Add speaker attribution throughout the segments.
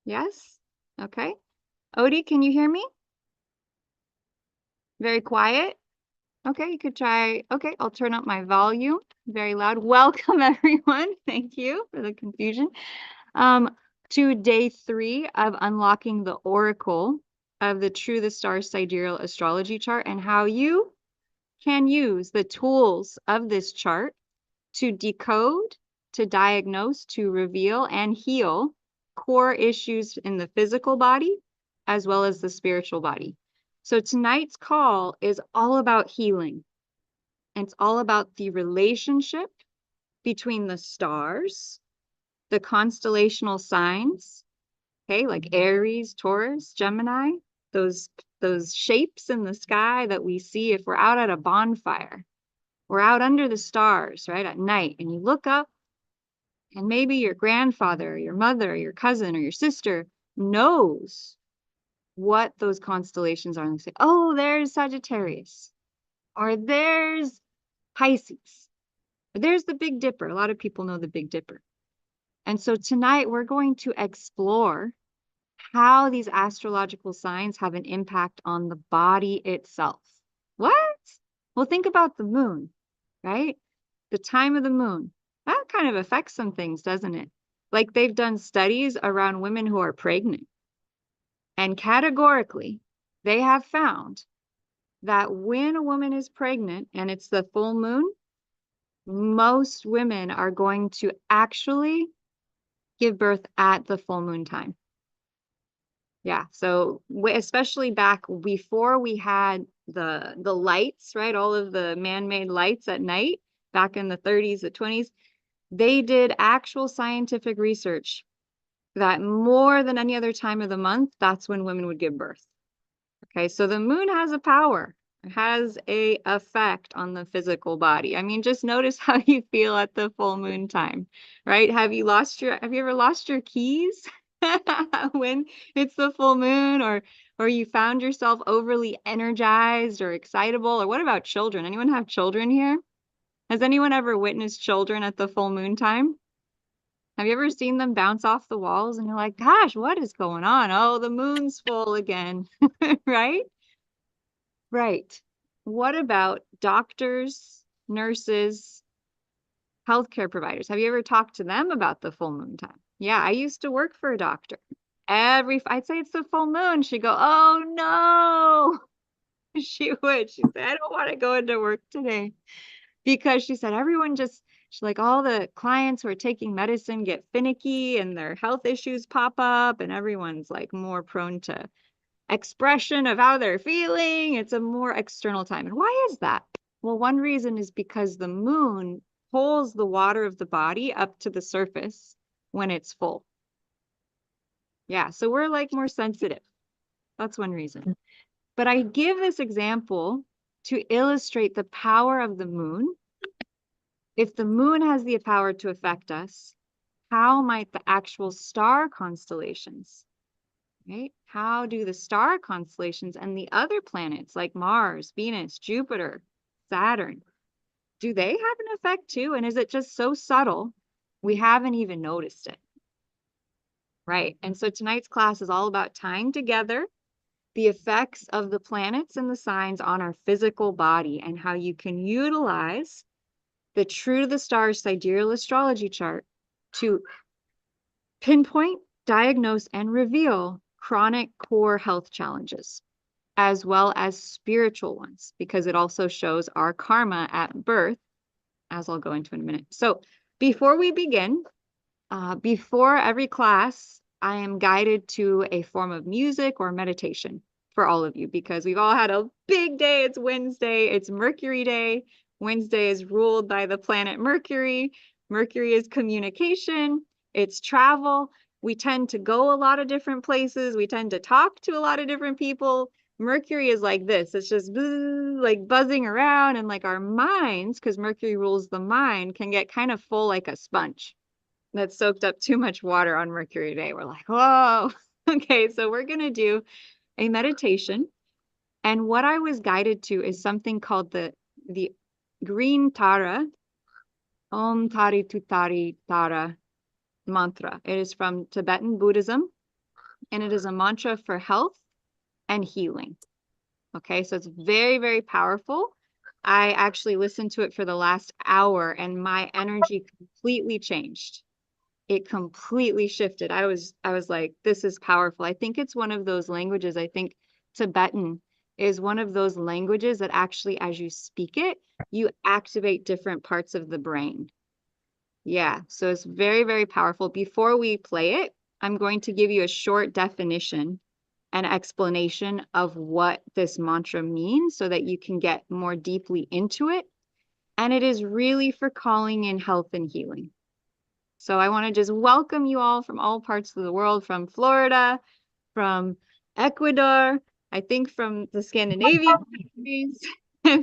Speaker 1: Yes? Okay. Odie, can you hear me? Very quiet? Okay, you could try. Okay, I'll turn up my volume. Very loud. Welcome, everyone. Thank you for the confusion. Um, to day 3 of unlocking the oracle of the True the Stars Sidereal astrology chart and how you can use the tools of this chart to decode, to diagnose, to reveal, and heal core issues in the physical body as well as the spiritual body. So tonight's call is all about healing. It's all about the relationship between the stars, the constellational signs, okay, like Aries, Taurus, Gemini, those those shapes in the sky that we see if we're out at a bonfire. We're out under the stars, right, at night, and you look up, and maybe your grandfather, or your mother, or your cousin, or your sister knows what those constellations are. And they say, oh, there's Sagittarius, or there's Pisces, or there's the Big Dipper. A lot of people know the Big Dipper. And so tonight we're going to explore how these astrological signs have an impact on the body itself. What? Well, think about the moon, right? The time of the moon. That kind of affects some things, doesn't it? Like they've done studies around women who are pregnant. And categorically, they have found that when a woman is pregnant and it's the full moon, most women are going to actually give birth at the full moon time. Yeah, so especially back before we had the lights, right? All of the man-made lights at night, back in the 30s, the 20s, they did actual scientific research that more than any other time of the month, that's when women would give birth. Okay, so the moon has a power. It has a effect on the physical body. I mean, just notice how you feel at the full moon time, right? Have you ever lost your keys when it's the full moon, or you found yourself overly energized or excitable? Or what about children? Anyone have children here? Has anyone ever witnessed children at the full moon time? Have you ever seen them bounce off the walls and you're like, gosh, what is going on? Oh, the moon's full again, right? Right. What about doctors, nurses, healthcare providers? Have you ever talked to them about the full moon time? Yeah, I used to work for a doctor. I'd say it's the full moon. She'd go, oh no. She would. She'd say, I don't want to go into work today. Because she said she's like, all the clients who are taking medicine get finicky and their health issues pop up, and everyone's like more prone to expression of how they're feeling. It's a more external time. And why is that? Well, one reason is because the moon pulls the water of the body up to the surface when it's full. Yeah, so we're like more sensitive. That's one reason. But I give this example to illustrate the power of the moon. If the moon has the power to affect us, how might the actual star constellations, right? How do the star constellations and the other planets like Mars, Venus, Jupiter, Saturn, do they have an effect too? And is it just so subtle we haven't even noticed it? Right. And so tonight's class is all about tying together the effects of the planets and the signs on our physical body and how you can utilize the True to the Stars sidereal astrology chart to pinpoint, diagnose, and reveal chronic core health challenges, as well as spiritual ones, because it also shows our karma at birth, as I'll go into in a minute. So before we begin, before every class, I am guided to a form of music or meditation for all of you, because we've all had a big day. It's Wednesday. It's Mercury Day. Wednesday is ruled by the planet Mercury. Mercury is communication. It's travel. We tend to go a lot of different places. We tend to talk to a lot of different people. Mercury is like this. It's just like buzzing around, and like our minds, because Mercury rules the mind, can get kind of full like a sponge that soaked up too much water on Mercury Day. We're like, whoa. Okay, so we're going to do a meditation. And what I was guided to is something called the green Tara, Om Tari Tutari Tara mantra. It is from Tibetan Buddhism. and it is a mantra for health and healing. Okay, so it's very, very powerful. I actually listened to it for the last hour and my energy completely changed. It completely shifted. I was like, this is powerful. I think it's one of those languages. I think Tibetan is one of those languages that actually, as you speak it, you activate different parts of the brain. Yeah, so it's very, very powerful. Before we play it, I'm going to give you a short definition and explanation of what this mantra means so that you can get more deeply into it. And it is really for calling in health and healing. So I want to just welcome you all from all parts of the world, from Florida, from Ecuador, I think from the Scandinavian countries,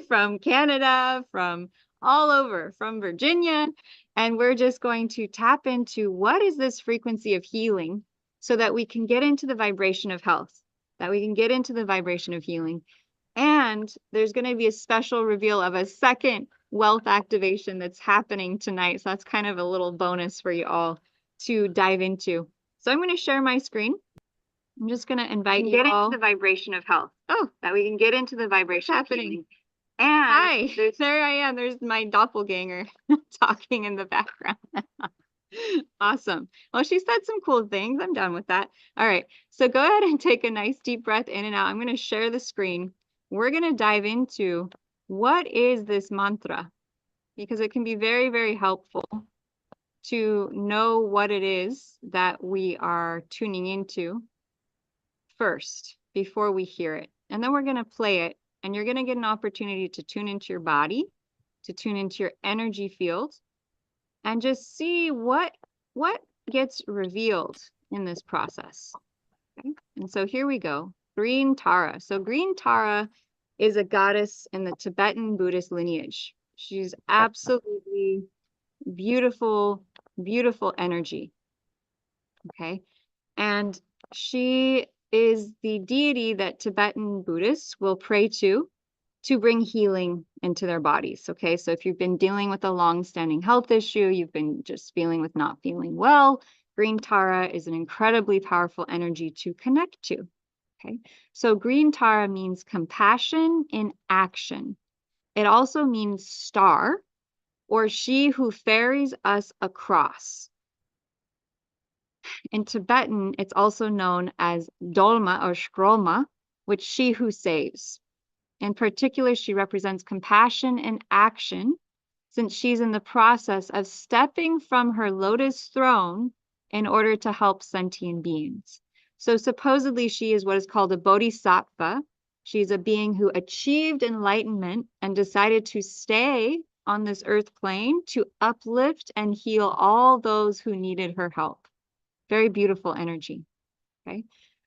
Speaker 1: from Canada, from all over, from Virginia. And we're just going to tap into what is this frequency of healing so that we can get into the vibration of health, that we can get into the vibration of healing. And there's going to be a special reveal of a second wealth activation that's happening tonight. So that's kind of a little bonus for you all to dive into. So I'm going to share my screen. I'm just going to invite you all into the vibration of health. Oh, that we can get into the vibration happening. And hi, there I am. There's my doppelganger talking in the background. Awesome. Well, she said some cool things. I'm done with that. All right. So go ahead and take a nice deep breath in and out. I'm going to share the screen. We're going to dive into what is this mantra, because it can be very, very helpful to know what it is that we are tuning into first before we hear it. And then we're going to play it, and you're going to get an opportunity to tune into your body, to tune into your energy field, and just see what gets revealed in this process. Okay? And so here we go. Green Tara. So Green Tara is a goddess in the Tibetan Buddhist lineage. She's absolutely beautiful, beautiful energy. Okay. And she is the deity that Tibetan Buddhists will pray to bring healing into their bodies. Okay. So if you've been dealing with a long-standing health issue, you've been just feeling with not feeling well, Green Tara is an incredibly powerful energy to connect to. Okay. So Green Tara means compassion in action. It also means star, or she who ferries us across. In Tibetan, it's also known as Dolma or Shkrolma, which she who saves. In particular, she represents compassion and action, since she's in the process of stepping from her lotus throne in order to help sentient beings. So supposedly she is what is called a bodhisattva. She's a being who achieved enlightenment and decided to stay on this earth plane to uplift and heal all those who needed her help. Very beautiful energy. Okay.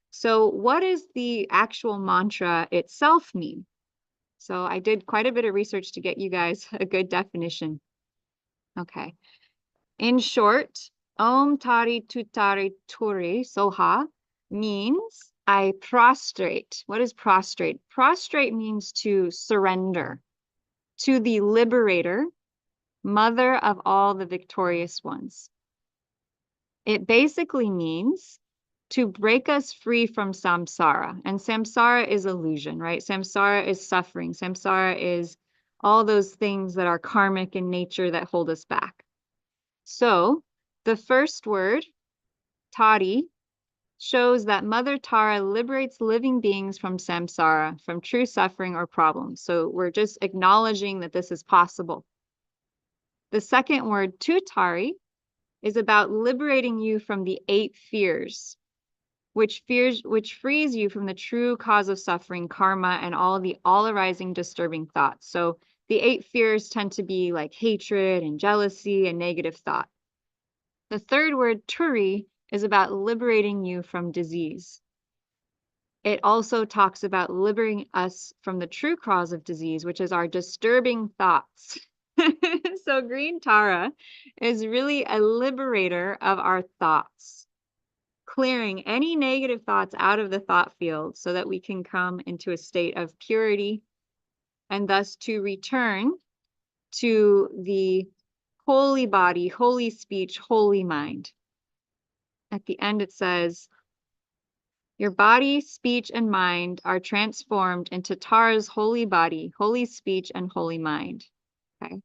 Speaker 1: So what does the actual mantra itself mean? So I did quite a bit of research to get you guys a good definition. Okay. In short, Om Tari Tutari Turi Soha means I prostrate. What is prostrate? Prostrate means to surrender to the liberator, mother of all the victorious ones. It basically means to break us free from samsara. And samsara is illusion, right? Samsara is suffering. Samsara is all those things that are karmic in nature that hold us back. So the first word, Tari, shows that Mother Tara liberates living beings from samsara, from true suffering or problems. So we're just acknowledging that this is possible. The second word, Tutari, is about liberating you from the 8 fears, which frees you from the true cause of suffering, karma, and all arising disturbing thoughts. So the 8 fears tend to be like hatred and jealousy and negative thought. The third word, Turi, is about liberating you from disease. It also talks about liberating us from the true cause of disease, which is our disturbing thoughts. So Green Tara is really a liberator of our thoughts, clearing any negative thoughts out of the thought field so that we can come into a state of purity and thus to return to the holy body, holy speech, holy mind. At the end, it says, Your body, speech, and mind are transformed into Tara's holy body, holy speech, and holy mind. Okay.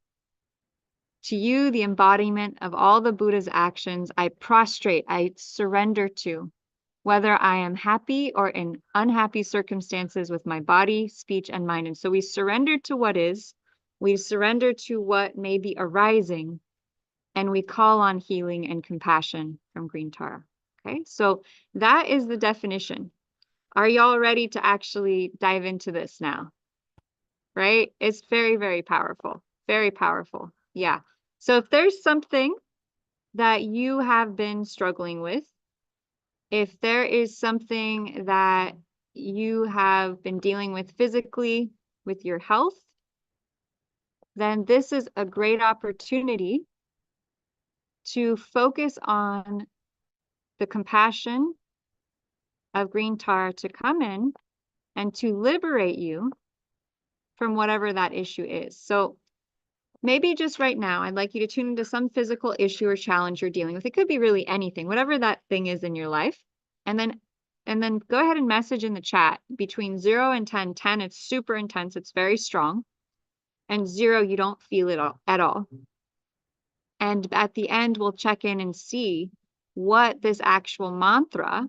Speaker 1: To you, the embodiment of all the Buddha's actions, I prostrate, I surrender to, whether I am happy or in unhappy circumstances with my body, speech, and mind. And so we surrender to what is, we surrender to what may be arising, and we call on healing and compassion from Green Tara. Okay, so that is the definition. Are y'all ready to actually dive into this now? Right? It's very, very powerful. Very powerful. Yeah. So if there's something that you have been struggling with, if there is something that you have been dealing with physically with your health, then this is a great opportunity to focus on the compassion of Green Tara to come in and to liberate you from whatever that issue is. So maybe just right now, I'd like you to tune into some physical issue or challenge you're dealing with. It could be really anything, whatever that thing is in your life. And then go ahead and message in the chat between 0 and 10. 10, it's super intense. It's very strong. And 0, you don't feel it at all. And at the end, we'll check in and see what this actual mantra,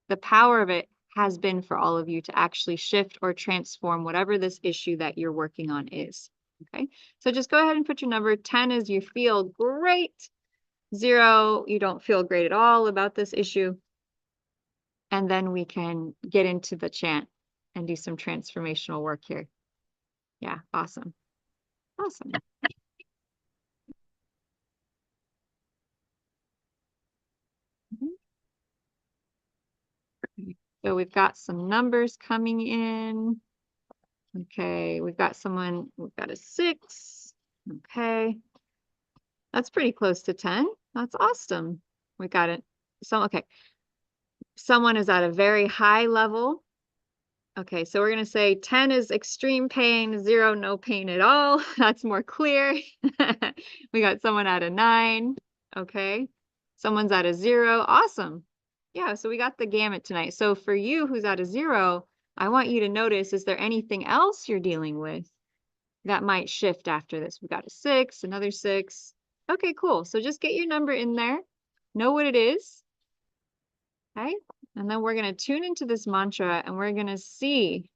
Speaker 1: the power of it, has been for all of you to actually shift or transform whatever this issue that you're working on is. Okay, so just go ahead and put your number. 10 is you feel great. 0, you don't feel great at all about this issue. And then we can get into the chant and do some transformational work here. Yeah, awesome. Awesome. So we've got some numbers coming in. Okay, we've got a 6. Okay. That's pretty close to 10. That's awesome. We got it. So, okay. Someone is at a very high level. Okay, so we're going to say 10 is extreme pain, 0, no pain at all. That's more clear. We got someone at a 9. Okay. Someone's at a 0. Awesome. Yeah, so we got the gamut tonight. So for you who's at a 0, I want you to notice, is there anything else you're dealing with that might shift after this? We got a 6, another 6. Okay, cool. So just get your number in there. Know what it is. Okay. And then we're going to tune into this mantra and we're going to see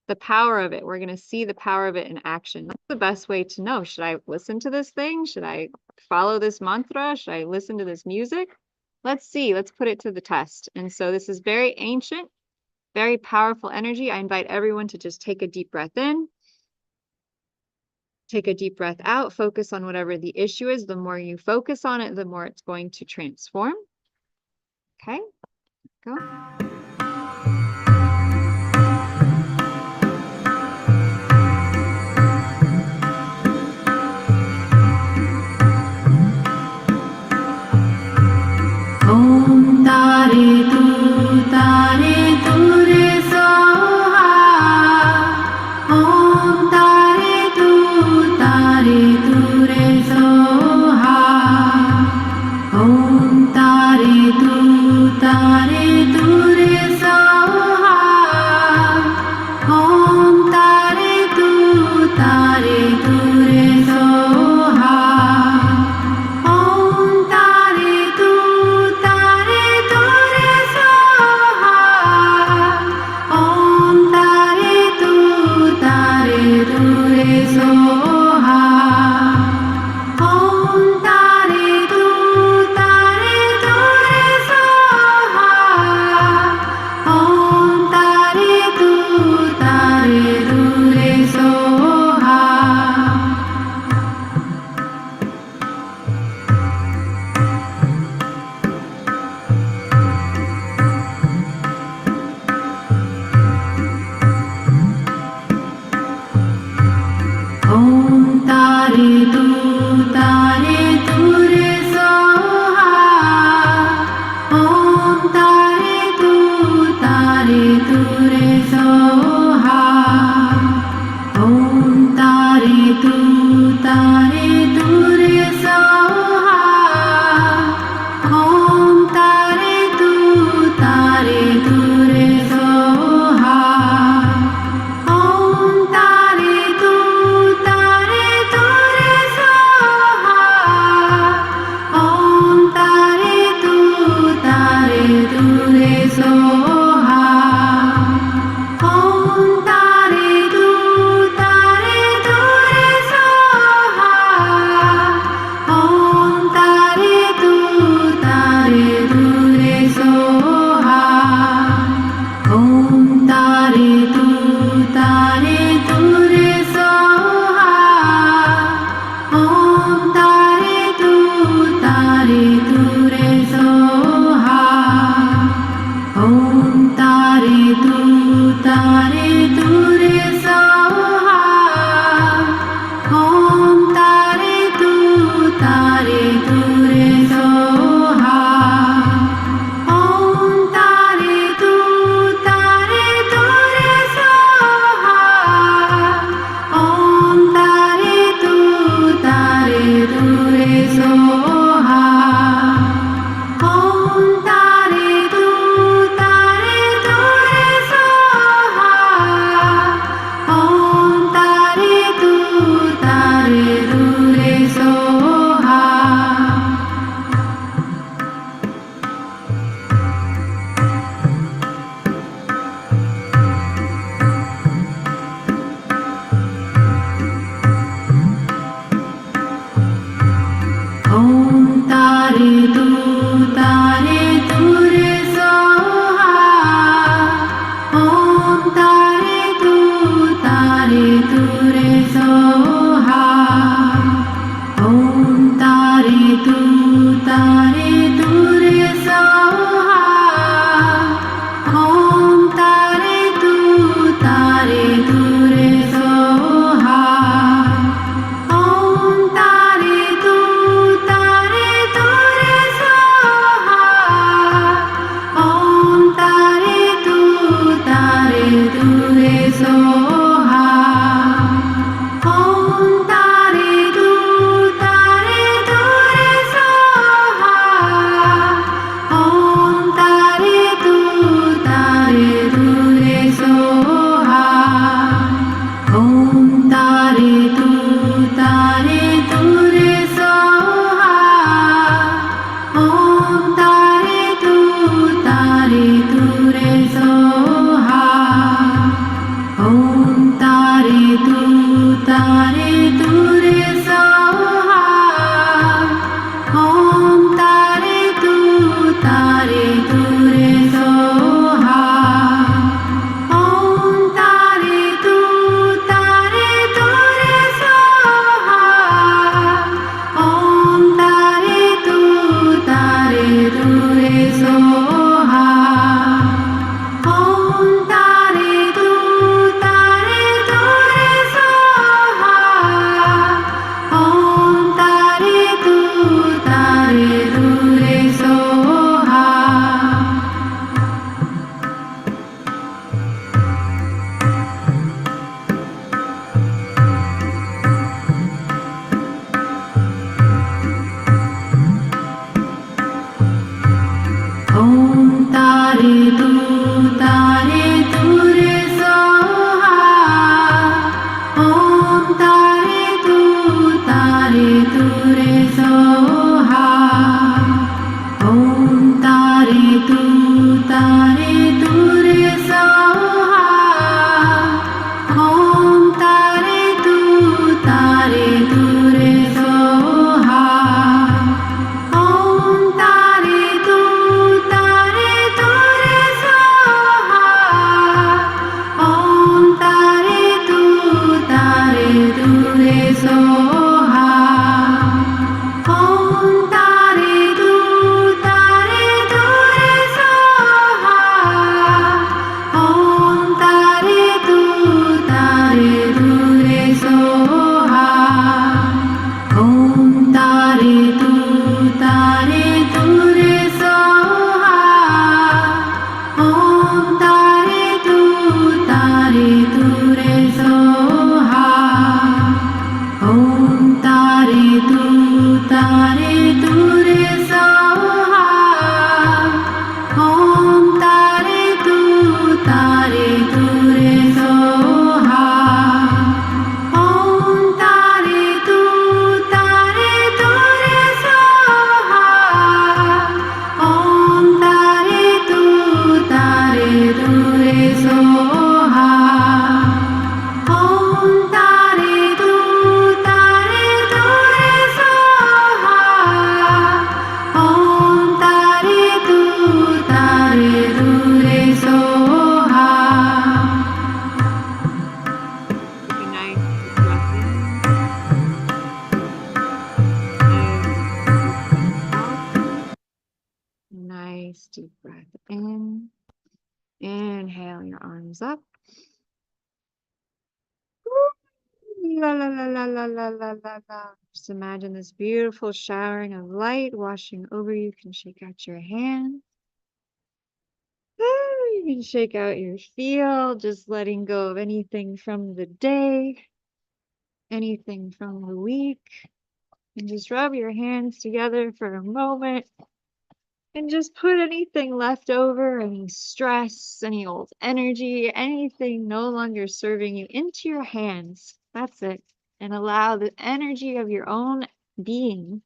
Speaker 1: the power of it. We're going to see the power of it in action. That's the best way to know. Should I listen to this thing? Should I follow this mantra? Should I listen to this music? Let's see. Let's put it to the test. And so this is very ancient, very powerful energy. I invite everyone to just take a deep breath in. Take a deep breath out. Focus on whatever the issue is. The more you focus on it, the more it's going to transform. Okay, go.
Speaker 2: Om Tare Tu Re Soha. Om Tare Tu Re Soha. Om Tare Tu Re Soha. Om Tare Tu Re Soha. Om Tare Tu Re Soha. Om Tare Tu Re Soha. Om Tare Tu Re Soha. Om Tare Tu Re Soha. Om Tare Tu Re Soha. Om Tare Tu Re Soha. Om Tare Tu Re Soha. Om Tare ॐ तारे तू रे सोहा ॐ तारे तू रे सोहा ॐ तारे तू रे सोहा ॐ तारे तू रे सोहा ॐ तारे तू रे सोहा ॐ तारे तू रे सोहा ॐ तारे तू रे सोहा ॐ तारे तू रे सोहा ॐ तारे तू रे सोहा ॐ तारे तू रे सोहा ॐ तारे तू रे सोहा ॐ तारे तू रे सोहा ॐ तारे तू रे सोहा ॐ तारे तू रे सोहा ॐ तारे तू रे सोहा ॐ तारे तू रे Soha
Speaker 1: Be nice. Breath in. And out. Nice deep breath in. Inhale your arms up. La la la la la la la la la. Just imagine this beautiful showering of light washing over you. You can shake out your hands. You can shake out your field, just letting go of anything from the day, anything from the week. And just rub your hands together for a moment. And just put anything left over, any stress, any old energy, anything no longer serving you into your hands. That's it. And allow the energy of your own being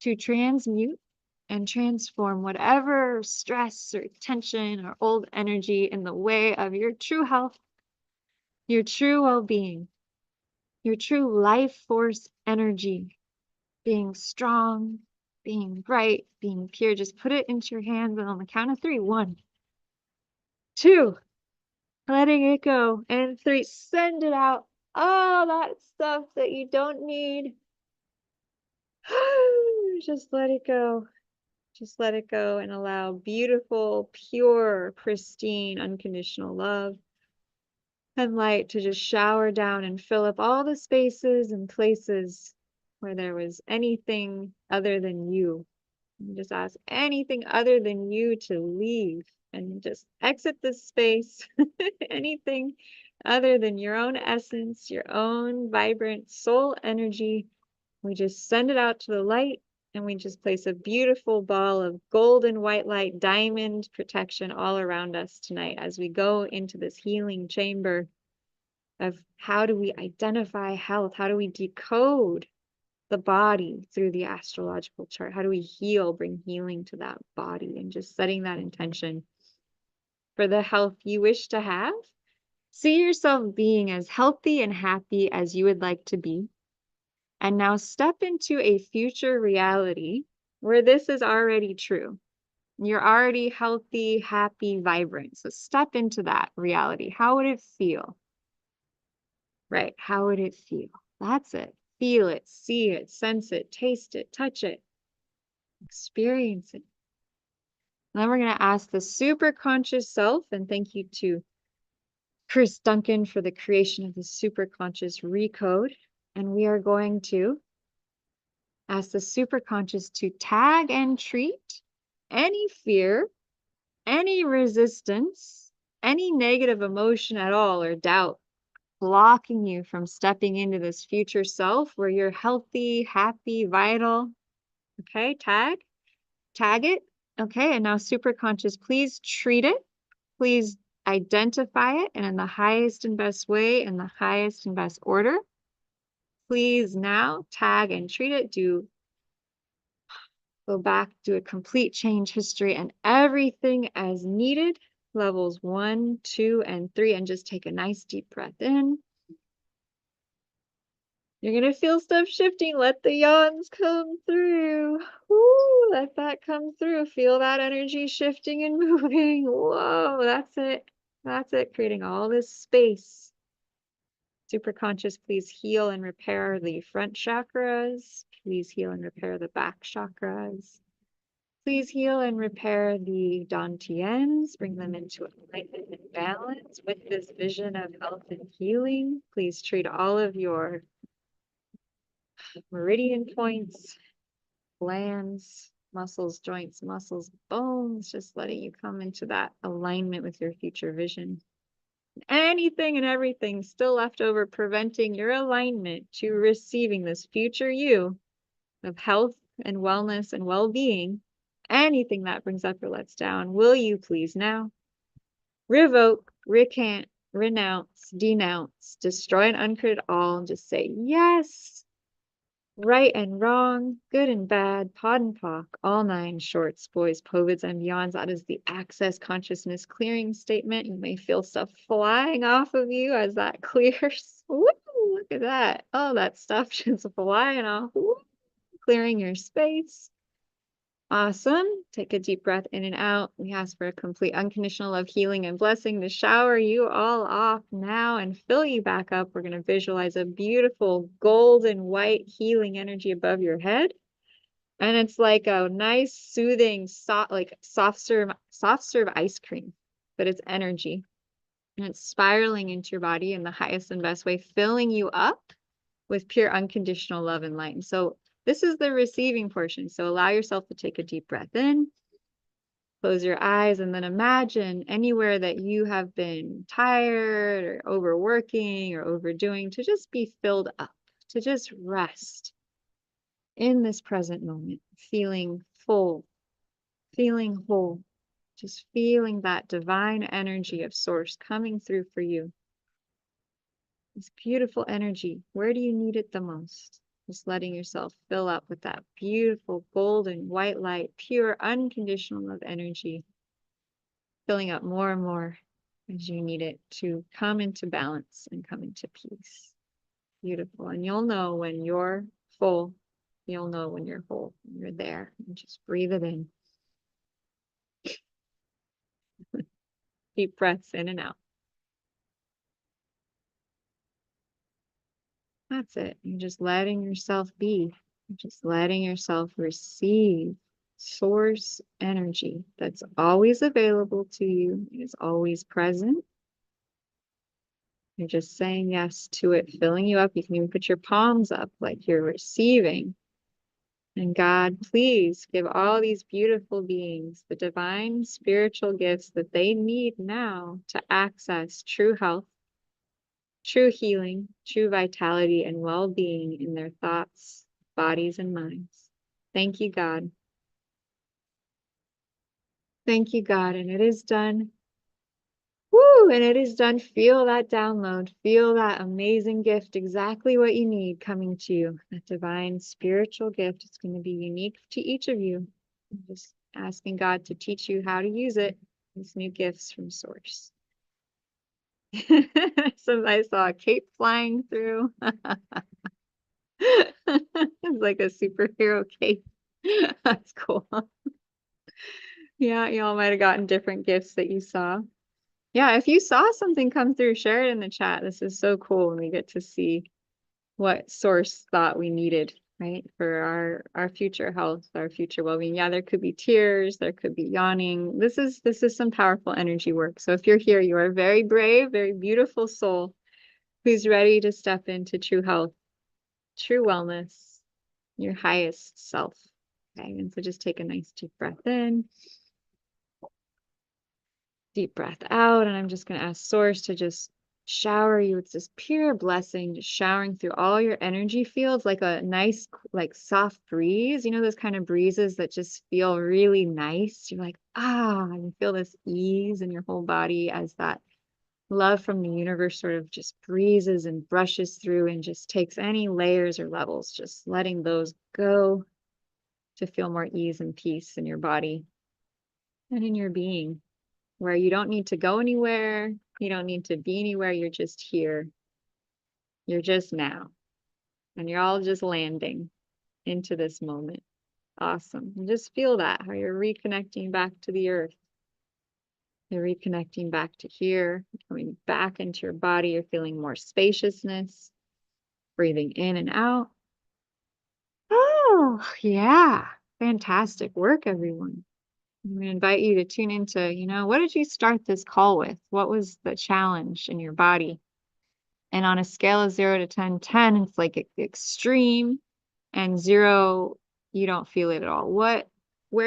Speaker 1: to transmute and transform whatever stress or tension or old energy in the way of your true health, your true well-being, your true life force energy, being strong, being bright, being pure. Just put it into your hands, and on the count of 3, 1, 2, letting it go, and 3, send it out. All that stuff that you don't need. Just let it go. Just let it go and allow beautiful, pure, pristine, unconditional love and light to just shower down and fill up all the spaces and places where there was anything other than you. You just ask anything other than you to leave and just exit this space. Anything other than your own essence, your own vibrant soul energy. We just send it out to the light, and we just place a beautiful ball of golden white light, diamond protection all around us tonight as we go into this healing chamber of how do we identify health? How do we decode the body through the astrological chart? How do we heal, bring healing to that body, and just setting that intention for the health you wish to have? See yourself being as healthy and happy as you would like to be. And now step into a future reality where this is already true. You're already healthy, happy, vibrant. So step into that reality. How would it feel? Right. How would it feel? That's it. Feel it, see it, sense it, taste it, touch it, experience it. And then we're going to ask the super conscious self, and thank you to Chris Duncan for the creation of the super conscious recode. And we are going to ask the super conscious to tag and treat any fear, any resistance, any negative emotion at all or doubt blocking you from stepping into this future self where you're healthy, happy, vital. Okay, tag it. Okay, and now super conscious, please treat it. Please identify it, and in the highest and best way, in the highest and best order. Please now tag and treat it. Go back, do a complete change history and everything as needed. Levels 1, 2, and 3, and just take a nice deep breath in. You're gonna feel stuff shifting. Let the yawns come through. Woo, let that come through. Feel that energy shifting and moving. Whoa, that's it. That's it. Creating all this space. Super conscious, please heal and repair the front chakras. Please heal and repair the back chakras. Please heal and repair the Dantians. Bring them into alignment and balance with this vision of health and healing. Please treat all of your meridian points, glands, muscles, joints, muscles, bones, just letting you come into that alignment with your future vision. Anything and everything still left over preventing your alignment to receiving this future you of health and wellness and well-being, anything that brings up or lets down, will you please now revoke, recant, renounce, denounce, destroy and uncreate all, and just say yes. Right and wrong, good and bad, pod and pock, all 9 shorts, boys, povids, and beyonds. That is the access consciousness clearing statement. You may feel stuff flying off of you as that clears. Woo, look at that. Oh, that stuff just flying off. Woo, clearing your space. Awesome. Take a deep breath in and out. We ask for a complete unconditional love, healing, and blessing to shower you all off now and fill you back up. We're going to visualize a beautiful golden white healing energy above your head. And it's like a nice, soothing, soft serve ice cream, but it's energy. And it's spiraling into your body in the highest and best way, filling you up with pure unconditional love and light. And so this is the receiving portion. So allow yourself to take a deep breath in, close your eyes, and then imagine anywhere that you have been tired or overworking or overdoing to just be filled up, to just rest in this present moment, feeling full, feeling whole, just feeling that divine energy of source coming through for you. This beautiful energy. Where do you need it the most? Just letting yourself fill up with that beautiful golden white light, pure unconditional love energy, filling up more and more as you need it to come into balance and come into peace. Beautiful. And you'll know when you're full, you'll know when you're whole, when you're there. And just breathe it in. Deep breaths in and out. That's it. You're just letting yourself be. You're just letting yourself receive source energy that's always available to you. It is always present. You're just saying yes to it, filling you up. You can even put your palms up like you're receiving. And God, please give all these beautiful beings the divine spiritual gifts that they need now to access true health, true healing, true vitality, and well-being in their thoughts, bodies, and minds. Thank you, God. Thank you, God. And it is done. Woo! And it is done. Feel that download. Feel that amazing gift, exactly what you need coming to you. That divine spiritual gift. It's going to be unique to each of you. I'm just asking God to teach you how to use it. These new gifts from Source. So I saw a cape flying through. It's like a superhero cape. That's cool. Yeah, y'all might have gotten different gifts that you saw. Yeah, if you saw something come through, share it in the chat. This is so cool when we get to see what Source thought we needed, right? For our future health, our future well-being. Yeah, there could be tears, there could be yawning. This is some powerful energy work. So if you're here, you are a very brave, very beautiful soul who's ready to step into true health, true wellness, your highest self. Okay, and so just take a nice deep breath in. Deep breath out, and I'm just going to ask Source to just shower you with this pure blessing, just showering through all your energy fields like a nice, like soft breeze. You know, those kind of breezes that just feel really nice. You're like, and you feel this ease in your whole body as that love from the universe sort of just breezes and brushes through and just takes any layers or levels, just letting those go to feel more ease and peace in your body and in your being, where you don't need to go anywhere. You don't need to be anywhere. You're just here. You're just now. And you're all just landing into this moment. Awesome. And just feel that, how you're reconnecting back to the earth. You're reconnecting back to here, coming back into your body. You're feeling more spaciousness, breathing in and out. Oh, yeah. Fantastic work, everyone. I'm going to invite you to tune into, what did you start this call with? What was the challenge in your body? And on a scale of 0 to 10, 10, it's like extreme, and 0, you don't feel it at all. Where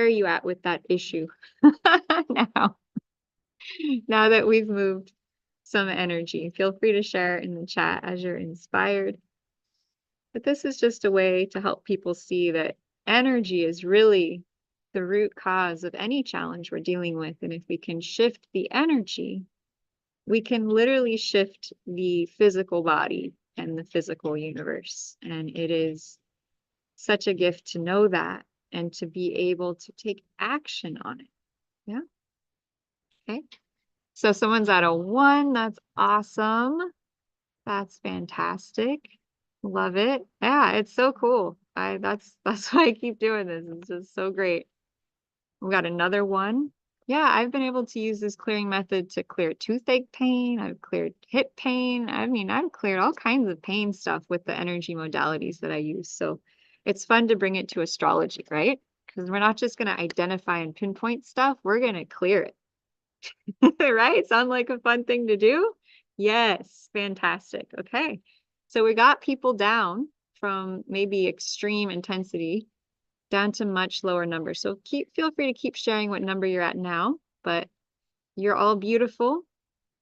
Speaker 1: are you at with that issue now? Now that we've moved some energy, feel free to share in the chat as you're inspired. But this is just a way to help people see that energy is really the root cause of any challenge we're dealing with. And if we can shift the energy, we can literally shift the physical body and the physical universe. And it is such a gift to know that and to be able to take action on it. Yeah. Okay. So someone's at a 1. That's awesome. That's fantastic. Love it. Yeah, it's so cool. That's why I keep doing this. It's just so great. We got another 1. Yeah, I've been able to use this clearing method to clear toothache pain. I've cleared hip pain. I mean, I've cleared all kinds of pain stuff with the energy modalities that I use. So it's fun to bring it to astrology, right? Because we're not just going to identify and pinpoint stuff. We're going to clear it. Right? Sound like a fun thing to do? Yes. Fantastic. Okay. So we got people down from maybe extreme intensity down to much lower numbers. So feel free to keep sharing what number you're at now, but you're all beautiful.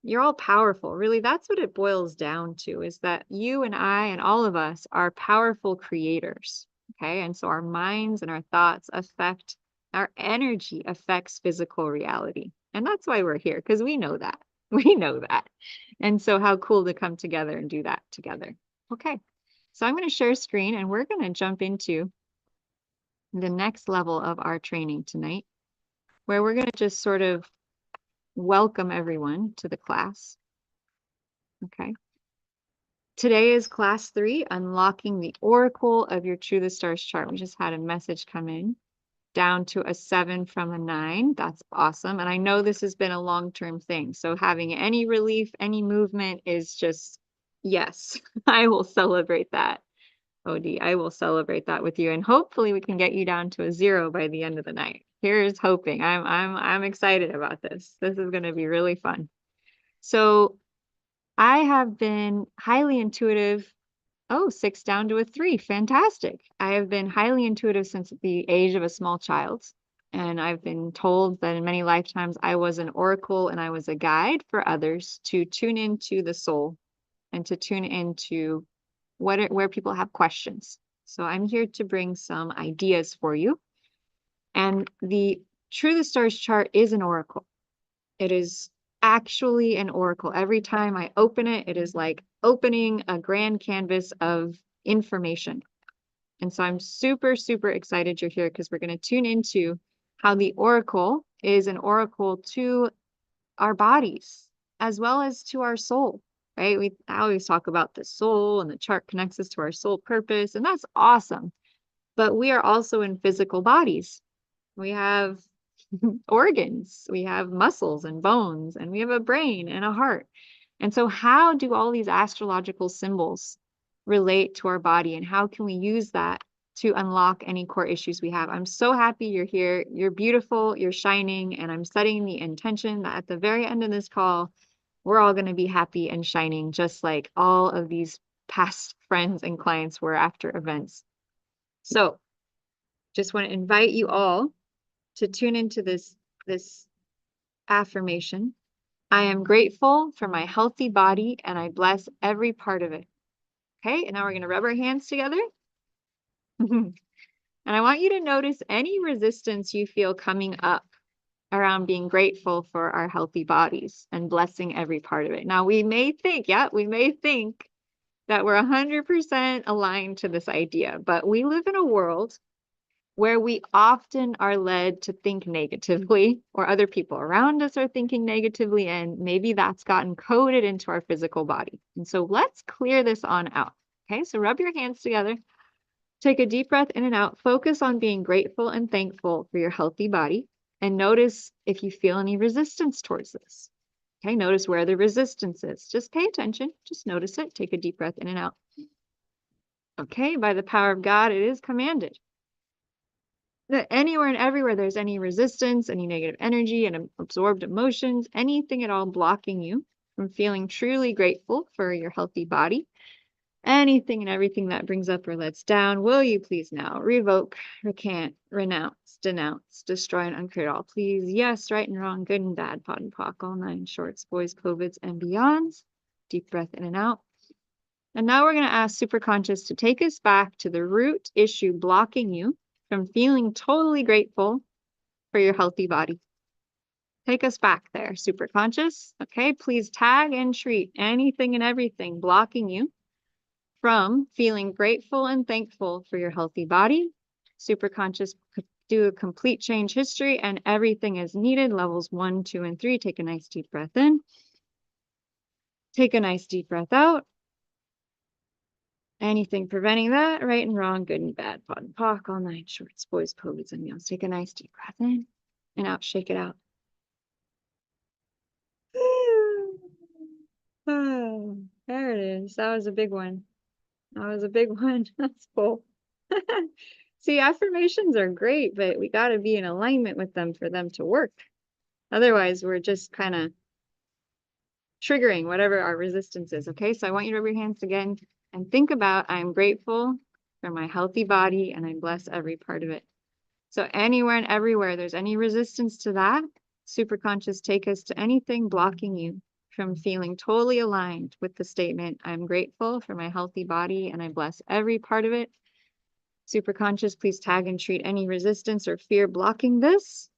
Speaker 1: You're all powerful. Really, that's what it boils down to, is that you and I and all of us are powerful creators. Okay. And so our minds and our thoughts affect our energy affects physical reality. And that's why we're here, because we know that. We know that. And so how cool to come together and do that together. Okay. So I'm going to share screen and we're going to jump into the next level of our training tonight, where we're going to just sort of welcome everyone to the class. Okay. Today is class 3, unlocking the oracle of your True the Stars chart. We just had a message come in, down to a 7 from a 9. That's awesome. And I know this has been a long-term thing. So having any relief, any movement is just, yes, I will celebrate that. OD, I will celebrate that with you. And hopefully we can get you down to a 0 by the end of the night. Here's hoping. I'm excited about this. This is going to be really fun. So I have been highly intuitive. Oh, 6 down to a 3. Fantastic. I have been highly intuitive since the age of a small child. And I've been told that in many lifetimes I was an oracle and I was a guide for others to tune into the soul and to tune into where people have questions. So I'm here to bring some ideas for you. And the True the Stars chart is an oracle. It is actually an oracle. Every time I open it, it is like opening a grand canvas of information. And so I'm super, super excited you're here, because we're going to tune into how the oracle is an oracle to our bodies as well as to our soul. Right? I always talk about the soul, and the chart connects us to our soul purpose, and that's awesome. But we are also in physical bodies. We have organs, we have muscles and bones, and we have a brain and a heart. And so how do all these astrological symbols relate to our body, and how can we use that to unlock any core issues we have? I'm so happy you're here. You're beautiful, you're shining, and I'm setting the intention that at the very end of this call, we're all going to be happy and shining, just like all of these past friends and clients were after events. So just want to invite you all to tune into this affirmation I am grateful for my healthy body and I bless every part of it. Okay, and now we're going to rub our hands together. And I want you to notice any resistance you feel coming up around being grateful for our healthy bodies and blessing every part of it. Now, we may think that we're 100% aligned to this idea, but we live in a world where we often are led to think negatively, or other people around us are thinking negatively, and maybe that's gotten coded into our physical body. And so let's clear this on out. Okay, so rub your hands together. Take a deep breath in and out. Focus on being grateful and thankful for your healthy body. And notice if you feel any resistance towards this. Okay, notice where the resistance is. Just pay attention. Just notice it. Take a deep breath in and out. Okay, by the power of God, it is commanded that anywhere and everywhere there's any resistance, any negative energy, and absorbed emotions, anything at all blocking you from feeling truly grateful for your healthy body, anything and everything that brings up or lets down, will you please now revoke, recant, renounce, denounce, destroy, and uncreate all? Please, yes, right and wrong, good and bad, pot and pock, all nine shorts, boys, covids, and beyonds. Deep breath in and out. And now we're going to ask Superconscious to take us back to the root issue blocking you from feeling totally grateful for your healthy body. Take us back there, Superconscious. Okay, please tag and treat anything and everything blocking you from feeling grateful and thankful for your healthy body. Superconscious could do a complete change history and everything is needed. Levels 1, 2, and 3. Take a nice deep breath in. Take a nice deep breath out. Anything preventing that, right and wrong, good and bad, pot and pock, all nine shorts, boys, covids, and meals. Take a nice deep breath in and out. Shake it out. Oh, there it is. That was a big one. That was a big one. That's cool. See, affirmations are great, but we got to be in alignment with them for them to work. Otherwise, we're just kind of triggering whatever our resistance is. Okay, so I want you to rub your hands again and think about I'm grateful for my healthy body and I bless every part of it. So anywhere and everywhere there's any resistance to that, Superconscious, take us to anything blocking you from feeling totally aligned with the statement, I'm grateful for my healthy body and I bless every part of it. Superconscious, please tag and treat any resistance or fear blocking this.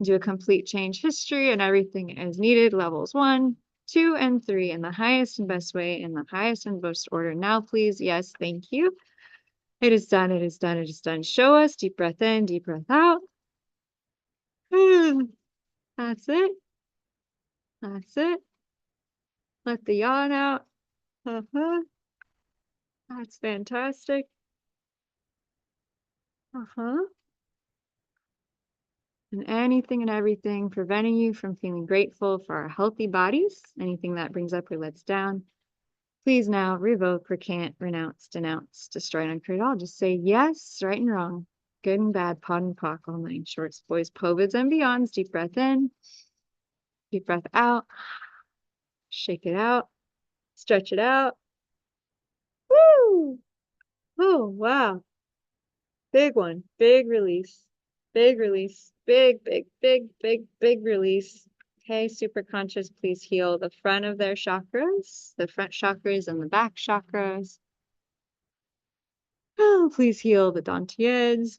Speaker 1: Do a complete change history and everything is needed. Levels 1, 2, and 3 in the highest and best way, in the highest and best order. Now, please. Yes, thank you. It is done. It is done. It is done. Show us. Deep breath in, deep breath out. That's it. That's it. Let the yawn out. Uh-huh. That's fantastic. Uh-huh. And anything and everything preventing you from feeling grateful for our healthy bodies, anything that brings up or lets down, please now revoke, recant, renounce, denounce, destroy, and uncreate all. Just say yes, right and wrong, good and bad, pot and pock, all nine shorts, boys, covids, and beyonds. Deep breath in, deep breath out, shake it out, stretch it out. Woo! Oh, wow. Big one, big release, big release, big, big, big, big, big release. Okay, Superconscious, please heal the front of their chakras, the front chakras and the back chakras. Oh, please heal the dantians.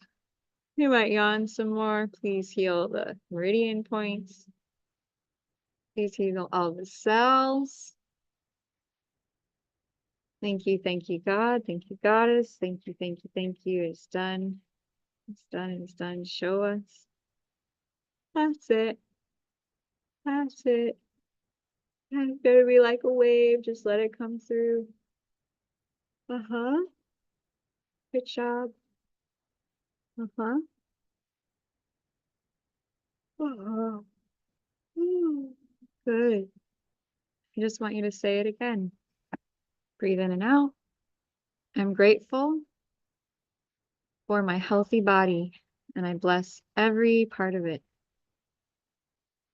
Speaker 1: You might yawn some more. Please heal the meridian points. Please heal all the cells. Thank you, God. Thank you, Goddess. Thank you, thank you, thank you. It's done. It's done. It's done. Show us. That's it. That's it. It's gonna be like a wave. Just let it come through. Uh-huh. Good job. Uh-huh. Oh. Good. I just want you to say it again. Breathe in and out. I'm grateful for my healthy body and I bless every part of it.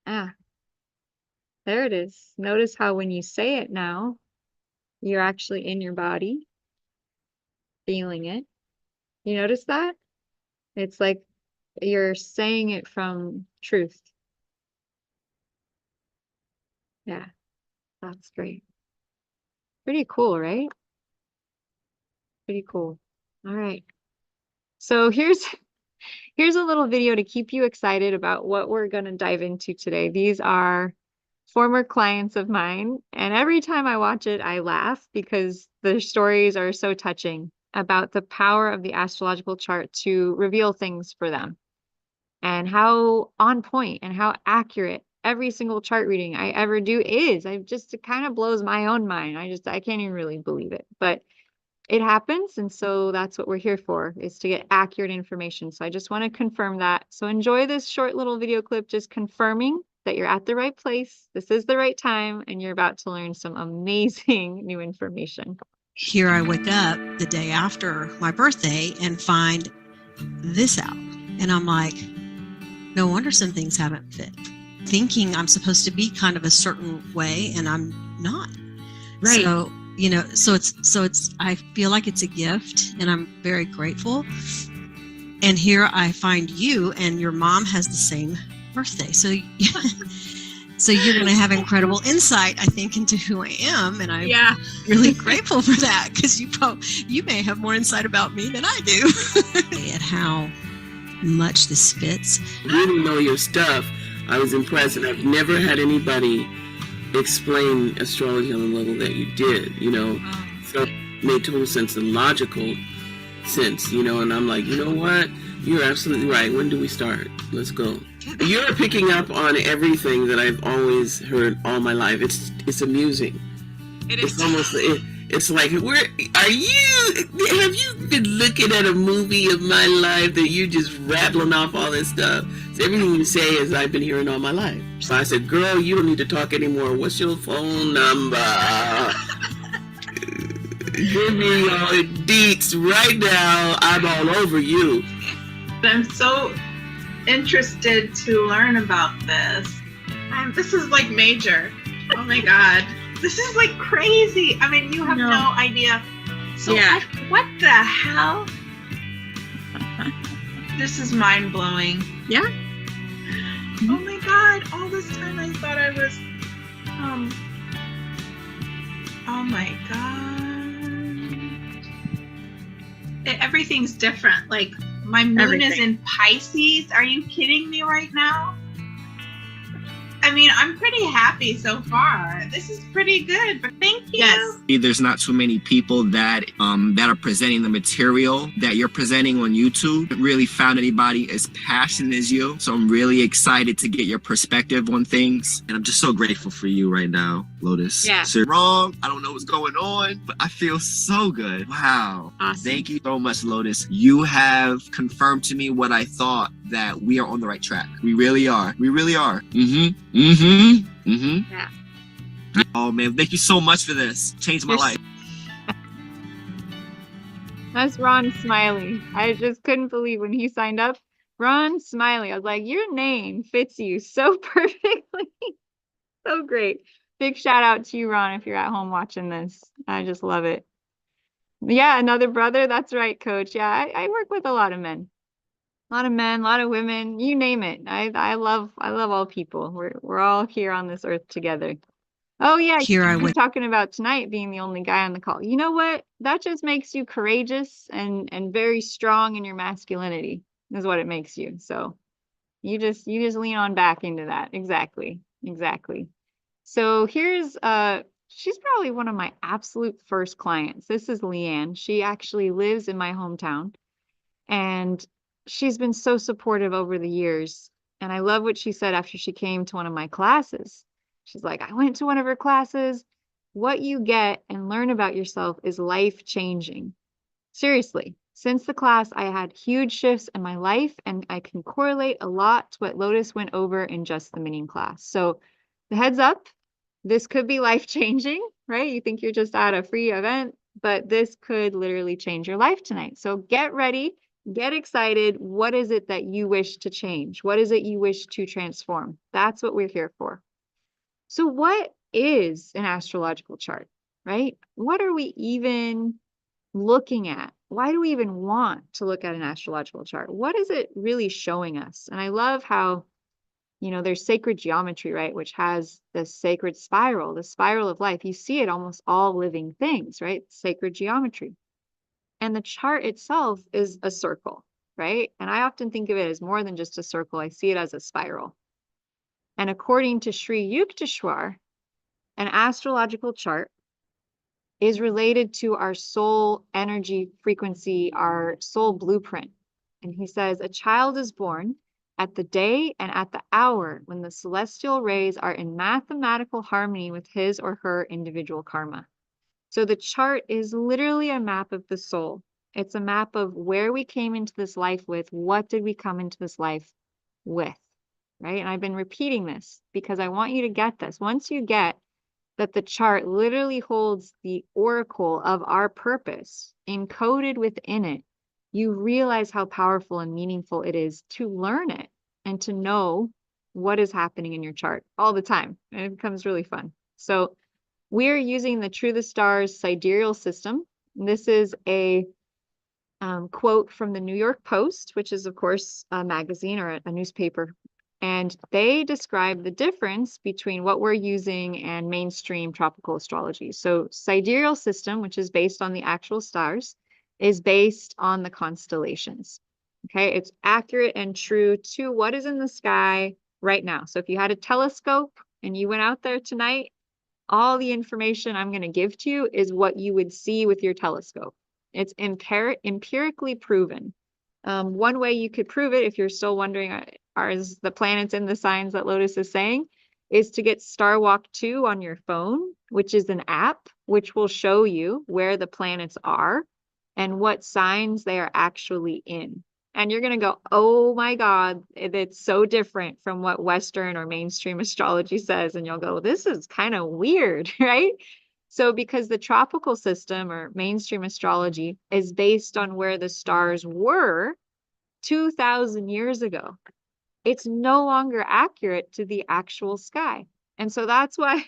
Speaker 1: Ah, there it is. Notice how when you say it now, you're actually in your body, feeling it. You notice that? It's like you're saying it from truth. Yeah, that's great. Pretty cool, right? Pretty cool. All right. So here's a little video to keep you excited about what we're going to dive into today. These are former clients of mine, and every time I watch it, I laugh because the stories are so touching about the power of the astrological chart to reveal things for them and how on point and how accurate every single chart reading I ever do is. It kind of blows my own mind. I can't even really believe it, but it happens. And so that's what we're here for, is to get accurate information. So I just want to confirm that. So enjoy this short little video clip, just confirming that you're at the right place. This is the right time, and you're about to learn some amazing new information.
Speaker 3: Here I wake up the day after my birthday and find this out. And I'm like, no wonder some things haven't fit. Thinking I'm supposed to be kind of a certain way, and I'm not.
Speaker 1: Right.
Speaker 3: So, it's I feel like it's a gift, and I'm very grateful. And here I find you, and your mom has the same birthday. So so you're going to have incredible insight, I think, into who I am, and I'm really grateful for that, because you may have more insight about me than I do. And how much this fits.
Speaker 4: Really know your stuff. I was impressed, and I've never had anybody explain astrology on the level that you did, So it made total sense, and logical sense, and I'm like, you know what? You're absolutely right. When do we start? Let's go. You're picking up on everything that I've always heard all my life. It's amusing.
Speaker 3: It
Speaker 4: It's almost it's like, have you been looking at a movie of my life that you just rattling off all this stuff? So everything you say is I've been hearing all my life. So I said, girl, you don't need to talk anymore. What's your phone number? Give me your deets right now. I'm all over you.
Speaker 5: I'm so interested to learn about this. This is like major. Oh my God. This is like crazy. I mean, you have no idea. So what the hell? This is mind blowing.
Speaker 1: Yeah.
Speaker 5: Oh my God. All this time I thought I was, oh my God. Everything's different. Like my moon is in Pisces. Are you kidding me right now? I mean, I'm pretty happy so far. This is pretty good, but thank you.
Speaker 1: Yes.
Speaker 6: There's not too many people that are presenting the material that you're presenting on YouTube. Really found anybody as passionate as you. So I'm really excited to get your perspective on things. And I'm just so grateful for you right now, Lotus.
Speaker 1: Yeah.
Speaker 6: So wrong. I don't know what's going on, but I feel so good. Wow.
Speaker 1: Awesome.
Speaker 6: Thank you so much, Lotus. You have confirmed to me what I thought, that we are on the right track. We really are. We really are. Yeah. Oh man, thank you so much for this. Changed my life.
Speaker 1: That's Ron Smiley. I just couldn't believe when he signed up. Ron Smiley. I was like, your name fits you so perfectly. So great. Big shout out to you, Ron, if you're at home watching this. I just love it. Yeah, another brother. That's right, Coach. Yeah, I work with a lot of men. A lot of men, a lot of women, you name it. I love all people. We're all here on this earth together. Oh yeah,
Speaker 3: Here I
Speaker 1: we're
Speaker 3: went.
Speaker 1: talking about tonight being the only guy on the call. You know what? That just makes you courageous and very strong in your masculinity, is what it makes you. So you just lean on back into that. Exactly. So here's she's probably one of my absolute first clients. This is Leanne. She actually lives in my hometown, and she's been so supportive over the years. And I love what she said after she came to one of my classes. She's like, I went to one of her classes. What you get and learn about yourself is life-changing. Seriously, since the class, I had huge shifts in my life, and I can correlate a lot to what Lotus went over in just the mini class. So the heads up, this could be life-changing, right? You think you're just at a free event, but this could literally change your life tonight. So get ready. Get excited. What is it that you wish to change? What is it you wish to transform? That's what we're here for. So what is an astrological chart, right? What are we even looking at? Why do we even want to look at an astrological chart? What is it really showing us? And I love how You know, there's sacred geometry, right? Which has the sacred spiral, the spiral of life. You see it almost all living things, right? Sacred geometry. And the chart itself is a circle, right? And I often think of it as more than just a circle. I see it as a spiral. And according to Sri Yukteswar, an astrological chart is related to our soul energy frequency, our soul blueprint. And he says, a child is born at the day and at the hour when the celestial rays are in mathematical harmony with his or her individual karma. So the chart is literally a map of the soul. It's a map of where we came into this life with, what did we come into this life with, right? And I've been repeating this because I want you to get this. Once you get that the chart literally holds the oracle of our purpose encoded within it, you realize how powerful and meaningful it is to learn it and to know what is happening in your chart all the time. And it becomes really fun. So we're using the True the Stars sidereal system. This is a quote from the New York Post, which is, of course, a magazine or a newspaper. And they describe the difference between what we're using and mainstream tropical astrology. So sidereal system, which is based on the actual stars, is based on the constellations. Okay, it's accurate and true to what is in the sky right now. So if you had a telescope and you went out there tonight, all the information I'm going to give to you is what you would see with your telescope. It's empirically proven. One way you could prove it, if you're still wondering, are the planets in the signs that Lotus is saying, is to get Star Walk 2 on your phone, which is an app which will show you where the planets are and what signs they are actually in. And you're going to go, oh my God, it's so different from what Western or mainstream astrology says. And you'll go, this is kind of weird, right? So because the tropical system or mainstream astrology is based on where the stars were 2,000 years ago, it's no longer accurate to the actual sky. And so that's why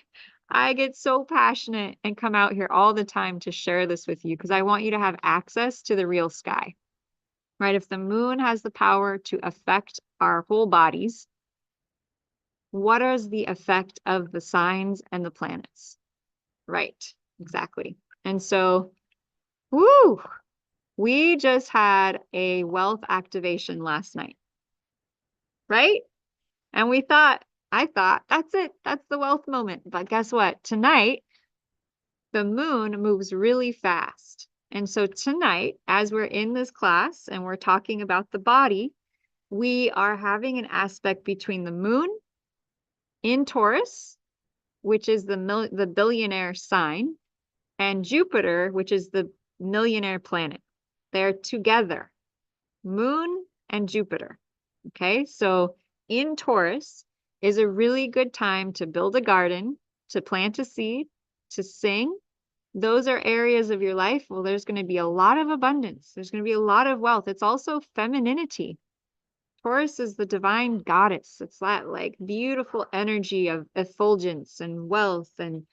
Speaker 1: I get so passionate and come out here all the time to share this with you, because I want you to have access to the real sky, right? If the moon has the power to affect our whole bodies, what is the effect of the signs and the planets? Right, exactly. And so, woo, we just had a wealth activation last night, right? And I thought, that's it. That's the wealth moment. But guess what? Tonight, the moon moves really fast. And so tonight, as we're in this class and we're talking about the body, we are having an aspect between the moon in Taurus, which is the billionaire sign, and Jupiter, which is the millionaire planet. They're together, moon and Jupiter. Okay, so in Taurus is a really good time to build a garden, to plant a seed, to sing. Those are areas of your life. Well, there's going to be a lot of abundance. There's going to be a lot of wealth. It's also femininity. Taurus is the divine goddess. It's that like beautiful energy of effulgence and wealth and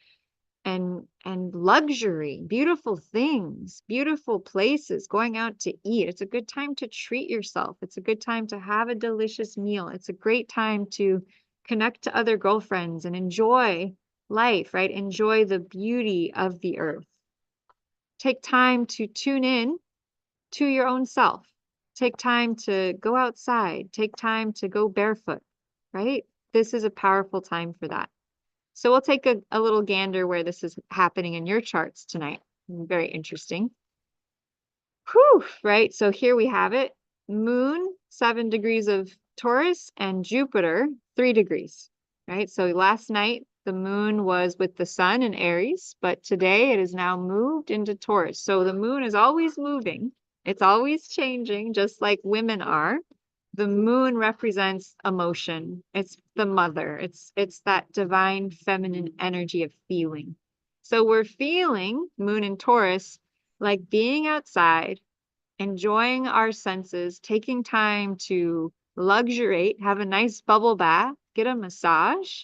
Speaker 1: luxury, beautiful things, beautiful places, going out to eat. It's a good time to treat yourself. It's a good time to have a delicious meal. It's a great time to connect to other girlfriends and enjoy life, right? Enjoy the beauty of the earth. Take time to tune in to your own self. Take time to go outside. Take time to go barefoot, right? This is a powerful time for that. So we'll take a little gander where this is happening in your charts tonight. Very interesting. Whew, right? So here we have it. Moon, 7 degrees of Taurus, and Jupiter, 3 degrees, right? So last night, the moon was with the sun in Aries, but today it is now moved into Taurus. So the moon is always moving. It's always changing, just like women are. The moon represents emotion. It's the mother. It's that divine feminine energy of feeling. So we're feeling, moon in Taurus, like being outside, enjoying our senses, taking time to luxuriate, have a nice bubble bath, get a massage,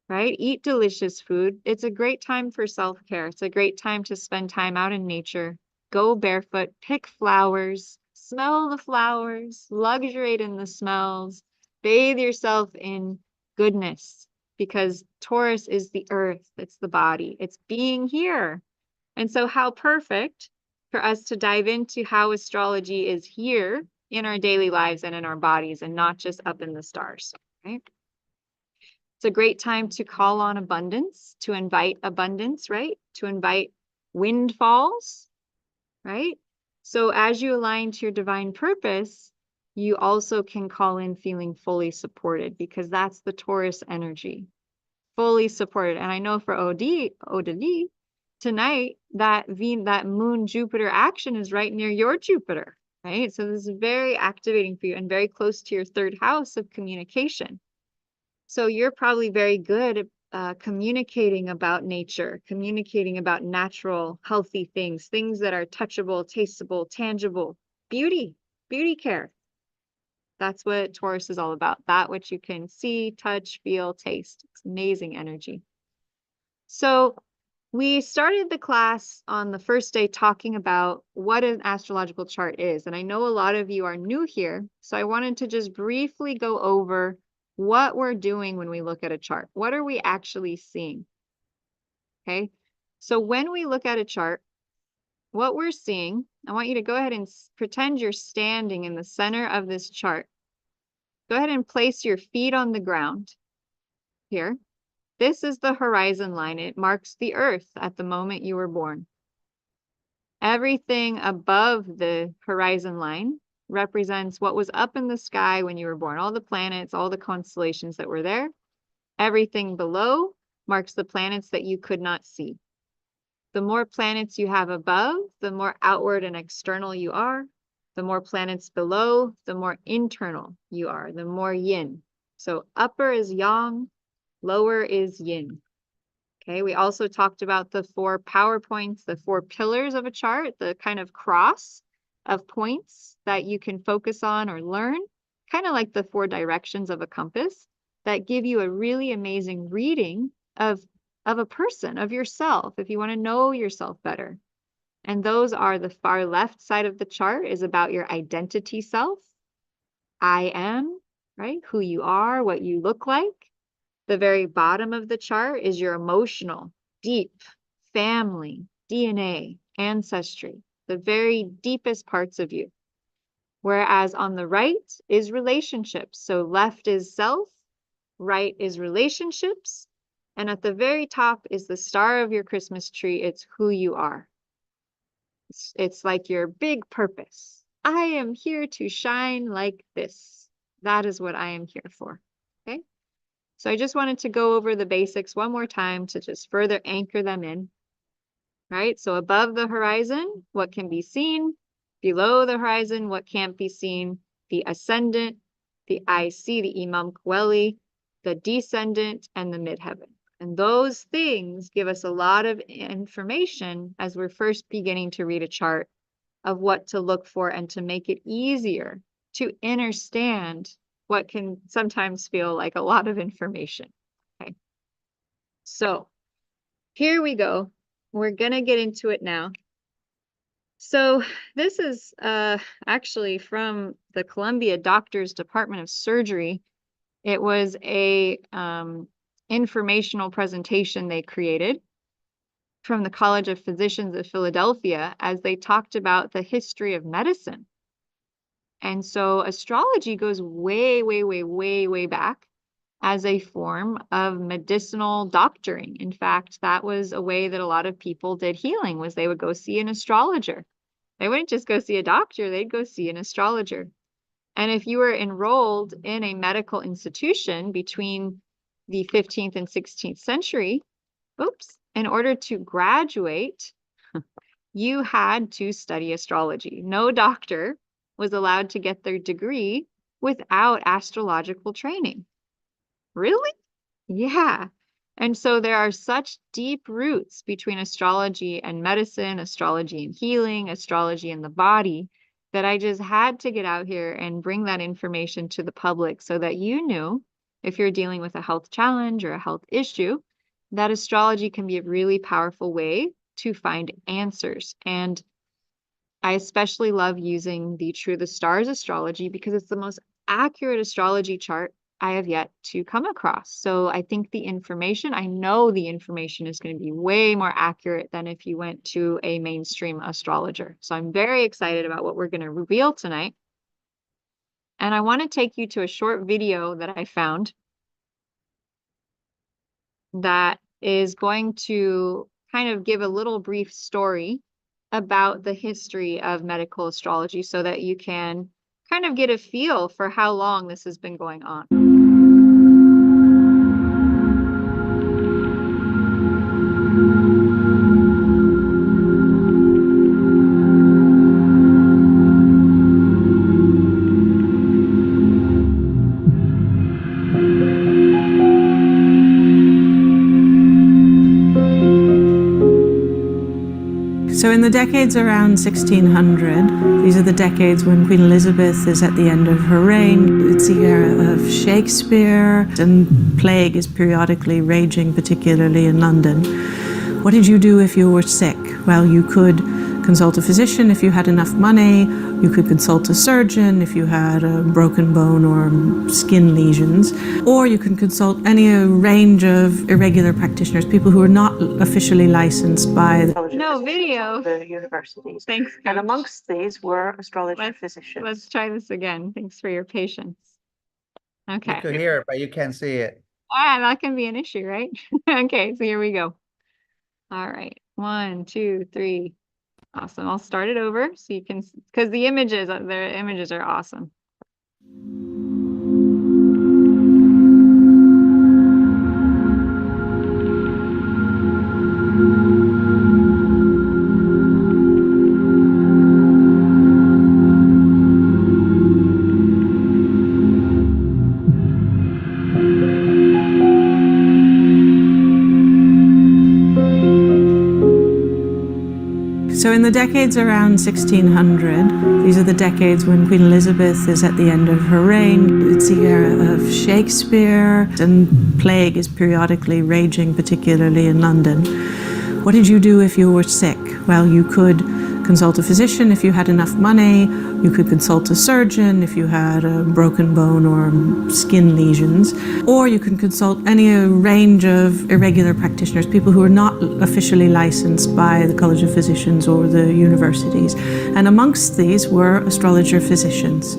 Speaker 1: right? Eat delicious food. It's a great time for self-care. It's a great time to spend time out in nature. Go barefoot, pick flowers, smell the flowers, luxuriate in the smells, Bathe yourself in goodness, because Taurus is the earth, it's the body, it's being here. And so how perfect for us to dive into how astrology is here in our daily lives and in our bodies, and not just up in the stars, right? It's a great time to call on abundance, to invite abundance, right? To invite windfalls, right? So as you align to your divine purpose, you also can call in feeling fully supported, because that's the Taurus energy, fully supported. And I know for Odalie, tonight, that moon Jupiter action is right near your Jupiter, right? So this is very activating for you and very close to your third house of communication. So you're probably very good at communicating about nature, communicating about natural, healthy things, things that are touchable, tasteable, tangible, beauty care. That's what Taurus is all about. That which you can see, touch, feel, taste. It's amazing energy. So we started the class on the first day talking about what an astrological chart is. And I know a lot of you are new here, so I wanted to just briefly go over what we're doing when we look at a chart. What are we actually seeing? Okay, so when we look at a chart, what we're seeing, I want you to go ahead and pretend you're standing in the center of this chart. Go ahead and place your feet on the ground here. This is the horizon line. It marks the earth at the moment you were born. Everything above the horizon line represents what was up in the sky when you were born. All the planets, all the constellations that were there. Everything below marks the planets that you could not see. The more planets you have above, the more outward and external you are. The more planets below, the more internal you are, the more yin. So upper is yang, lower is yin. Okay, we also talked about the 4 power points, the 4 pillars of a chart, the kind of cross of points that you can focus on or learn, kind of like the 4 directions of a compass that give you a really amazing reading of a person, of yourself, if you want to know yourself better. And those are the far left side of the chart is about your identity self. I am, right? Who you are, what you look like. The very bottom of the chart is your emotional, deep, family, DNA, ancestry, the very deepest parts of you. Whereas on the right is relationships. So left is self, right is relationships. And at the very top is the star of your Christmas tree. It's who you are. It's like your big purpose. I am here to shine like this. That is what I am here for. Okay. So I just wanted to go over the basics one more time to just further anchor them in. Right. So above the horizon, what can be seen? Below the horizon, what can't be seen? The ascendant, the IC, the Imam Kweli, the descendant, and the midheaven. And those things give us a lot of information as we're first beginning to read a chart of what to look for and to make it easier to understand what can sometimes feel like a lot of information. Okay. So here we go. We're going to get into it now. So this is actually from the Columbia Doctors Department of Surgery. It was a informational presentation they created from the College of Physicians of Philadelphia as they talked about the history of medicine. And so astrology goes way, way, way, way, way back as a form of medicinal doctoring. In fact, that was a way that a lot of people did healing, was they would go see an astrologer. They wouldn't just go see a doctor, they'd go see an astrologer. And if you were enrolled in a medical institution between the 15th and 16th century, in order to graduate, you had to study astrology. No doctor was allowed to get their degree without astrological training. Really? Yeah. And so there are such deep roots between astrology and medicine, astrology and healing, astrology and the body, that I just had to get out here and bring that information to the public so that you knew, if you're dealing with a health challenge or a health issue, that astrology can be a really powerful way to find answers. And I especially love using the True the Stars astrology because it's the most accurate astrology chart I have yet to come across. So I think I know the information is going to be way more accurate than if you went to a mainstream astrologer. So I'm very excited about what we're going to reveal tonight. And I want to take you to a short video that I found that is going to kind of give a little brief story about the history of medical astrology so that you can kind of get a feel for how long this has been going on.
Speaker 7: So in the decades around 1600, these are the decades when Queen Elizabeth is at the end of her reign. It's the era of Shakespeare, and plague is periodically raging, particularly in London. What did you do if you were sick? Well, you could consult a physician if you had enough money. You could consult a surgeon if you had a broken bone or skin lesions. Or you can consult any range of irregular practitioners, people who are not officially licensed by
Speaker 1: the
Speaker 7: universities.
Speaker 1: Thanks,
Speaker 7: And
Speaker 1: Coach.
Speaker 7: amongst these were astrologer physicians.
Speaker 1: Let's try this again. Thanks for your patience.
Speaker 8: You
Speaker 1: Okay.
Speaker 8: could hear it, but you can't see it.
Speaker 1: That can be an issue, right? Okay, so here we go. All right. 1, 2, 3. Awesome. I'll start it over so you can, because the images are awesome.
Speaker 7: So in the decades around 1600, these are the decades when Queen Elizabeth is at the end of her reign. It's the era of Shakespeare, and plague is periodically raging, particularly in London. What did you do if you were sick? Well, you could consult a physician if you had enough money. You could consult a surgeon if you had a broken bone or skin lesions. Or you can consult any range of irregular practitioners, people who are not officially licensed by the College of Physicians or the universities. And amongst these were astrologer physicians.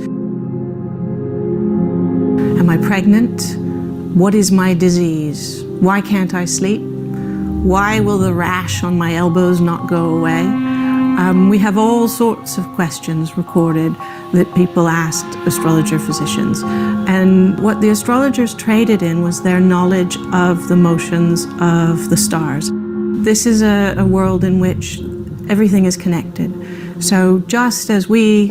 Speaker 7: Am I pregnant? What is my disease? Why can't I sleep? Why will the rash on my elbows not go away? We have all sorts of questions recorded that people asked astrologer physicians. And what the astrologers traded in was their knowledge of the motions of the stars. This is a world in which everything is connected. So just as we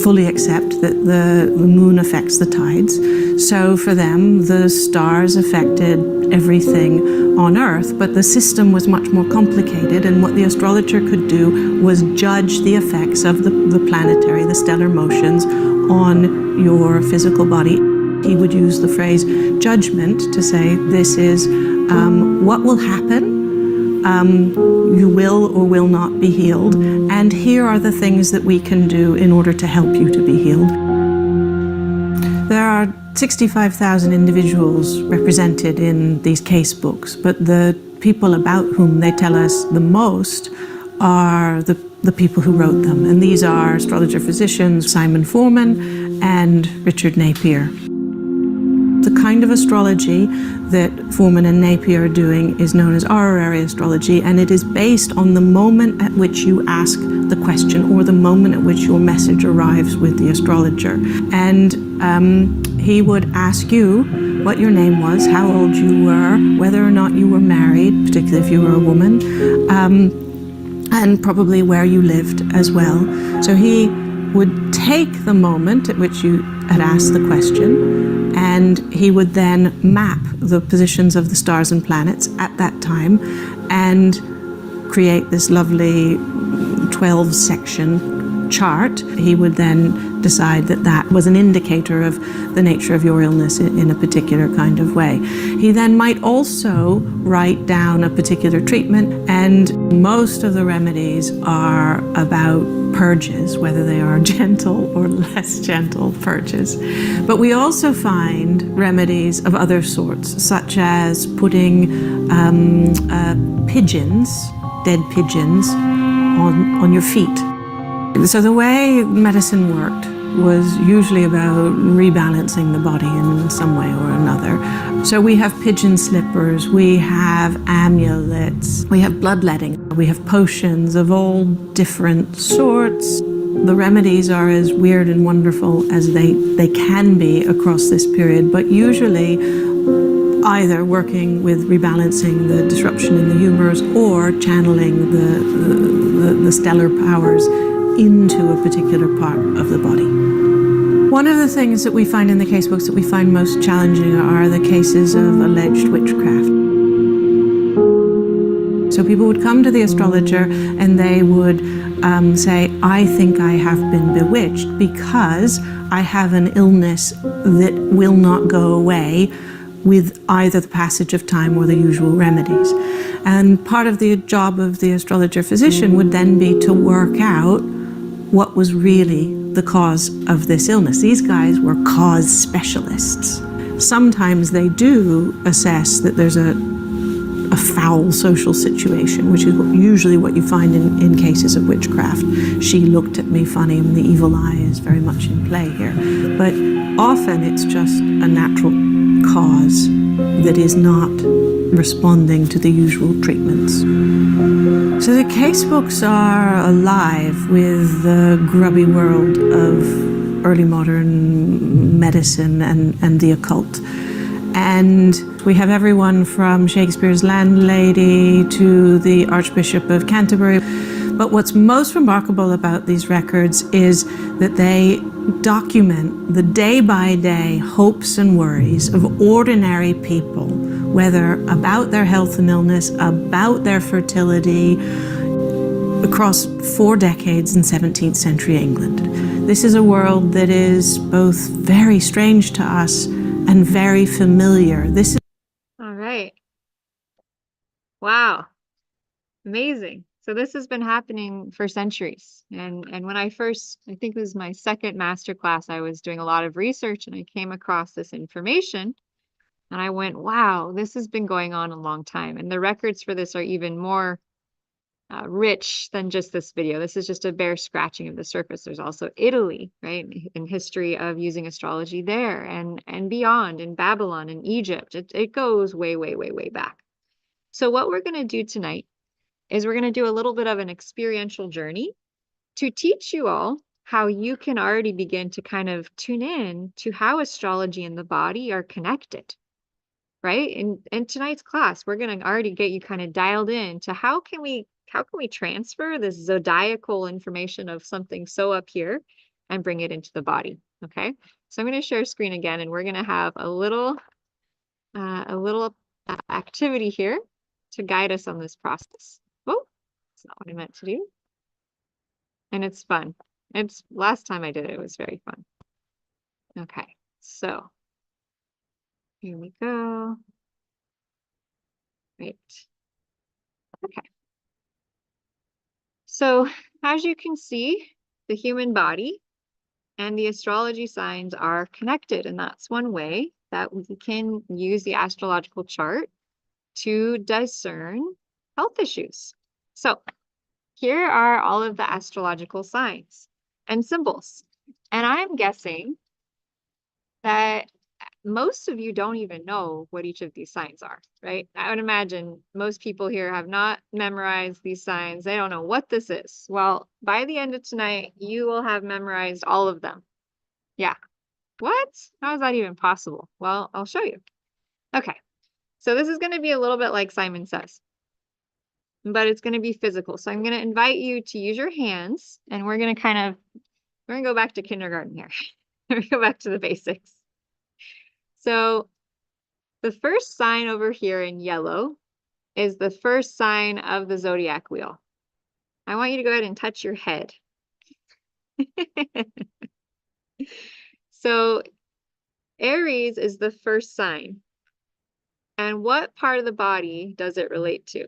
Speaker 7: fully accept that the moon affects the tides, so for them the stars affected everything on Earth, but the system was much more complicated, and what the astrologer could do was judge the effects of the planetary, the stellar motions on your physical body. He would use the phrase judgment to say this is what will happen. You will or will not be healed, and here are the things that we can do in order to help you to be healed. There are 65,000 individuals represented in these case books, but the people about whom they tell us the most are the people who wrote them, and these are astrologer physicians Simon Foreman and Richard Napier. The kind of astrology that Foreman and Napier are doing is known as horary astrology, and it is based on the moment at which you ask the question or the moment at which your message arrives with the astrologer. And he would ask you what your name was, how old you were, whether or not you were married, particularly if you were a woman, and probably where you lived as well. So he would take the moment at which you had asked the question, and he would then map the positions of the stars and planets at that time and create this lovely 12-section chart. He would then decide that that was an indicator of the nature of your illness in a particular kind of way. He then might also write down a particular treatment, and most of the remedies are about purges, whether they are gentle or less gentle purges. But we also find remedies of other sorts, such as putting pigeons, dead pigeons, on your feet. So the way medicine worked was usually about rebalancing the body in some way or another. So we have pigeon slippers, we have amulets, we have bloodletting, we have potions of all different sorts. The remedies are as weird and wonderful as they can be across this period, but usually either working with rebalancing the disruption in the humors or channeling the stellar powers into a particular part of the body. One of the things that we find in the casebooks that we find most challenging are the cases of alleged witchcraft. So people would come to the astrologer and they would say, I think I have been bewitched because I have an illness that will not go away with either the passage of time or the usual remedies. And part of the job of the astrologer physician would then be to work out what was really the cause of this illness. These guys were cause specialists. Sometimes they do assess that there's a foul social situation, which is usually what you find in cases of witchcraft. She looked at me funny, and the evil eye is very much in play here. But often it's just a natural cause that is not responding to the usual treatments. So the casebooks are alive with the grubby world of early modern medicine and the occult. And we have everyone from Shakespeare's landlady to the Archbishop of Canterbury. But what's most remarkable about these records is that they document the day-by-day hopes and worries of ordinary people, whether about their health and illness, about their fertility, across 4 decades in 17th century England. This is a world that is both very strange to us and very familiar. This is
Speaker 1: All right. Wow. Amazing. So this has been happening for centuries. And when I first, I think it was my second master class, I was doing a lot of research and I came across this information and I went, wow, this has been going on a long time. And the records for this are even more rich than just this video. This is just a bare scratching of the surface. There's also Italy, right? In history of using astrology there and beyond, in Babylon and Egypt. It goes way, way, way, way back. So what we're going to do tonight is we're going to do a little bit of an experiential journey to teach you all how you can already begin to kind of tune in to how astrology and the body are connected, right? In tonight's class, we're going to already get you kind of dialed in to how can we transfer this zodiacal information of something so up here and bring it into the body, okay? So I'm going to share screen again, and we're going to have a little activity here to guide us on this process. Oh, that's not what I meant to do. And it's fun. Last time I did it, it was very fun. Okay, so here we go. Great. Okay. So as you can see, the human body and the astrology signs are connected, and that's one way that we can use the astrological chart to discern health issues. So here are all of the astrological signs and symbols. And I'm guessing that most of you don't even know what each of these signs are, right? I would imagine most people here have not memorized these signs. They don't know what this is. Well, by the end of tonight, you will have memorized all of them. Yeah. What? How is that even possible? Well, I'll show you. Okay. So this is going to be a little bit like Simon Says, but it's going to be physical. So I'm going to invite you to use your hands, and we're going to go back to kindergarten here. We're going to go back to the basics. So the first sign over here in yellow is the first sign of the zodiac wheel. I want you to go ahead and touch your head. So Aries is the first sign. And what part of the body does it relate to?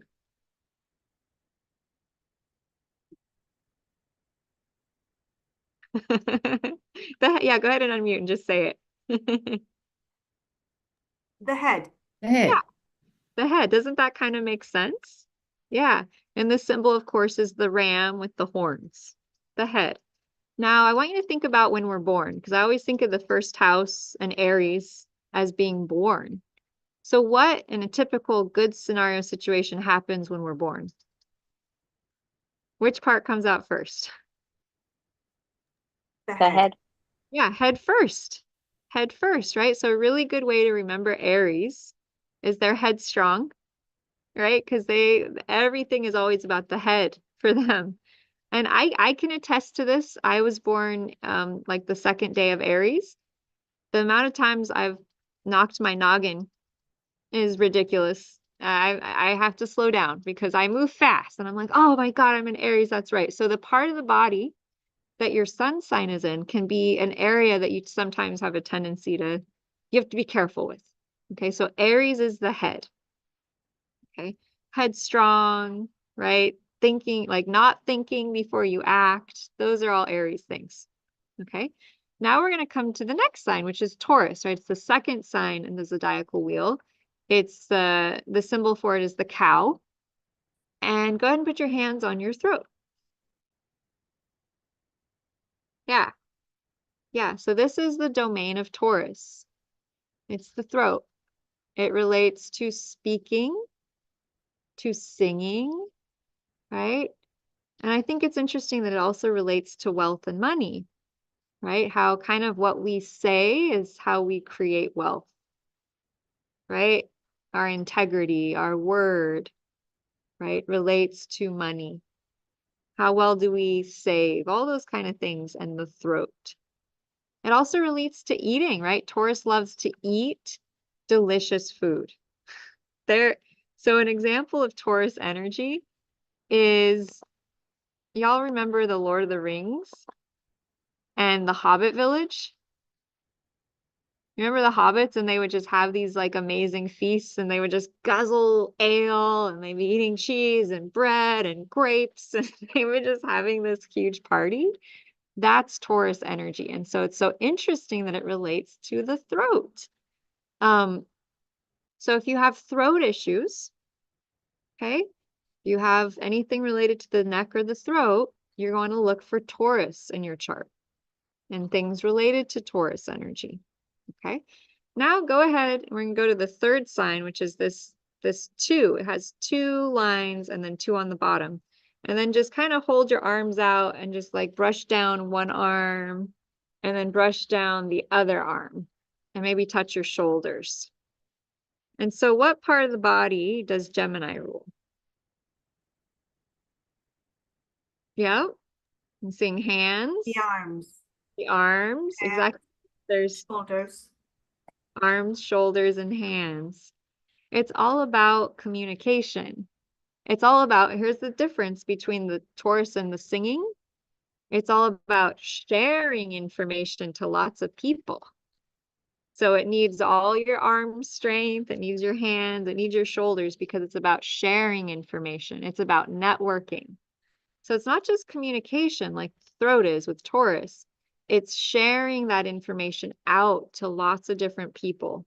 Speaker 1: Yeah, go ahead and unmute and just say it.
Speaker 9: The head.
Speaker 8: The head.
Speaker 1: Yeah. The head. Doesn't that kind of make sense? Yeah. And the symbol, of course, is the ram with the horns, the head. Now, I want you to think about when we're born, because I always think of the first house and Aries as being born. So what in a typical good scenario situation happens when we're born? Which part comes out first?
Speaker 9: The
Speaker 10: The head.
Speaker 1: Yeah, head first. Head first, right? So a really good way to remember Aries is they're headstrong, right? Because everything is always about the head for them. And I can attest to this. I was born like the second day of Aries. The amount of times I've knocked my noggin is ridiculous. I have to slow down because I move fast and I'm like, oh my God, I'm in Aries. That's right. So the part of the body that your sun sign is in can be an area that you sometimes have a tendency to, you have to be careful with. Okay. So Aries is the head. Okay. Headstrong, right? Thinking, like not thinking before you act. Those are all Aries things. Okay. Now we're going to come to the next sign, which is Taurus, right? It's the second sign in the zodiacal wheel. It's the symbol for it is the cow. And go ahead and put your hands on your throat. Yeah. Yeah. So this is the domain of Taurus. It's the throat. It relates to speaking, to singing, right? And I think it's interesting that it also relates to wealth and money, right? How kind of what we say is how we create wealth, right? Our integrity, our word, right, relates to money. How well do we save? All those kind of things, and the throat. It also relates to eating, right? Taurus loves to eat delicious food. So an example of Taurus energy is, y'all remember the Lord of the Rings and the Hobbit village? Remember the hobbits, and they would just have these like amazing feasts, and they would just guzzle ale, and they'd be eating cheese and bread and grapes, and they were just having this huge party. That's Taurus energy. And so it's so interesting that it relates to the throat. So if you have throat issues, okay, you have anything related to the neck or the throat, you're going to look for Taurus in your chart and things related to Taurus energy. Okay, now go ahead. We're going to go to the third sign, which is this 2. It has 2 lines and then 2 on the bottom. And then just kind of hold your arms out and just like brush down one arm and then brush down the other arm and maybe touch your shoulders. And so what part of the body does Gemini rule? Yeah, I'm seeing hands.
Speaker 9: The arms.
Speaker 1: The arms,
Speaker 9: Hands.
Speaker 1: exactly. There's
Speaker 9: Shoulders.
Speaker 1: arms, shoulders, and hands. It's all about communication. It's all about, here's the difference between the Taurus and the singing. It's all about sharing information to lots of people. So it needs all your arm strength, it needs your hands, it needs your shoulders, because it's about sharing information. It's about networking. So it's not just communication like the throat is with Taurus. It's sharing that information out to lots of different people.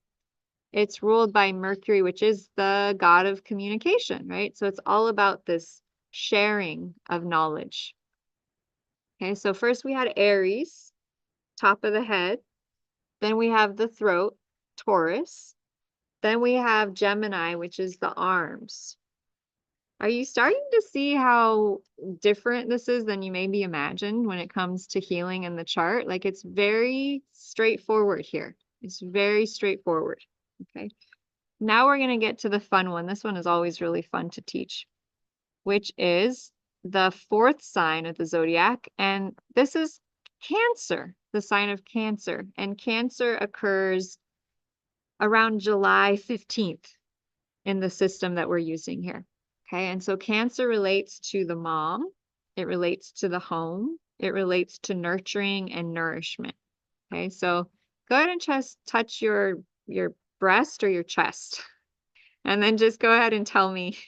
Speaker 1: It's ruled by Mercury, which is the god of communication, right? So it's all about this sharing of knowledge. Okay, so first we had Aries, top of the head. Then we have the throat, Taurus. Then we have Gemini, which is the arms. Are you starting to see how different this is than you maybe imagined when it comes to healing in the chart? Like it's very straightforward here. It's very straightforward. Okay. Now we're going to get to the fun one. This one is always really fun to teach, which is the 4th sign of the zodiac. And this is Cancer, the sign of Cancer. And Cancer occurs around July 15th in the system that we're using here. Okay, and so Cancer relates to the mom, it relates to the home, it relates to nurturing and nourishment. Okay, so go ahead and just touch your breast or your chest. And then just go ahead and tell me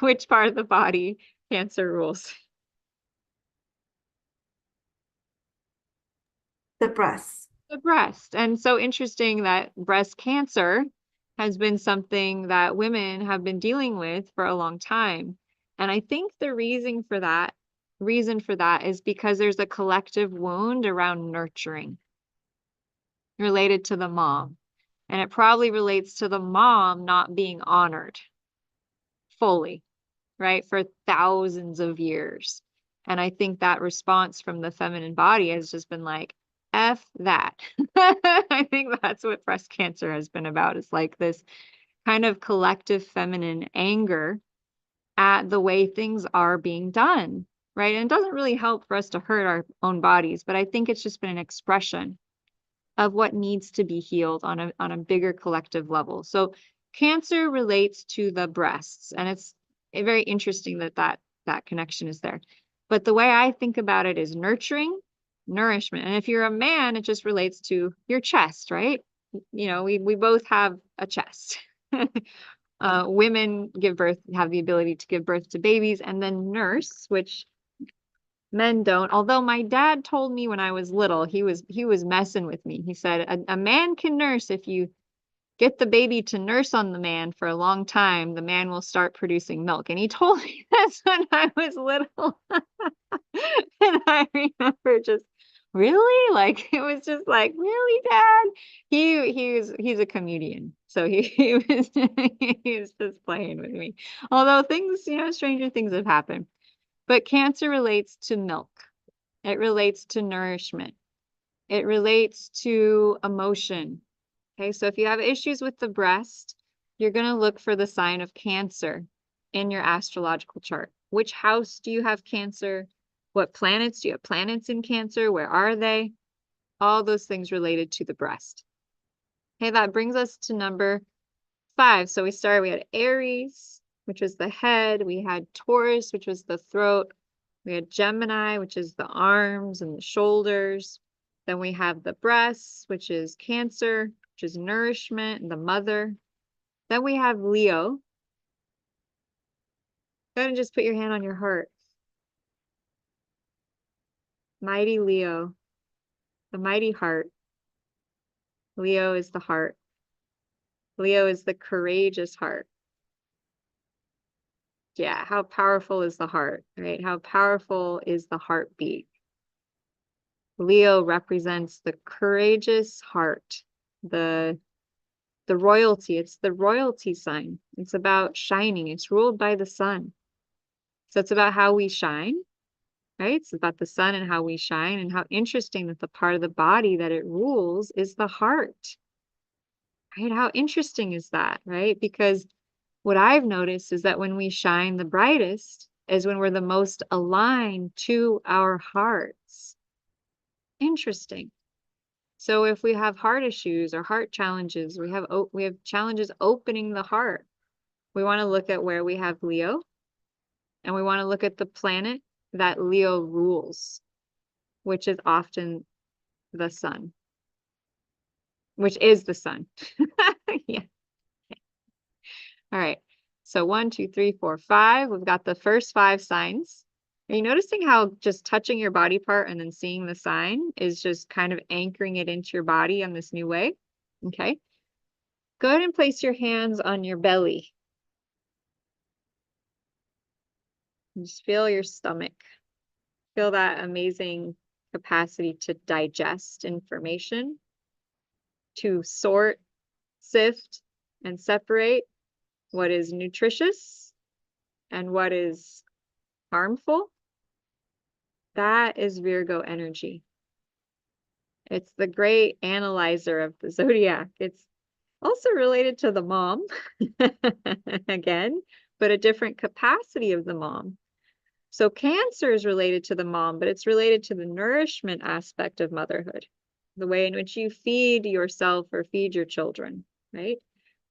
Speaker 1: which part of the body Cancer rules.
Speaker 9: The breast.
Speaker 1: The breast. And so interesting that breast cancer has been something that women have been dealing with for a long time. And I think the reason for that is because there's a collective wound around nurturing related to the mom. And it probably relates to the mom not being honored fully, right? For thousands of years. And I think that response from the feminine body has just been like, F that. I think that's what breast cancer has been about. It's like this kind of collective feminine anger at the way things are being done, right? And it doesn't really help for us to hurt our own bodies, but I think it's just been an expression of what needs to be healed on a bigger collective level. So cancer relates to the breasts, and it's very interesting that connection is there. But the way I think about it is nurturing, nourishment. And if you're a man, it just relates to your chest, right? You know, we both have a chest. Women have the ability to give birth to babies and then nurse, which men don't. Although my dad told me when I was little, he was messing with me. He said a man can nurse if you get the baby to nurse on the man for a long time, the man will start producing milk. And he told me this when I was little. And I remember just, really? Like, it was just like, really, Dad? He's a comedian. So he was just playing with me. Although things, stranger things have happened. But cancer relates to milk. It relates to nourishment. It relates to emotion. Okay, so if you have issues with the breast, you're going to look for the sign of Cancer in your astrological chart. Which house do you have Cancer? What planets do you have planets in Cancer? Where are they? All those things related to the breast. Okay, that brings us to number 5. So we had Aries, which was the head. We had Taurus, which was the throat. We had Gemini, which is the arms and the shoulders. Then we have the breasts, which is Cancer, which is nourishment and the mother. Then we have Leo. Go ahead and just put your hand on your heart. Mighty Leo, the mighty heart. Leo is the heart. Leo is the courageous heart. Yeah, how powerful is the heart, right? How powerful is the heartbeat? Leo represents the courageous heart, the royalty. It's the royalty sign. It's about shining. It's ruled by the sun. So it's about how we shine, right? It's about the sun and how we shine, and how interesting that the part of the body that it rules is the heart, right? How interesting is that, right? Because what I've noticed is that when we shine the brightest is when we're the most aligned to our hearts. Interesting. So if we have heart issues or heart challenges, we have challenges opening the heart. We want to look at where we have Leo, and we want to look at the planet that Leo rules, which is often the sun, which is the sun. Yeah. All right. So 1, 2, 3, 4, 5. We've got the first 5 signs. Are you noticing how just touching your body part and then seeing the sign is just kind of anchoring it into your body on this new way? Okay. Go ahead and place your hands on your belly. And just feel your stomach. Feel that amazing capacity to digest information, to sort, sift, and separate what is nutritious and what is harmful. That is Virgo energy. It's the great analyzer of the zodiac. It's also related to the mom, again, but a different capacity of the mom. So Cancer is related to the mom, but it's related to the nourishment aspect of motherhood, the way in which you feed yourself or feed your children, right?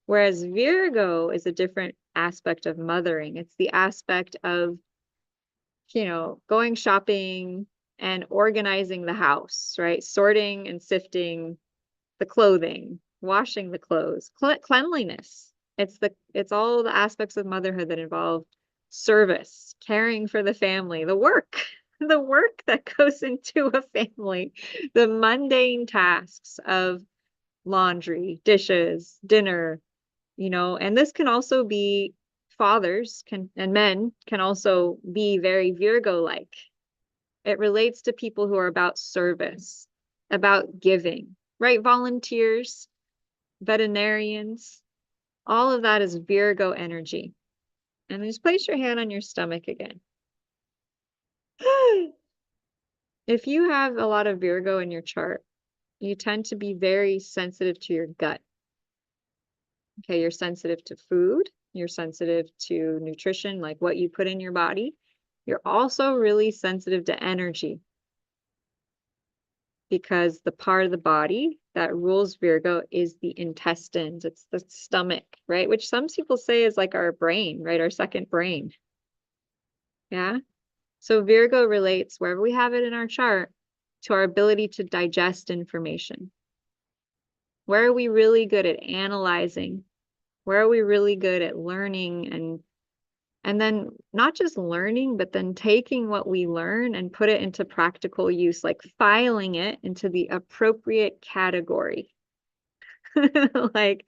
Speaker 1: Whereas Virgo is a different aspect of mothering. It's the aspect of, going shopping and organizing the house, right? Sorting and sifting the clothing, washing the clothes, cleanliness. It's all the aspects of motherhood that involve service, caring for the family, the work, the work that goes into a family, the mundane tasks of laundry, dishes, dinner, and this can also be fathers and men can also be very Virgo-like. It relates to people who are about service, about giving, right? Volunteers, veterinarians, all of that is Virgo energy. And just place your hand on your stomach again. If you have a lot of Virgo in your chart, you tend to be very sensitive to your gut. Okay, you're sensitive to food, you're sensitive to nutrition, like what you put in your body. You're also really sensitive to energy because the part of the body that rules Virgo is the intestines. It's the stomach, right? Which some people say is like our brain, right? Our second brain. Yeah. So Virgo relates wherever we have it in our chart to our ability to digest information. Where are we really good at analyzing? Where are we really good at learning and then not just learning, but then taking what we learn and put it into practical use, like filing it into the appropriate category. Like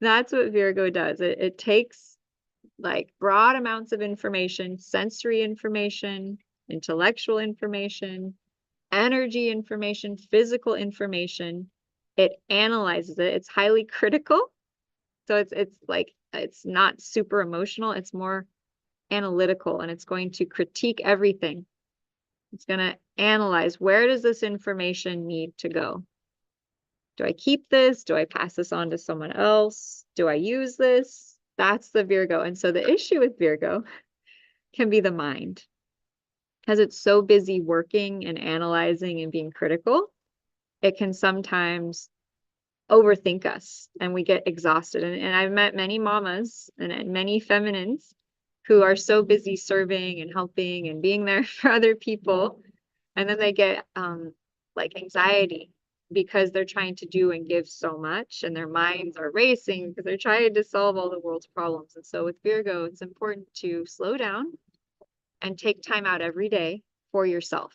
Speaker 1: that's what Virgo does. It takes like broad amounts of information, sensory information, intellectual information, energy information, physical information. It analyzes it. It's highly critical. So it's like, it's not super emotional. It's more analytical, and it's going to critique everything. It's going to analyze, where does this information need to go? Do I keep this? Do I pass this on to someone else? Do I use this? That's the Virgo. And so the issue with Virgo can be the mind, because it's so busy working and analyzing and being critical. It can sometimes overthink us and we get exhausted. And I've met many mamas and many feminines who are so busy serving and helping and being there for other people. And then they get like anxiety because they're trying to do and give so much, and their minds are racing because they're trying to solve all the world's problems. And so with Virgo, it's important to slow down and take time out every day for yourself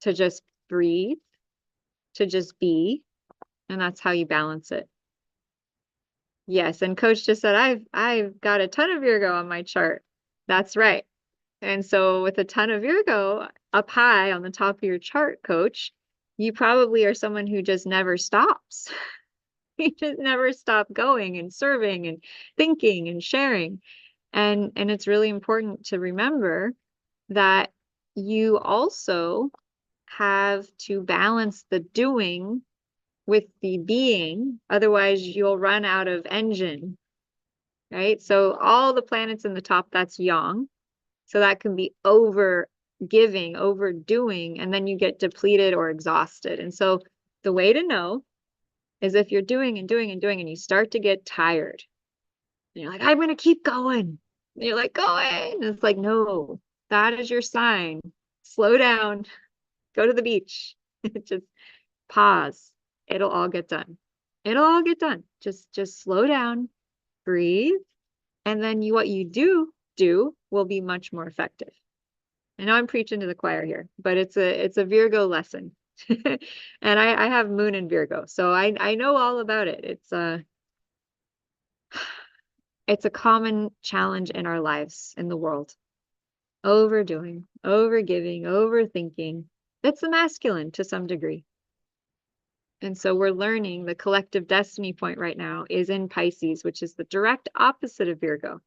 Speaker 1: to just breathe, to just be, and that's how you balance it. Yes, and Coach just said, I've got a ton of Virgo on my chart. That's right. And so with a ton of Virgo up high on the top of your chart, Coach, you probably are someone who just never stops. You just never stop going and serving and thinking and sharing. And it's really important to remember that you also have to balance the doing with the being, otherwise you'll run out of engine, right? So all the planets in the top, that's yang. So that can be over giving, overdoing, and then you get depleted or exhausted. And so the way to know is if you're doing and doing and doing and you start to get tired, and you're like, I'm going to keep going. And you're like, going. And it's like, no, that is your sign. Slow down, go to the beach, just pause. It'll all get done. It'll all get done. Just slow down, breathe, and then what you do will be much more effective. I know I'm preaching to the choir here, but it's a Virgo lesson. And I have Moon in Virgo, so I know all about it. It's a common challenge in our lives, in the world. Overdoing, overgiving, overthinking. It's the masculine to some degree. And so we're learning the collective destiny point right now is in Pisces, which is the direct opposite of Virgo.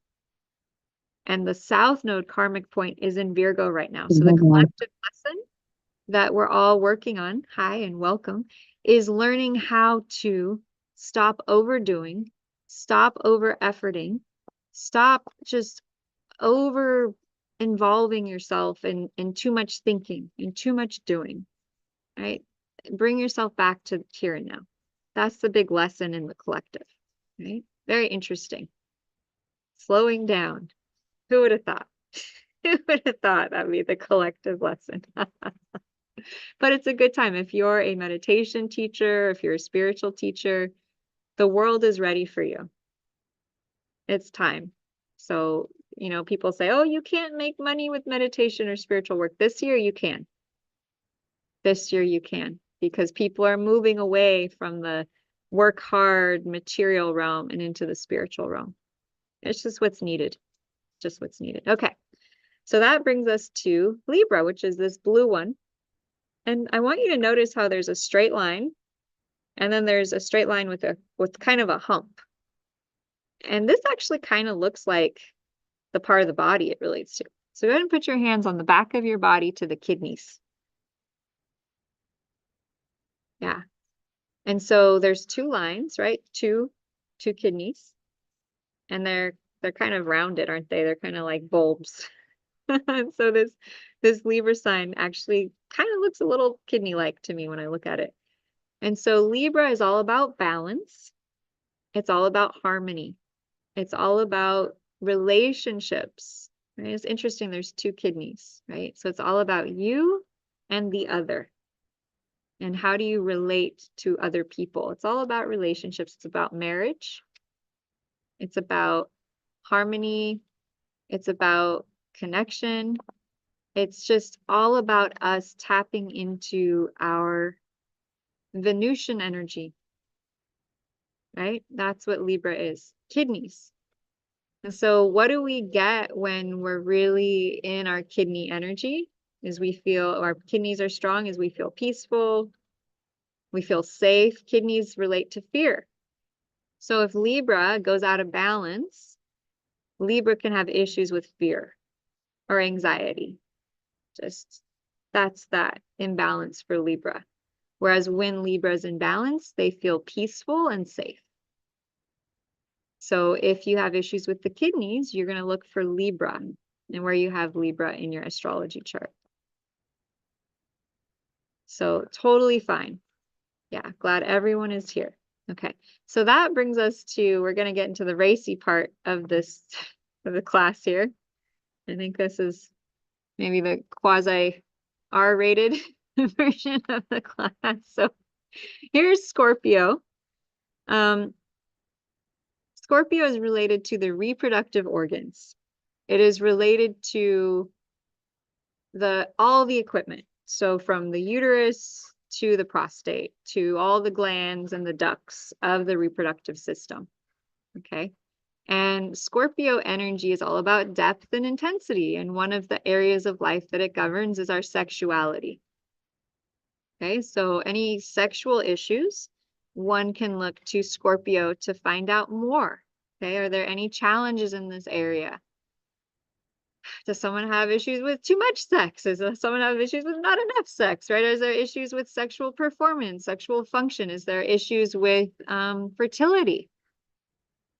Speaker 1: And the South Node karmic point is in Virgo right now. So the collective lesson that we're all working on, hi and welcome, is learning how to stop overdoing, stop over efforting, stop just over involving yourself in too much thinking and too much doing, right? Bring yourself back to here and now. That's the big lesson in the collective, right? Very interesting. Slowing down. Who would have thought? Who would have thought that'd be the collective lesson? But it's a good time. If you're a meditation teacher, if you're a spiritual teacher, the world is ready for you. It's time. So, you know, people say, oh, you can't make money with meditation or spiritual work. This year you can. This year you can, because people are moving away from the work hard material realm and into the spiritual realm. It's just what's needed. Just what's needed. Okay. So that brings us to Libra, which is this blue one. And I want you to notice how there's a straight line, and then there's a straight line with kind of a hump. And this actually kind of looks like the part of the body it relates to. So go ahead and put your hands on the back of your body to the kidneys. Yeah. And so there's two lines, right? Two kidneys. And they're kind of rounded, aren't they? They're kind of like bulbs. And so this Libra sign actually kind of looks a little kidney-like to me when I look at it. And so Libra is all about balance. It's all about harmony. It's all about relationships. Right? It's interesting, there's two kidneys, right? So it's all about you and the other. And how do you relate to other people? It's all about relationships. It's about marriage. It's about harmony. It's about connection. It's just all about us tapping into our Venusian energy, right? That's what Libra is, kidneys. And so what do we get when we're really in our kidney energy? Is we feel our kidneys are strong, is we feel peaceful, we feel safe. Kidneys relate to fear. So if Libra goes out of balance, Libra can have issues with fear or anxiety. Just that's that imbalance for Libra. Whereas when Libra is in balance, they feel peaceful and safe. So if you have issues with the kidneys, you're going to look for Libra and where you have Libra in your astrology chart. So totally fine. Yeah, glad everyone is here. Okay, so that brings us to, we're going to get into the racy part of this, of the class here. I think this is maybe the quasi R-rated version of the class. So here's Scorpio. Scorpio is related to the reproductive organs. It is related to all the equipment. So from the uterus to the prostate, to all the glands and the ducts of the reproductive system. Okay. And Scorpio energy is all about depth and intensity. And one of the areas of life that it governs is our sexuality. Okay. So any sexual issues, one can look to Scorpio to find out more. Okay. Are there any challenges in this area? Does someone have issues with too much sex? Does someone have issues with not enough sex, right? Is there issues with sexual performance, sexual function? Is there issues with fertility?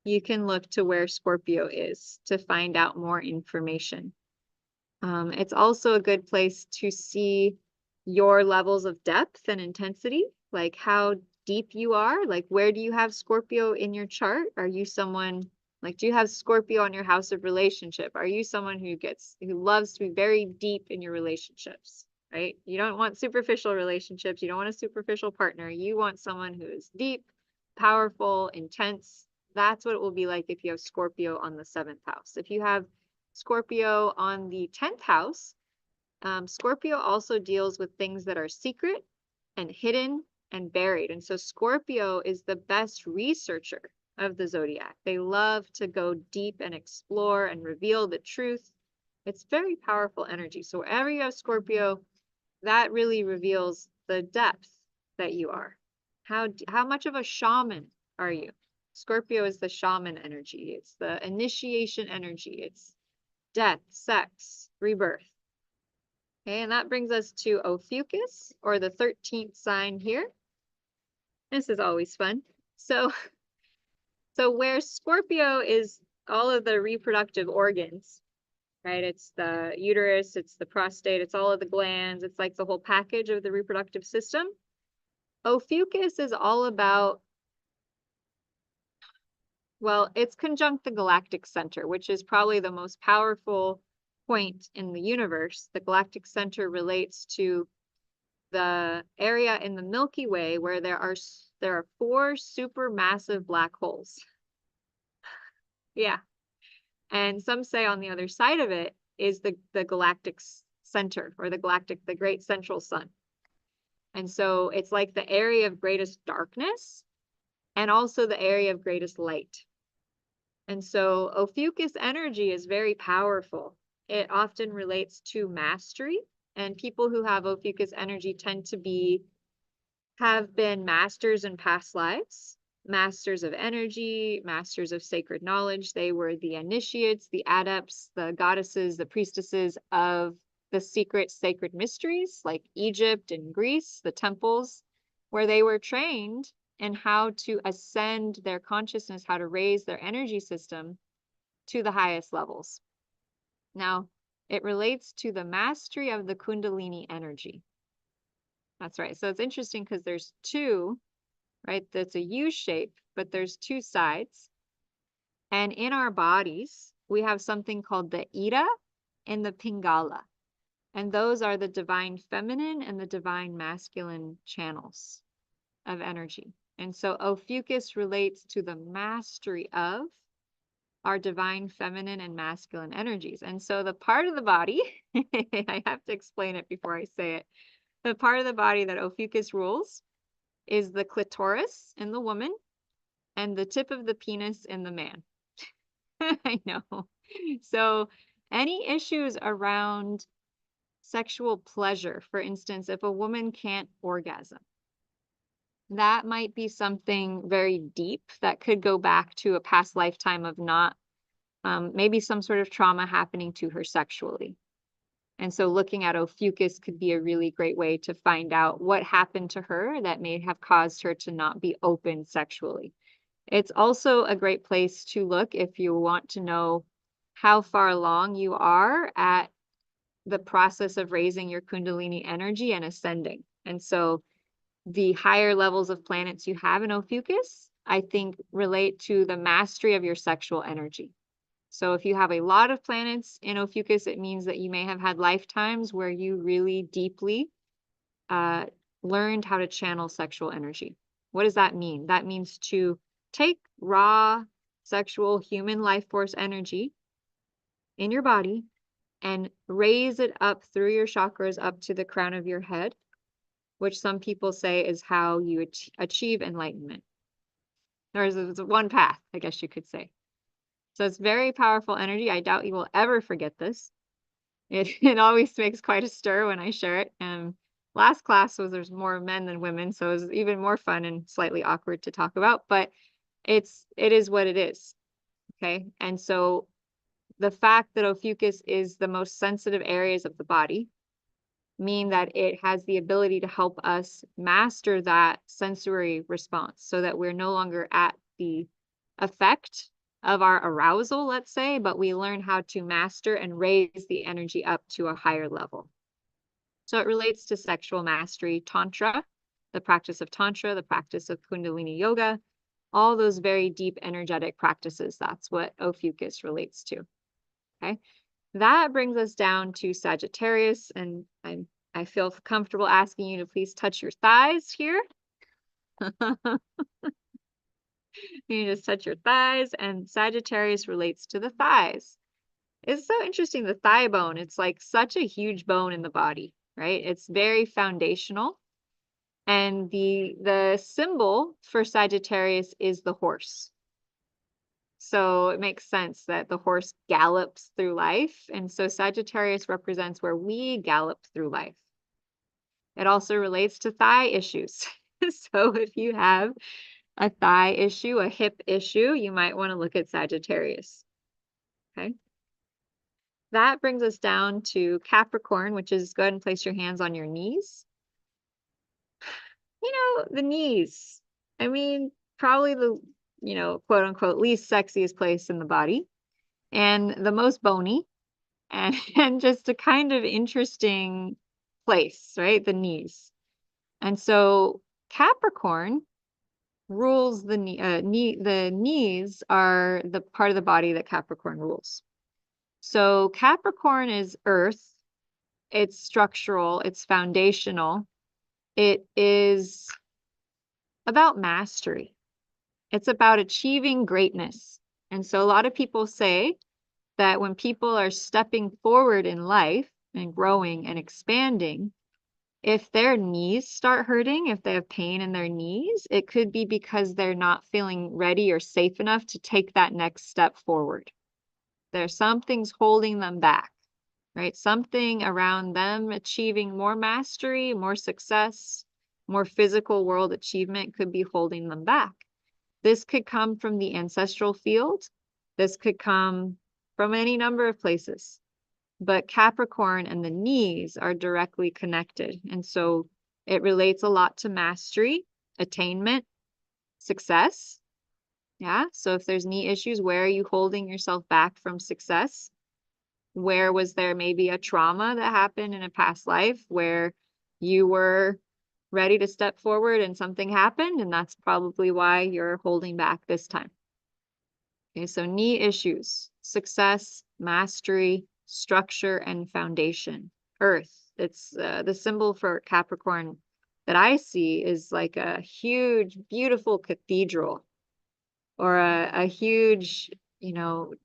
Speaker 1: You can look to where Scorpio is to find out more information. It's also a good place to see your levels of depth and intensity, like how deep you are, like where do you have Scorpio in your chart? Are you someone, like, do you have Scorpio on your house of relationship? Are you someone who loves to be very deep in your relationships, right? You don't want superficial relationships. You don't want a superficial partner. You want someone who is deep, powerful, intense. That's what it will be like if you have Scorpio on the 7th house. If you have Scorpio on the 10th house, Scorpio also deals with things that are secret and hidden and buried. And so Scorpio is the best researcher of the zodiac. They love to go deep and explore and reveal the truth. It's very powerful energy. So wherever you have Scorpio, that really reveals the depth that you are. How much of a shaman are you? Scorpio is the shaman energy. It's the initiation energy. It's death, sex, rebirth. Okay, and that brings us to Ophiuchus, or the 13th sign here. This is always fun. So where Scorpio is all of the reproductive organs, right? It's the uterus, it's the prostate, it's all of the glands. It's like the whole package of the reproductive system. Ophiuchus is all about, well, it's conjunct the galactic center, which is probably the most powerful point in the universe. The galactic center relates to the area in the Milky Way where there are 4 supermassive black holes. Yeah. And some say on the other side of it is the galactic center, or the great central sun. And so it's like the area of greatest darkness and also the area of greatest light. And so Ophiuchus energy is very powerful. It often relates to mastery, and people who have Ophiuchus energy tend to have been masters in past lives, masters of energy, masters of sacred knowledge. They were the initiates, the adepts, the goddesses, the priestesses of the secret sacred mysteries, like Egypt and Greece, the temples, where they were trained in how to ascend their consciousness, how to raise their energy system to the highest levels. Now, it relates to the mastery of the Kundalini energy. That's right. So it's interesting because there's 2, right? That's a U shape, but there's 2 sides. And in our bodies, we have something called the Ida and the Pingala. And those are the divine feminine and the divine masculine channels of energy. And so Ophiuchus relates to the mastery of our divine feminine and masculine energies. And so the part of the body, I have to explain it before I say it. The part of the body that Ophiuchus rules is the clitoris in the woman and the tip of the penis in the man. I know. So any issues around sexual pleasure, for instance, if a woman can't orgasm, that might be something very deep that could go back to a past lifetime of not, maybe some sort of trauma happening to her sexually. And so looking at Ophiuchus could be a really great way to find out what happened to her that may have caused her to not be open sexually. It's also a great place to look if you want to know how far along you are at the process of raising your Kundalini energy and ascending. And so the higher levels of planets you have in Ophiuchus, I think, relate to the mastery of your sexual energy. So if you have a lot of planets in Ophiuchus, it means that you may have had lifetimes where you really deeply learned how to channel sexual energy. What does that mean? That means to take raw sexual human life force energy in your body and raise it up through your chakras up to the crown of your head, which some people say is how you achieve enlightenment. There's one path, I guess you could say. So it's very powerful energy. I doubt you will ever forget this. It always makes quite a stir when I share it. And last class there's more men than women, so it was even more fun and slightly awkward to talk about, but it is what it is. Okay. And so the fact that Ophiuchus is the most sensitive areas of the body mean that it has the ability to help us master that sensory response so that we're no longer at the effect of our arousal, let's say, but we learn how to master and raise the energy up to a higher level. So it relates to sexual mastery, Tantra, the practice of Tantra, the practice of Kundalini Yoga, all those very deep energetic practices. That's what Ophiuchus relates to. Okay. That brings us down to Sagittarius, and I feel comfortable asking you to please touch your thighs here. You just touch your thighs, and Sagittarius relates to the thighs. It's so interesting, the thigh bone. It's like such a huge bone in the body, right? It's very foundational. And the symbol for Sagittarius is the horse. So it makes sense that the horse gallops through life. And so Sagittarius represents where we gallop through life. It also relates to thigh issues. So if you have a thigh issue, a hip issue, you might want to look at Sagittarius. Okay. That brings us down to Capricorn, which is go ahead and place your hands on your knees. You know, the knees. I mean, probably the, quote unquote, least sexiest place in the body and the most bony and just a kind of interesting place, right? The knees. And so Capricorn rules the knee. The knees are the part of the body that Capricorn rules. So Capricorn is earth. It's structural, it's foundational. It is about mastery. It's about achieving greatness. And so a lot of people say that when people are stepping forward in life and growing and expanding, if their knees start hurting, if they have pain in their knees, it could be because they're not feeling ready or safe enough to take that next step forward. There's something's holding them back, right? Something around them achieving more mastery, more success, more physical world achievement could be holding them back. This could come from the ancestral field. This could come from any number of places. But Capricorn and the knees are directly connected. And so it relates a lot to mastery, attainment, success. Yeah. So if there's knee issues, where are you holding yourself back from success? Where was there maybe a trauma that happened in a past life where you were ready to step forward and something happened? And that's probably why you're holding back this time. Okay. So knee issues, success, mastery, structure, and foundation. Earth. It's the symbol for Capricorn that I see is like a huge, beautiful cathedral, or a huge,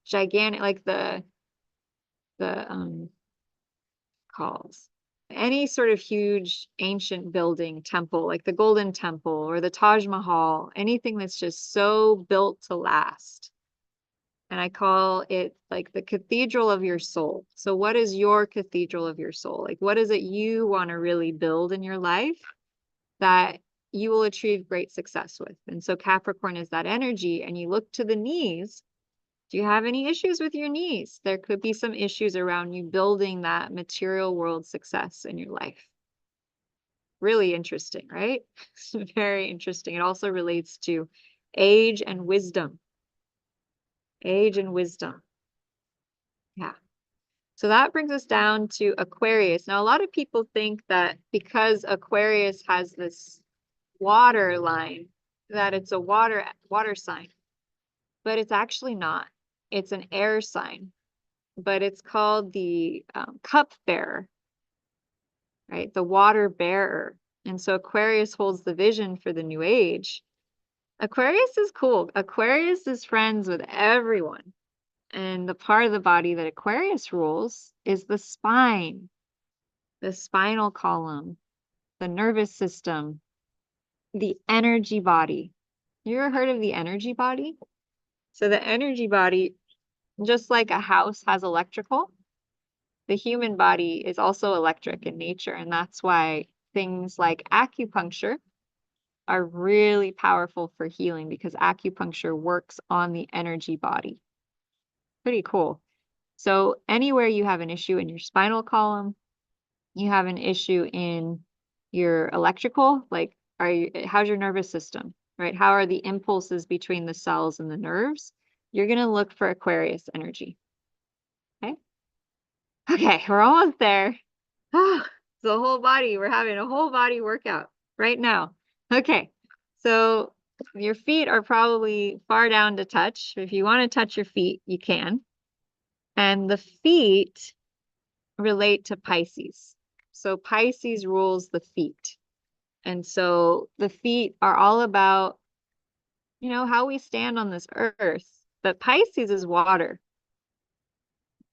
Speaker 1: gigantic, like the calls any sort of huge ancient building, temple, like the Golden Temple or the Taj Mahal, anything that's just so built to last. And I call it like the cathedral of your soul. So what is your cathedral of your soul? Like, what is it you want to really build in your life that you will achieve great success with? And so Capricorn is that energy. And you look to the knees. Do you have any issues with your knees? There could be some issues around you building that material world success in your life. Really interesting, right? Very interesting. It also relates to age and wisdom. Age and wisdom. Yeah. So that brings us down to Aquarius. Now, a lot of people think that because Aquarius has this water line, that it's a water sign, but it's actually not. It's an air sign, but it's called the cup bearer, right? The water bearer. And so Aquarius holds the vision for the new age. Aquarius is cool. Aquarius is friends with everyone. And the part of the body that Aquarius rules is the spine, the spinal column, the nervous system, the energy body. You ever heard of the energy body? So the energy body, just like a house has electrical, the human body is also electric in nature. And that's why things like acupuncture are really powerful for healing, because acupuncture works on the energy body. Pretty cool. So anywhere you have an issue in your spinal column, you have an issue in your electrical, like how's your nervous system, right? How are the impulses between the cells and the nerves? You're going to look for Aquarius energy. Okay. Okay, we're almost there. The whole body, we're having a whole body workout right now. Okay. So your feet are probably far down to touch. If you want to touch your feet, you can. And the feet relate to Pisces. So Pisces rules the feet. And so the feet are all about, how we stand on this earth. But Pisces is water,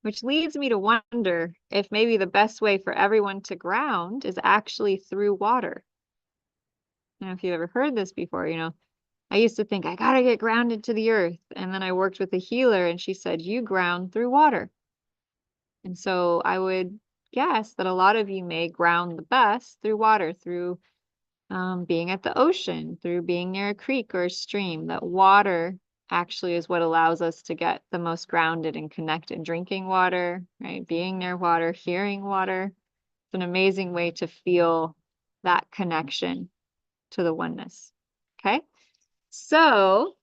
Speaker 1: which leads me to wonder if maybe the best way for everyone to ground is actually through water. I don't know if you've ever heard this before, I used to think I got to get grounded to the earth. And then I worked with a healer and she said, you ground through water. And so I would guess that a lot of you may ground the best through water, through being at the ocean, through being near a creek or a stream. That water actually is what allows us to get the most grounded and connected. Drinking water, right? Being near water, hearing water. It's an amazing way to feel that connection to the oneness. Okay. So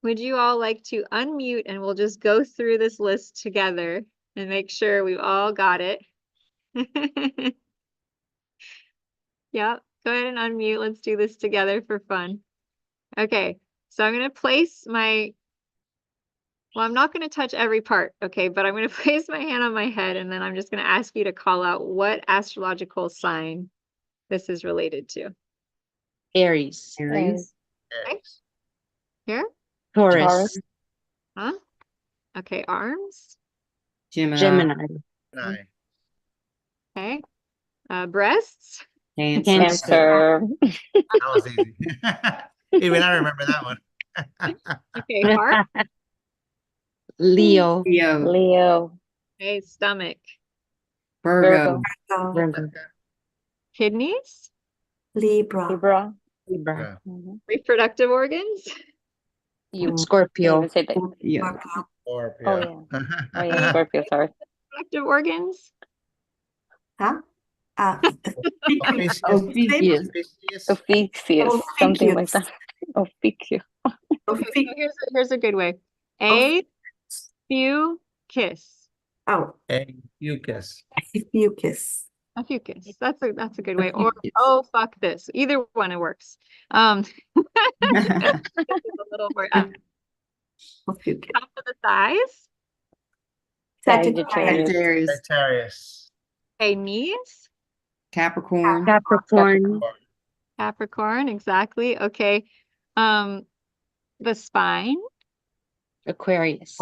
Speaker 1: would you all like to unmute and we'll just go through this list together and make sure we've all got it? Yep. Go ahead and unmute. Let's do this together for fun. Okay. So I'm going to place my Well, I'm not going to touch every part, okay, but I'm going to place my hand on my head and then I'm just going to ask you to call out what astrological sign this is related to.
Speaker 10: Aries.
Speaker 1: Okay. Here?
Speaker 10: Taurus.
Speaker 1: Huh? Okay, arms.
Speaker 10: Gemini.
Speaker 8: Nine.
Speaker 1: Okay. Breasts.
Speaker 10: Cancer.
Speaker 8: That was easy. Even I remember that one.
Speaker 1: Okay, heart.
Speaker 10: Leo.
Speaker 11: Leo.
Speaker 1: Okay, stomach.
Speaker 11: Virgo.
Speaker 1: Kidneys.
Speaker 9: Libra.
Speaker 10: Libra.
Speaker 1: Reproductive organs.
Speaker 10: Scorpio.
Speaker 11: Say that.
Speaker 9: Scorpio.
Speaker 8: Scorpio.
Speaker 11: Oh yeah, Scorpio. Sorry.
Speaker 1: Reproductive organs.
Speaker 9: Huh?
Speaker 8: Ophiuchus.
Speaker 11: Ophiuchus.
Speaker 8: Ophiuchus.
Speaker 11: Ophiuchus. Something like that. Ophiuchus.
Speaker 1: So here's a good way. A few kiss.
Speaker 9: Oh,
Speaker 8: Eucus.
Speaker 9: Fucus.
Speaker 1: A fucus. That's a good way. Or oh fuck this. Either one it works. A little more up.
Speaker 9: Fucus.
Speaker 1: Top of the thighs.
Speaker 11: Sagittarius.
Speaker 8: Sagittarius.
Speaker 1: Okay, knees.
Speaker 11: Capricorn.
Speaker 1: Capricorn, exactly. Okay. The spine.
Speaker 10: Aquarius.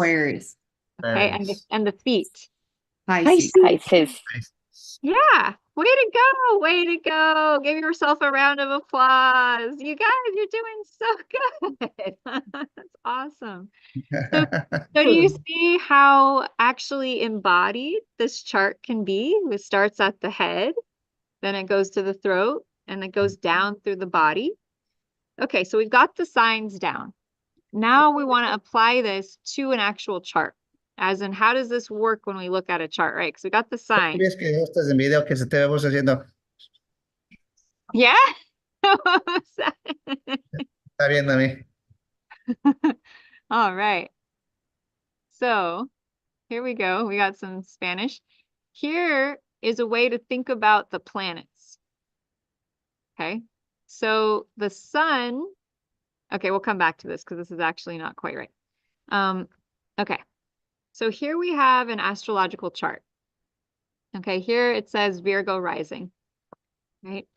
Speaker 1: Okay, and the feet.
Speaker 11: Pisces.
Speaker 1: Yeah, way to go, way to go. Give yourself a round of applause. You guys, you're doing so good. That's awesome. So do you see how actually embodied this chart can be? It starts at the head, then it goes to the throat, and it goes down through the body. Okay, so we've got the signs down. Now we want to apply this to an actual chart. As in, how does this work when we look at a chart, right? Because we got the sign.
Speaker 8: ¿Crees que esto es en video que se te vemos haciendo?
Speaker 1: Yeah?
Speaker 8: Está viendo a mí.
Speaker 1: All right. So here we go. We got some Spanish. Here is a way to think about the planets. Okay. So the sun, okay, we'll come back to this because this is actually not quite right. Okay. So here we have an astrological chart. Okay, here it says Virgo rising, right?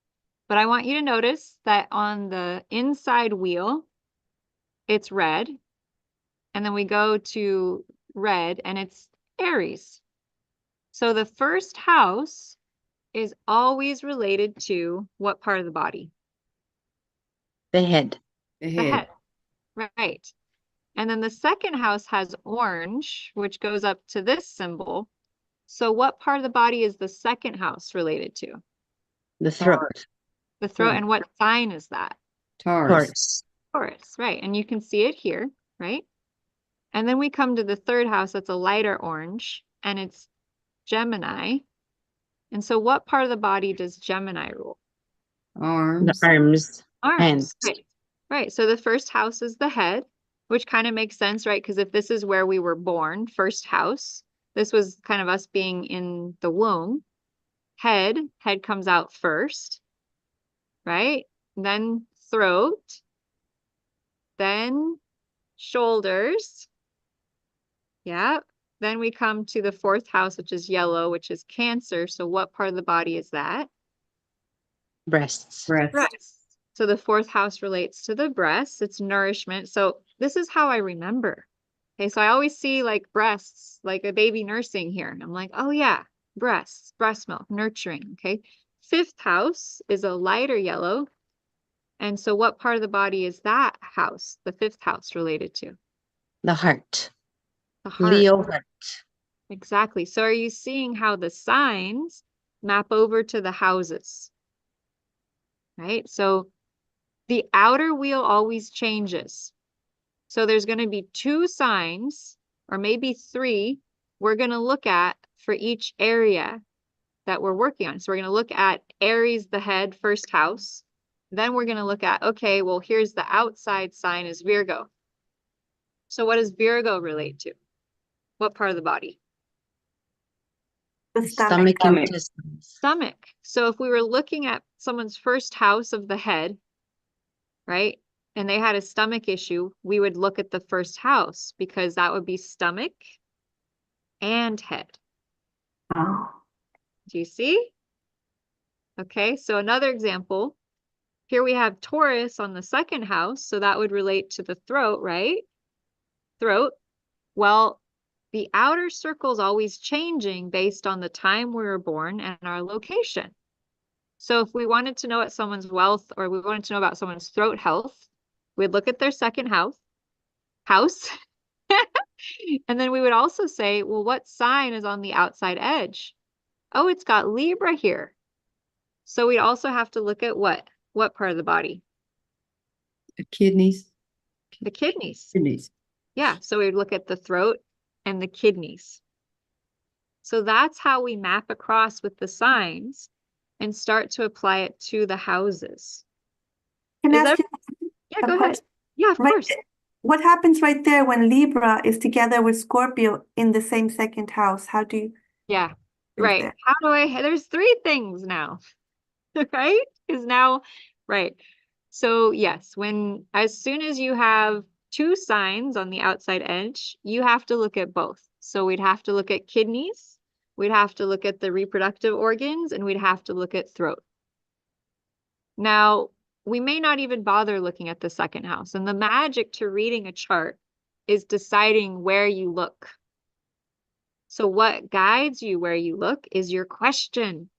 Speaker 1: But I want you to notice that on the inside wheel, it's red. And then we go to red and it's Aries. So the first house is always related to what part of the body?
Speaker 10: The head.
Speaker 1: The head. Right. And then the second house has orange, which goes up to this symbol. So what part of the body is the second house related to?
Speaker 10: The throat.
Speaker 1: The throat. And what sign is that?
Speaker 10: Taurus.
Speaker 1: Taurus, right. And you can see it here, right? And then we come to the third house, that's a lighter orange, and it's Gemini. And so what part of the body does Gemini rule?
Speaker 10: The arms. Hands.
Speaker 1: Right. Right. So the first house is the head, which kind of makes sense, right? Because if this is where we were born, first house, this was kind of us being in the womb. Head comes out first, right? Then throat, then shoulders. Yeah. Then we come to the fourth house, which is yellow, which is Cancer. So what part of the body is that?
Speaker 10: Breasts.
Speaker 1: Breasts. So the fourth house relates to the breasts. It's nourishment. So this is how I remember. Okay, so I always see like breasts, like a baby nursing here. And I'm like, oh yeah, breasts, breast milk, nurturing. Okay. Fifth house is a lighter yellow. And so what part of the body is that house, the fifth house, related to?
Speaker 10: The heart.
Speaker 1: The heart.
Speaker 10: Leo heart.
Speaker 1: Exactly. So are you seeing how the signs map over to the houses? Right? So the outer wheel always changes. So there's going to be 2 signs, or maybe 3, we're going to look at for each area that we're working on. So we're going to look at Aries, the head, first house. Then we're going to look at, okay, well, here's the outside sign is Virgo. So what does Virgo relate to? What part of the body?
Speaker 9: The
Speaker 10: Stomach and intestines.
Speaker 1: Stomach. So if we were looking at someone's first house of the head, right? and they had a stomach issue, we would look at the first house because that would be stomach and head.
Speaker 9: Oh.
Speaker 1: Do you see? Okay, so another example. Here we have Taurus on the second house, so that would relate to the throat, right? Throat. Well, the outer circle is always changing based on the time we were born and our location. So if we wanted to know what someone's wealth or we wanted to know about someone's throat health, we'd look at their second house. And then we would also say, well, what sign is on the outside edge? Oh, it's got Libra here. So we'd also have to look at what? What part of the body?
Speaker 11: The kidneys.
Speaker 1: The kidneys.
Speaker 11: Kidneys.
Speaker 1: Yeah, so we'd look at the throat and the kidneys. So that's how we map across with the signs and start to apply it to the houses.
Speaker 9: Can I
Speaker 1: Is
Speaker 9: ask
Speaker 1: that-
Speaker 9: you
Speaker 1: Yeah,
Speaker 9: a
Speaker 1: go ahead.
Speaker 9: question?
Speaker 1: Yeah, of
Speaker 9: Right
Speaker 1: course.
Speaker 9: What happens right there when Libra is together with Scorpio in the same second house? How do you
Speaker 1: Yeah,
Speaker 9: do
Speaker 1: right.
Speaker 9: that?
Speaker 1: How do I, there's three things now, right? Is now, right. So yes, as soon as you have two signs on the outside edge, you have to look at both. So we'd have to look at kidneys, we'd have to look at the reproductive organs, and we'd have to look at throat. Now, we may not even bother looking at the second house. And the magic to reading a chart is deciding where you look. So what guides you where you look is your question.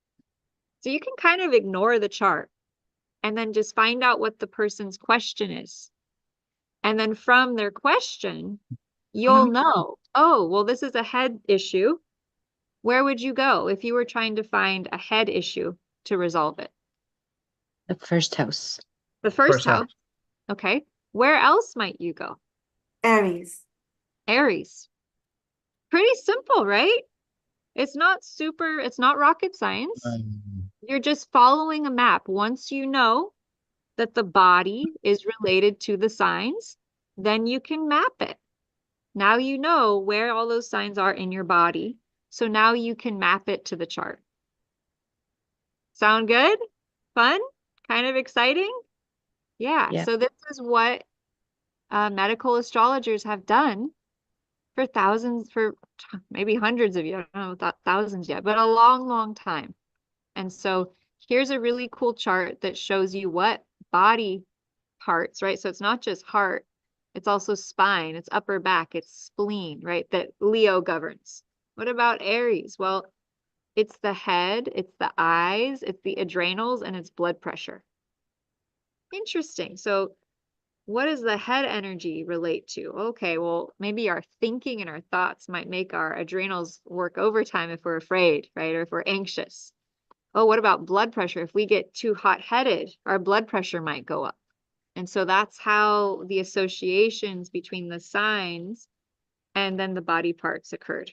Speaker 1: So you can kind of ignore the chart and then just find out what the person's question is. And then from their question, you'll know, oh, well, this is a head issue. Where would you go if you were trying to find a head issue to resolve it?
Speaker 10: The first house.
Speaker 1: The first
Speaker 8: First house.
Speaker 1: house. Okay. Where else might you go?
Speaker 9: Aries.
Speaker 1: Aries. Pretty simple, right? It's not rocket science. You're just following a map. Once you know that the body is related to the signs, then you can map it. Now you know where all those signs are in your body. So now you can map it to the chart. Sound good? Fun? Kind of exciting? Yeah.
Speaker 10: Yeah.
Speaker 1: So this is what medical astrologers have done for thousands, for maybe hundreds of years. I don't know about thousands yet, but a long, long time. And so here's a really cool chart that shows you what body parts, right? So it's not just heart, it's also spine, it's upper back, it's spleen, right? That Leo governs. What about Aries? Well, it's the head, it's the eyes, it's the adrenals, and it's blood pressure. Interesting. So what does the head energy relate to? Okay, well, maybe our thinking and our thoughts might make our adrenals work overtime if we're afraid, right? Or if we're anxious. Oh, what about blood pressure? If we get too hot-headed, our blood pressure might go up. And so that's how the associations between the signs and then the body parts occurred.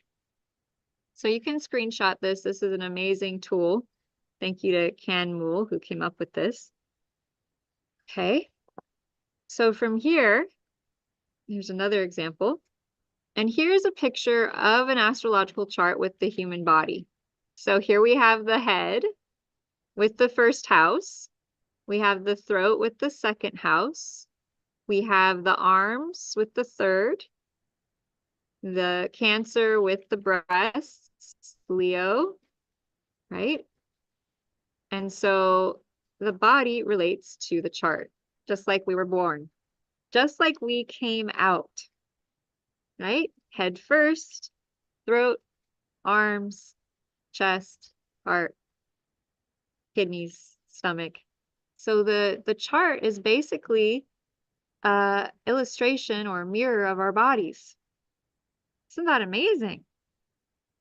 Speaker 1: So you can screenshot this. This is an amazing tool. Thank you to Can Mool who came up with this. Okay. So from here, here's another example. And here's a picture of an astrological chart with the human body. So here we have the head with the first house. We have the throat with the second house. We have the arms with the third. The Cancer with the breasts, Leo, right? And so the body relates to the chart, just like we were born, just like we came out, right? Head first, throat, arms, chest, heart, kidneys, stomach. So the chart is basically an illustration or a mirror of our bodies. Isn't that amazing?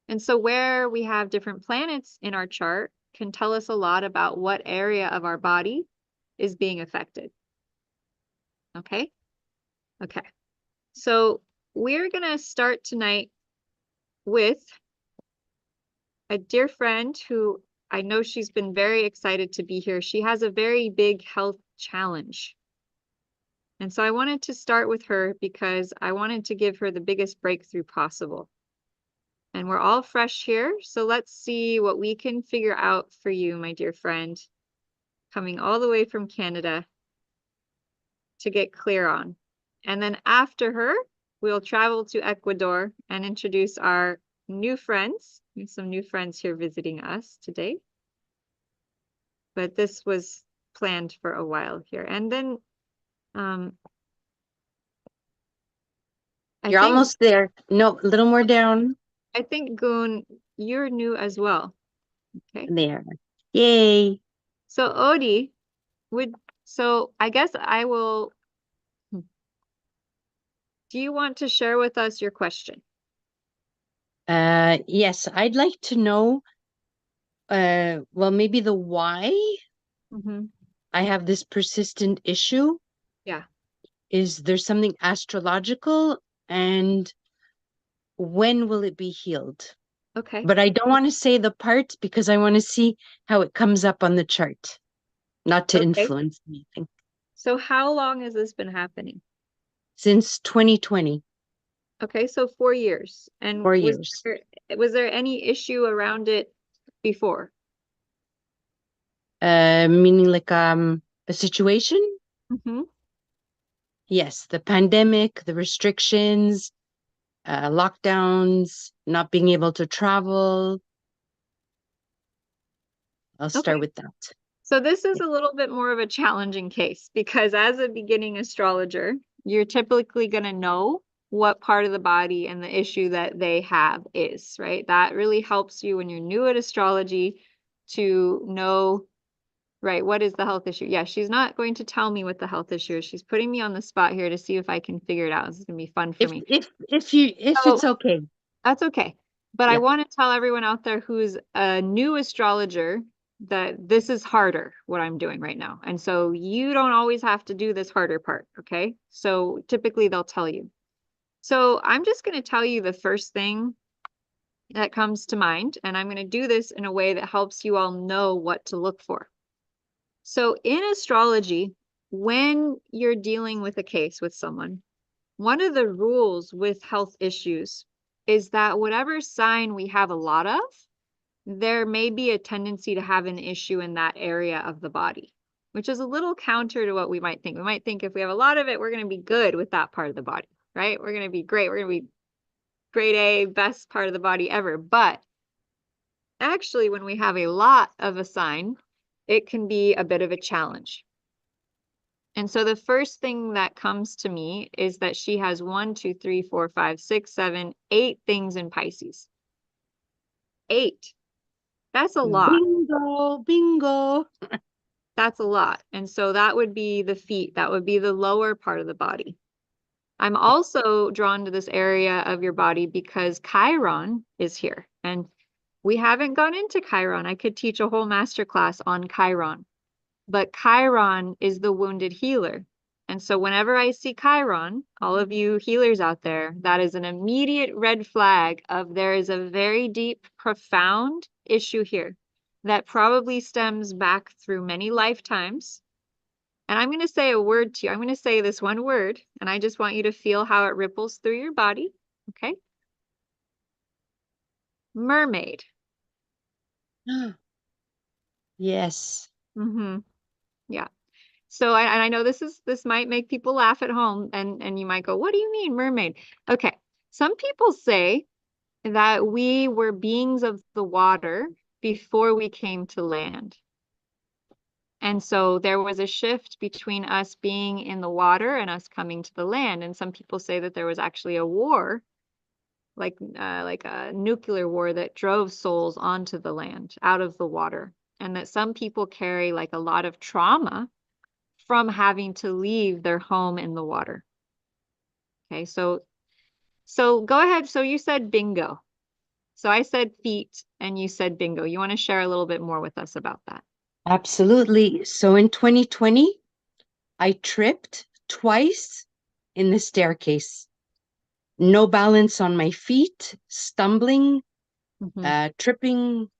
Speaker 1: And so where we have different planets in our chart can tell us a lot about what area of our body is being affected. Okay? Okay. So we're going to start tonight with a dear friend who I know she's been very excited to be here. She has a very big health challenge. And so I wanted to start with her because I wanted to give her the biggest breakthrough possible. And we're all fresh here, so let's see what we can figure out for you, my dear friend, coming all the way from Canada. to get clear on. And then after her, we'll travel to Ecuador and introduce our new friends. We have some new friends here visiting us today. But this was planned for a while here. And then
Speaker 10: You're almost there. No, a little more down.
Speaker 1: I think Goon, you're new as well. Okay.
Speaker 10: There. Yay.
Speaker 1: So Odie, so I guess I will. Do you want to share with us your question?
Speaker 10: Yes, I'd like to know, well, maybe the why I have this persistent issue.
Speaker 1: Yeah.
Speaker 10: Is there something astrological, and when will it be healed?
Speaker 1: Okay.
Speaker 10: But I don't want to say the part because I want to see how it comes up on the chart, not to influence anything.
Speaker 1: So how long has this been happening?
Speaker 10: Since 2020.
Speaker 1: Okay, so 4 years. And
Speaker 10: 4 years.
Speaker 1: Was there any issue around it before?
Speaker 10: Meaning like a situation? Yes, the pandemic, the restrictions, lockdowns, not being able to travel. I'll start with that.
Speaker 1: So this is a little bit more of a challenging case because as a beginning astrologer, you're typically going to know what part of the body and the issue that they have is, right? That really helps you when you're new at astrology to know, right, what is the health issue? Yeah, she's not going to tell me what the health issue is. She's putting me on the spot here to see if I can figure it out. This is going to be fun for me.
Speaker 10: If it's okay.
Speaker 1: That's okay. But I want to tell everyone out there who's a new astrologer that this is harder, what I'm doing right now. And so you don't always have to do this harder part, okay? So typically they'll tell you. So I'm just going to tell you the first thing that comes to mind, and I'm going to do this in a way that helps you all know what to look for. So in astrology, when you're dealing with a case with someone, one of the rules with health issues is that whatever sign we have a lot of, there may be a tendency to have an issue in that area of the body, which is a little counter to what we might think. We might think if we have a lot of it, we're going to be good with that part of the body, right? We're going to be great. We're going to be grade A, best part of the body ever. But actually, when we have a lot of a sign, it can be a bit of a challenge. And so the first thing that comes to me is that she has 1, 2, 3, 4, 5, 6, 7, 8 things in Pisces. 8. That's a lot.
Speaker 10: Bingo, bingo.
Speaker 1: That's a lot. And so that would be the feet. That would be the lower part of the body. I'm also drawn to this area of your body because Chiron is here. And we haven't gone into Chiron. I could teach a whole masterclass on Chiron. But Chiron is the wounded healer. And so whenever I see Chiron, all of you healers out there, that is an immediate red flag of there is a very deep, profound issue here that probably stems back through many lifetimes. And I'm going to say a word to you. I'm going to say this one word, and I just want you to feel how it ripples through your body. Okay? Mermaid.
Speaker 10: Yes.
Speaker 1: Yeah. So I know this might make people laugh at home and you might go, what do you mean mermaid? Okay. Some people say that we were beings of the water before we came to land. And so there was a shift between us being in the water and us coming to the land. And some people say that there was actually a war, like a nuclear war that drove souls onto the land, out of the water. And that some people carry like a lot of trauma from having to leave their home in the water. Okay, so go ahead. So you said bingo. So I said feet and you said bingo. You want to share a little bit more with us about that?
Speaker 10: Absolutely. So in 2020, I tripped twice in the staircase. No balance on my feet, stumbling, tripping,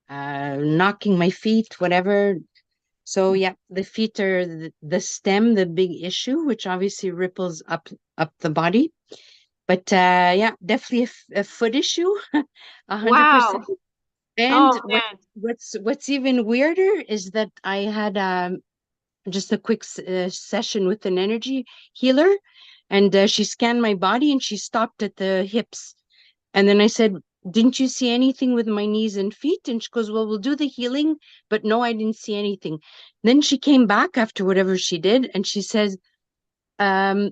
Speaker 10: knocking my feet, whatever. So yeah, the feet are the stem, the big issue, which obviously ripples up the body. But yeah, definitely a foot issue, 100%.
Speaker 1: Wow.
Speaker 10: And what's even weirder is that I had just a quick session with an energy healer, and she scanned my body and she stopped at the hips. And then I said, "Didn't you see anything with my knees and feet?" And she goes, "Well, we'll do the healing, but no, I didn't see anything." Then she came back after whatever she did, and she says, I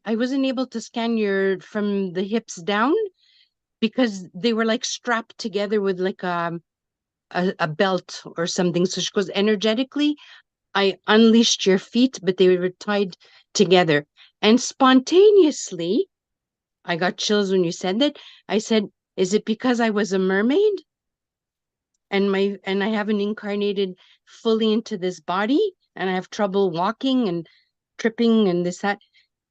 Speaker 10: wasn't able to scan your from the hips down because they were like strapped together with like a belt or something." So she goes, "Energetically, I unleashed your feet, but they were tied together." And spontaneously, I got chills when you said that. I said, "Is it because I was a mermaid and I haven't incarnated fully into this body and I have trouble walking and tripping and this, that?"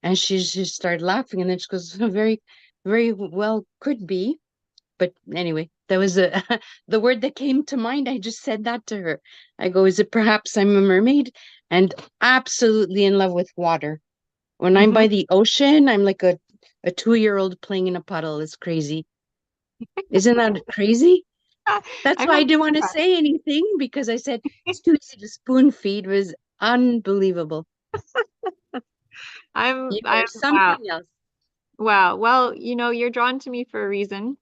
Speaker 10: And she just started laughing, and then she goes, "Very, very well could be." But anyway, that was the word that came to mind. I just said that to her. I go, "Is it perhaps I'm a mermaid?" And absolutely in love with water. When I'm by the ocean, I'm like a 2-year-old playing in a puddle. It's crazy. Isn't that crazy? That's
Speaker 1: I'm
Speaker 10: why I
Speaker 1: not
Speaker 10: didn't want to
Speaker 1: surprised.
Speaker 10: say anything, because I said it's too easy to spoon feed. It was unbelievable.
Speaker 1: I'm
Speaker 10: You
Speaker 1: I'm
Speaker 10: are
Speaker 1: wow.
Speaker 10: something else.
Speaker 1: Wow. Well, you're drawn to me for a reason.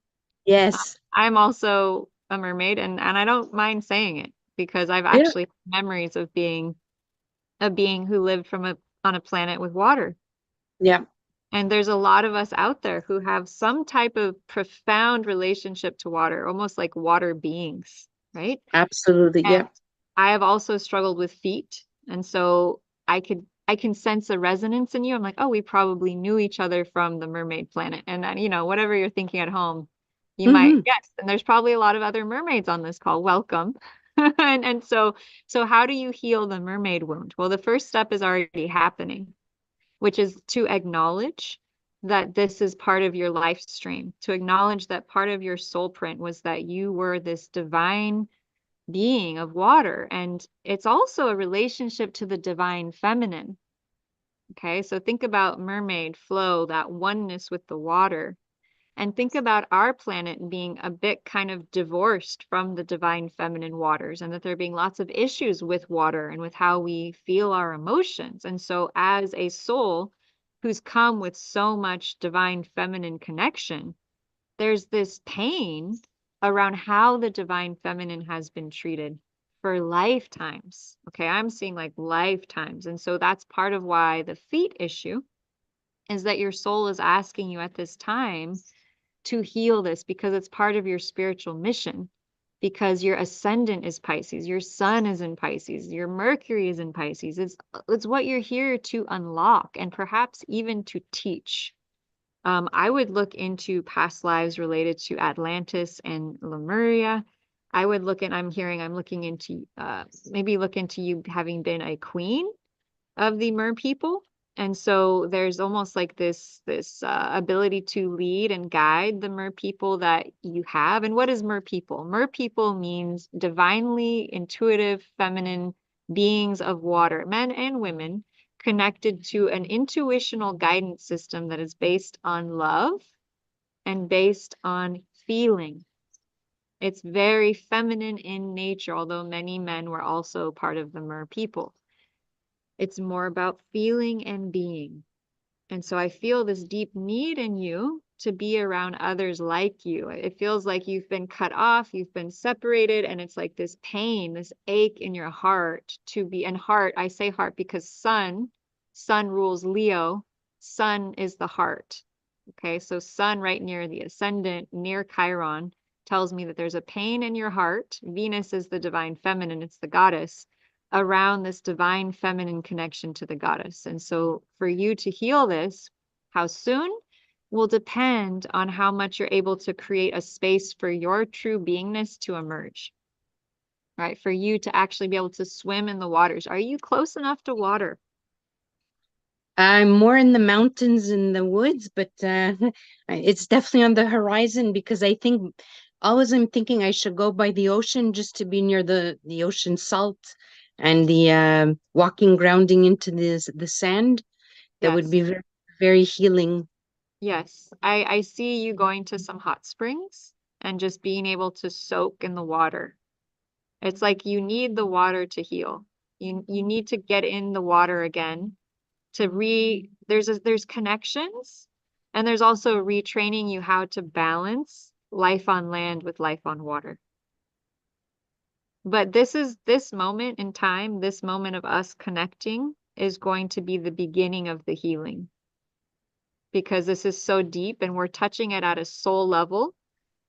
Speaker 10: Yes.
Speaker 1: I'm also a mermaid, and I don't mind saying it because I've
Speaker 10: Yeah.
Speaker 1: actually had memories of being a being who lived on a planet with water.
Speaker 10: Yeah.
Speaker 1: And there's a lot of us out there who have some type of profound relationship to water, almost like water beings, right?
Speaker 10: Absolutely.
Speaker 1: And
Speaker 10: Yeah.
Speaker 1: I have also struggled with feet. And so I can sense a resonance in you. I'm like, oh, we probably knew each other from the mermaid planet. And then, whatever you're thinking at home, you might,
Speaker 10: Hmm.
Speaker 1: yes. And there's probably a lot of other mermaids on this call. Welcome. And so how do you heal the mermaid wound? Well, the first step is already happening, which is to acknowledge that this is part of your life stream, to acknowledge that part of your soul print was that you were this divine being of water. And it's also a relationship to the divine feminine. Okay, so think about mermaid flow, that oneness with the water. And think about our planet being a bit kind of divorced from the divine feminine waters, and that there being lots of issues with water and with how we feel our emotions. And so, as a soul who's come with so much divine feminine connection, there's this pain around how the divine feminine has been treated for lifetimes. Okay, I'm seeing like lifetimes. And so that's part of why the feet issue is that your soul is asking you at this time to heal this, because it's part of your spiritual mission. Because your ascendant is Pisces, your sun is in Pisces, your Mercury is in Pisces. It's what you're here to unlock and perhaps even to teach. I would look into past lives related to Atlantis and Lemuria. I'm looking into, maybe look into you having been a queen of the mer people. And so there's almost like this ability to lead and guide the mer people that you have. And what is mer people? Mer people means divinely intuitive, feminine beings of water, men and women, connected to an intuitional guidance system that is based on love and based on feeling. It's very feminine in nature, although many men were also part of the mer people. It's more about feeling and being. And so I feel this deep need in you to be around others like you. It feels like you've been cut off, you've been separated, and it's like this pain, this ache in your heart to be, and heart, I say heart because sun rules Leo, sun is the heart. Okay, so sun right near the ascendant, near Chiron, tells me that there's a pain in your heart. Venus is the divine feminine, it's the goddess, around this divine feminine connection to the goddess. And so for you to heal this, how soon will depend on how much you're able to create a space for your true beingness to emerge, right? For you to actually be able to swim in the waters. Are you close enough to water?
Speaker 10: I'm more in the mountains and the woods, but it's definitely on the horizon, because I think always I'm thinking I should go by the ocean just to be near the ocean salt and the walking, grounding into the sand. That would
Speaker 1: Yes.
Speaker 10: be very, very healing.
Speaker 1: Yes. I see you going to some hot springs and just being able to soak in the water. It's like you need the water to heal. You need to get in the water again to there's connections, and there's also retraining you how to balance life on land with life on water. But this moment in time, this moment of us connecting is going to be the beginning of the healing, because this is so deep and we're touching it at a soul level.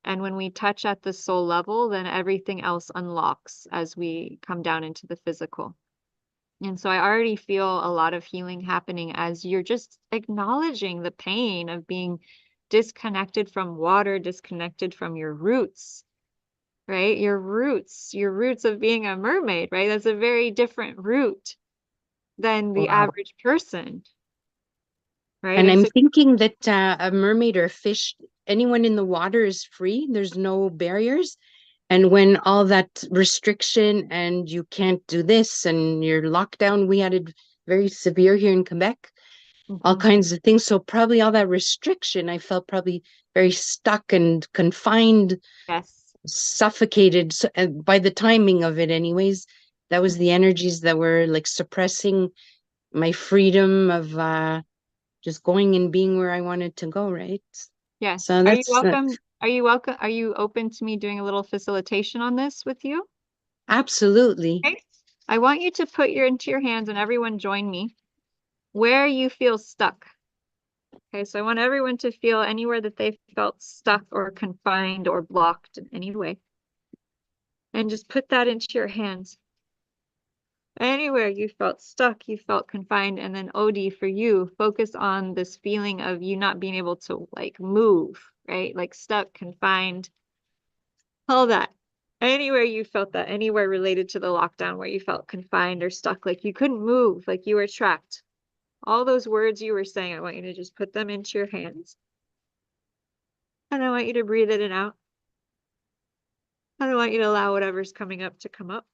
Speaker 1: And when we touch at the soul level, then everything else unlocks as we come down into the physical. And so I already feel a lot of healing happening as you're just acknowledging the pain of being disconnected from water, disconnected from your roots, right? Your roots of being a mermaid, right? That's a very different root than the
Speaker 10: Wow.
Speaker 1: average person, right?
Speaker 10: And
Speaker 1: And
Speaker 10: I'm
Speaker 1: so,
Speaker 10: thinking that a mermaid or a fish, anyone in the water is free. There's no barriers. And when all that restriction and you can't do this and you're locked down, we had it very severe here in Quebec, all
Speaker 1: Mhm.
Speaker 10: kinds of things. So probably all that restriction, I felt probably very stuck and confined,
Speaker 1: Yes.
Speaker 10: suffocated. So, and by the timing of it, anyways, that was the energies that were like suppressing my freedom of just going and being where I wanted to go, right?
Speaker 1: Yes.
Speaker 10: So
Speaker 1: Are you
Speaker 10: that's
Speaker 1: welcome? Are you welcome? Are you open to me doing a little facilitation on this with you?
Speaker 10: absolutely.
Speaker 1: Okay. I want you to put into your hands, and everyone join me, where you feel stuck. Okay, so I want everyone to feel anywhere that they felt stuck or confined or blocked in any way. And just put that into your hands. Anywhere you felt stuck, you felt confined, and then Odie, for you, focus on this feeling of you not being able to like move, right? Like stuck, confined, all that. Anywhere you felt that, anywhere related to the lockdown where you felt confined or stuck, like you couldn't move, like you were trapped. All those words you were saying, I want you to just put them into your hands. And I want you to breathe in and out. And I want you to allow whatever's coming up to come up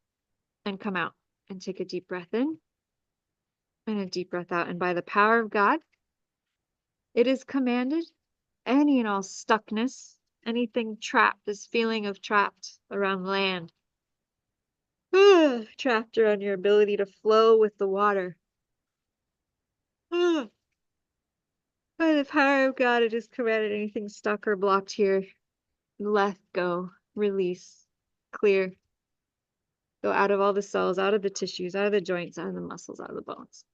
Speaker 1: and come out. And take a deep breath in and a deep breath out. And by the power of God, it is commanded any and all stuckness, anything trapped, this feeling of trapped around land, trapped around your ability to flow with the water. By the power of God, it is commanded anything stuck or blocked here, let go, release, clear. Go out of all the cells, out of the tissues, out of the joints, out of the muscles, out of the bones.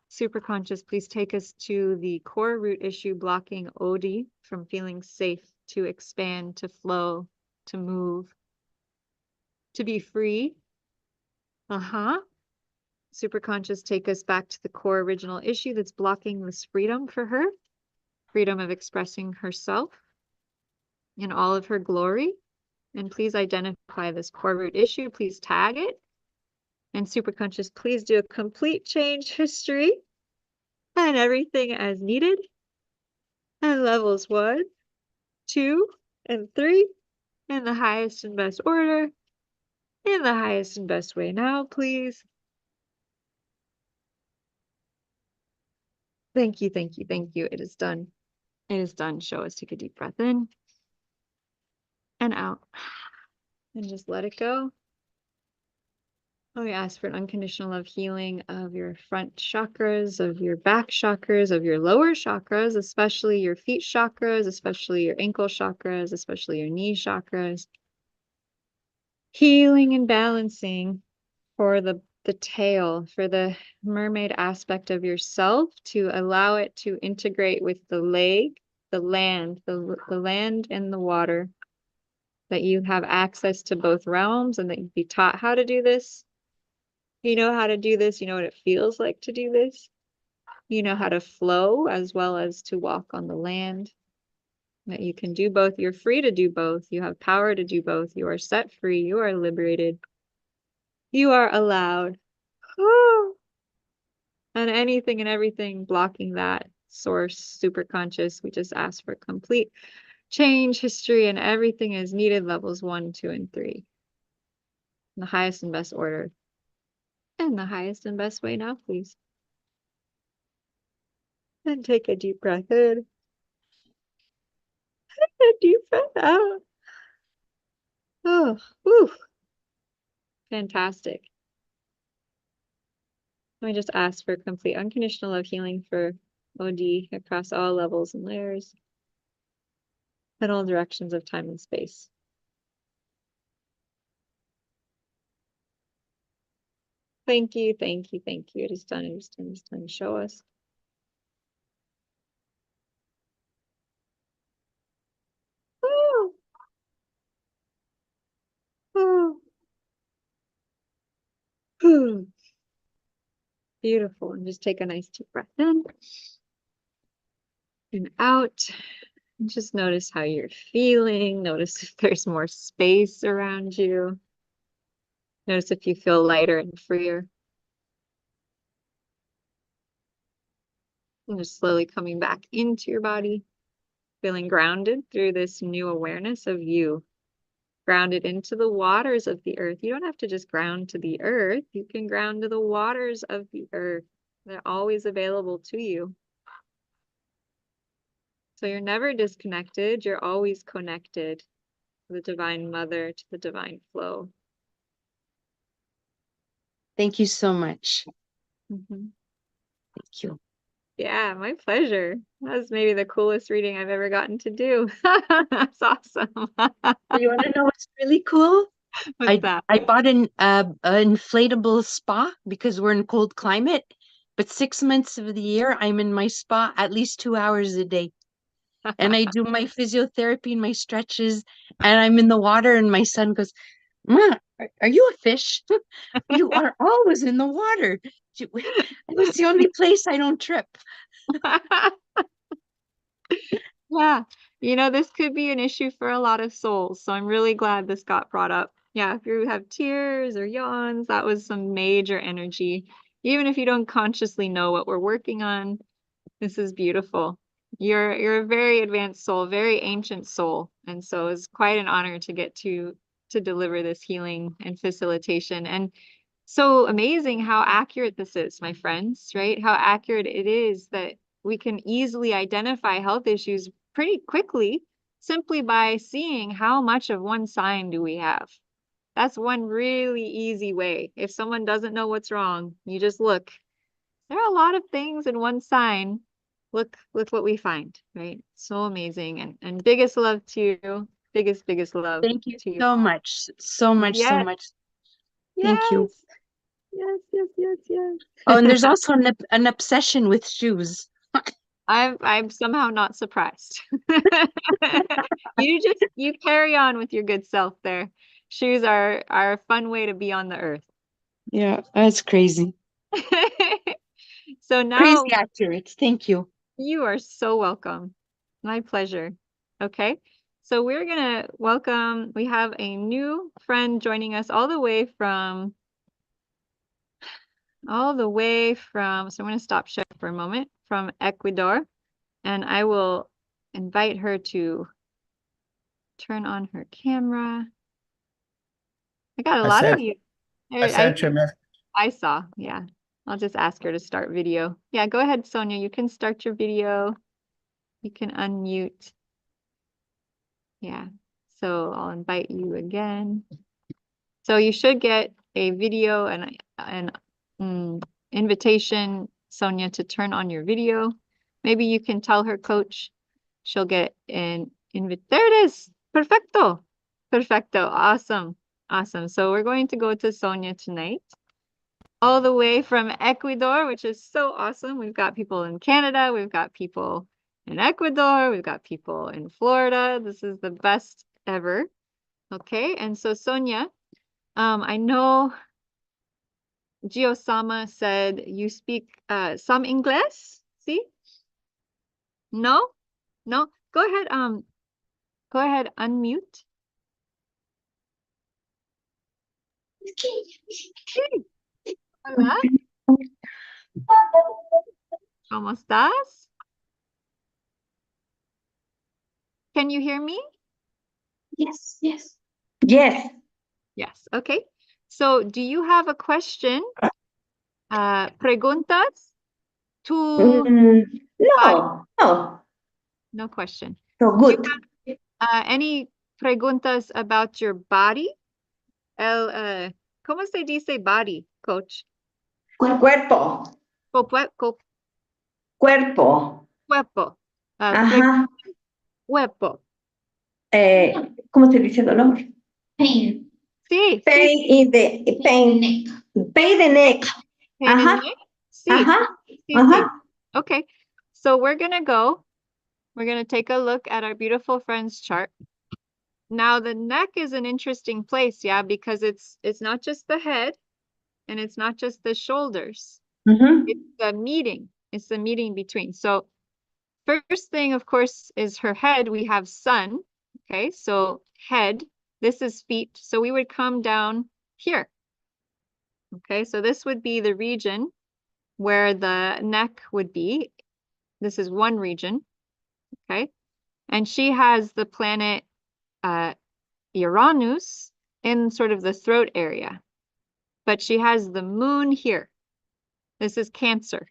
Speaker 1: Super conscious, please take us to the core root issue blocking Odie from feeling safe to expand, to flow, to move, to be free. Super conscious, take us back to the core original issue that's blocking this freedom for her, freedom of expressing herself in all of her glory. And please identify this core root issue. Please tag it. And super conscious, please do a complete change history and everything as needed. And levels 1, 2, and 3 in the highest and best order, in the highest and best way now, please. Thank you, thank you, thank you. It is done. It is done. Show us. Take a deep breath in and out. And just let it go. We ask for an unconditional love healing of your front chakras, of your back chakras, of your lower chakras, especially your feet chakras, especially your ankle chakras, especially your knee chakras. Healing and balancing for the tail, for the mermaid aspect of yourself, to allow it to integrate with the leg, the land, the land and the water, that you have access to both realms and that you be taught how to do this. You know how to do this. You know what it feels like to do this. You know how to flow as well as to walk on the land. That you can do both. You're free to do both. You have power to do both. You are set free. You are liberated. You are allowed. And anything and everything blocking that source, super conscious, we just ask for complete change history, and everything is needed, levels 1, 2, and 3. In the highest and best order. In the highest and best way now, please. And take a deep breath in. A deep breath out. Oh, whew. Fantastic. Let me just ask for complete unconditional love healing for OD across all levels and layers in all directions of time and space. Thank you, thank you, thank you. It is done, it is done, it is done. Show us. Woo! Woo! Woo! Beautiful. And just take a nice deep breath in and out. And just notice how you're feeling. Notice if there's more space around you. Notice if you feel lighter and freer. And just slowly coming back into your body, feeling grounded through this new awareness of you. Grounded into the waters of the earth. You don't have to just ground to the earth. You can ground to the waters of the earth. They're always available to you. So you're never disconnected. You're always connected to the Divine Mother, to the divine flow.
Speaker 10: Thank you so much.
Speaker 1: Mm-hmm.
Speaker 10: Thank you.
Speaker 1: Yeah, my pleasure. That was maybe the coolest reading I've ever gotten to do. That's awesome.
Speaker 10: You want to know what's really cool?
Speaker 1: What's that?
Speaker 10: I bought an inflatable spa because we're in cold climate, but 6 months of the year I'm in my spa at least 2 hours a day. And I do my physiotherapy and my stretches, and I'm in the water, and my son goes, "Ma, are you a fish? You are always in the water." It's the only place I don't trip.
Speaker 1: Yeah, you know, this could be an issue for a lot of souls. So I'm really glad this got brought up. Yeah, if you have tears or yawns, that was some major energy. Even if you don't consciously know what we're working on, this is beautiful. You're a very advanced soul, very ancient soul. And so it's quite an honor to get to deliver this healing and facilitation. And so amazing how accurate this is, my friends, right? How accurate it is that we can easily identify health issues pretty quickly simply by seeing how much of one sign do we have. That's one really easy way. If someone doesn't know what's wrong, you just look. There are a lot of things in one sign. Look what we find, right? So amazing. And biggest love to you. Biggest love.
Speaker 10: Thank you
Speaker 1: to you.
Speaker 10: so much. So much, so
Speaker 1: Yes.
Speaker 10: much. Thank you.
Speaker 1: Yes.
Speaker 10: Oh, and there's also an obsession with shoes.
Speaker 1: I'm somehow not surprised. You carry on with your good self there. Shoes are a fun way to be on the earth.
Speaker 10: Yeah, that's crazy.
Speaker 1: So now
Speaker 10: Crazy accurate. Thank you.
Speaker 1: you are so welcome. My pleasure. Okay. So we're gonna welcome, we have a new friend joining us all the way from, so I'm gonna stop share for a moment, from Ecuador, and I will invite her to turn on her camera. I got a lot of you.
Speaker 8: I sent you a message.
Speaker 1: I saw, yeah. I'll just ask her to start video. Yeah, go ahead, Sonia. You can start your video. You can unmute. Yeah, so I'll invite you again. So you should get a video and an invitation, Sonia, to turn on your video. Maybe you can tell her coach. She'll get an invite. There it is. Perfecto. Perfecto. Awesome. Awesome. So we're going to go to Sonia tonight, all the way from Ecuador, which is so awesome. We've got people in Canada. We've got people in Ecuador. We've got people in Florida. This is the best ever. Okay. And so Sonia, I know Gio-sama said you speak some English. See? No? No? Go ahead, unmute. Hola. ¿Cómo estás? Can you hear me?
Speaker 2: Yes.
Speaker 1: Yes. Okay. So do you have a question? Preguntas? No question.
Speaker 2: So
Speaker 1: Do you have any preguntas about your body? El ¿Cómo se dice body, coach?
Speaker 2: Cuerpo.
Speaker 1: Cuerpo.
Speaker 2: Cuerpo.
Speaker 1: Cuerpo.
Speaker 2: Ajá.
Speaker 1: Cuerpo.
Speaker 2: ¿Cómo se dice dolor?
Speaker 1: Sí.
Speaker 2: Pain in the pain. Pain the neck.
Speaker 1: Pain in the
Speaker 2: Ajá.
Speaker 1: neck? Sí.
Speaker 2: Ajá.
Speaker 1: Sí,
Speaker 2: Ajá.
Speaker 1: sí. Okay. So we're going to take a look at our beautiful friend's chart. Now the neck is an interesting place, yeah, because it's not just the head and it's not just the shoulders.
Speaker 2: Mhm.
Speaker 1: It's the meeting. It's the meeting between. So first thing, of course, is her head. We have sun. Okay, so head. This is feet. So we would come down here. Okay, so this would be the region where the neck would be. This is one region. Okay, and she has the planet Uranus in sort of the throat area, but she has the moon here. This is Cancer.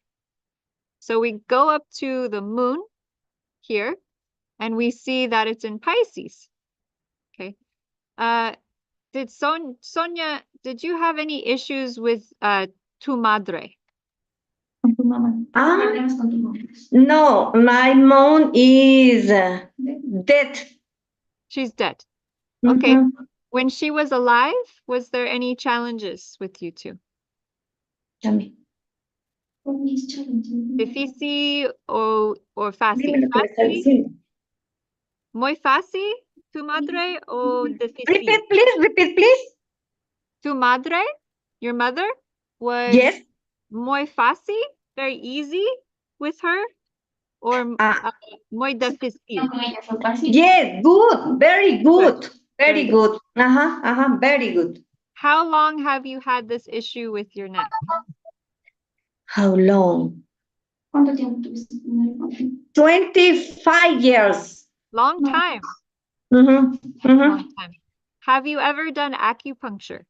Speaker 1: So we go up to the moon here and we see that it's in Pisces. Okay. Sonia, did you have any issues with tu madre?
Speaker 2: No, my mom is dead.
Speaker 1: She's dead. Okay.
Speaker 2: Mhm.
Speaker 1: When she was alive, was there any challenges with you two? Difícil o fácil?
Speaker 2: Dime lo que me está
Speaker 1: Fácil,
Speaker 2: diciendo.
Speaker 1: muy fácil, tu madre o difícil?
Speaker 2: Repeat, please.
Speaker 1: Tu madre, your mother, was
Speaker 2: Yes.
Speaker 1: muy fácil, very easy with her, or muy difícil?
Speaker 2: Yes, good, very good,
Speaker 1: Very
Speaker 2: very good. Very good.
Speaker 1: How long have you had this issue with your neck?
Speaker 2: How long? 25 years.
Speaker 1: Long time.
Speaker 2: Mhm.
Speaker 1: Long time. Have you ever done acupuncture?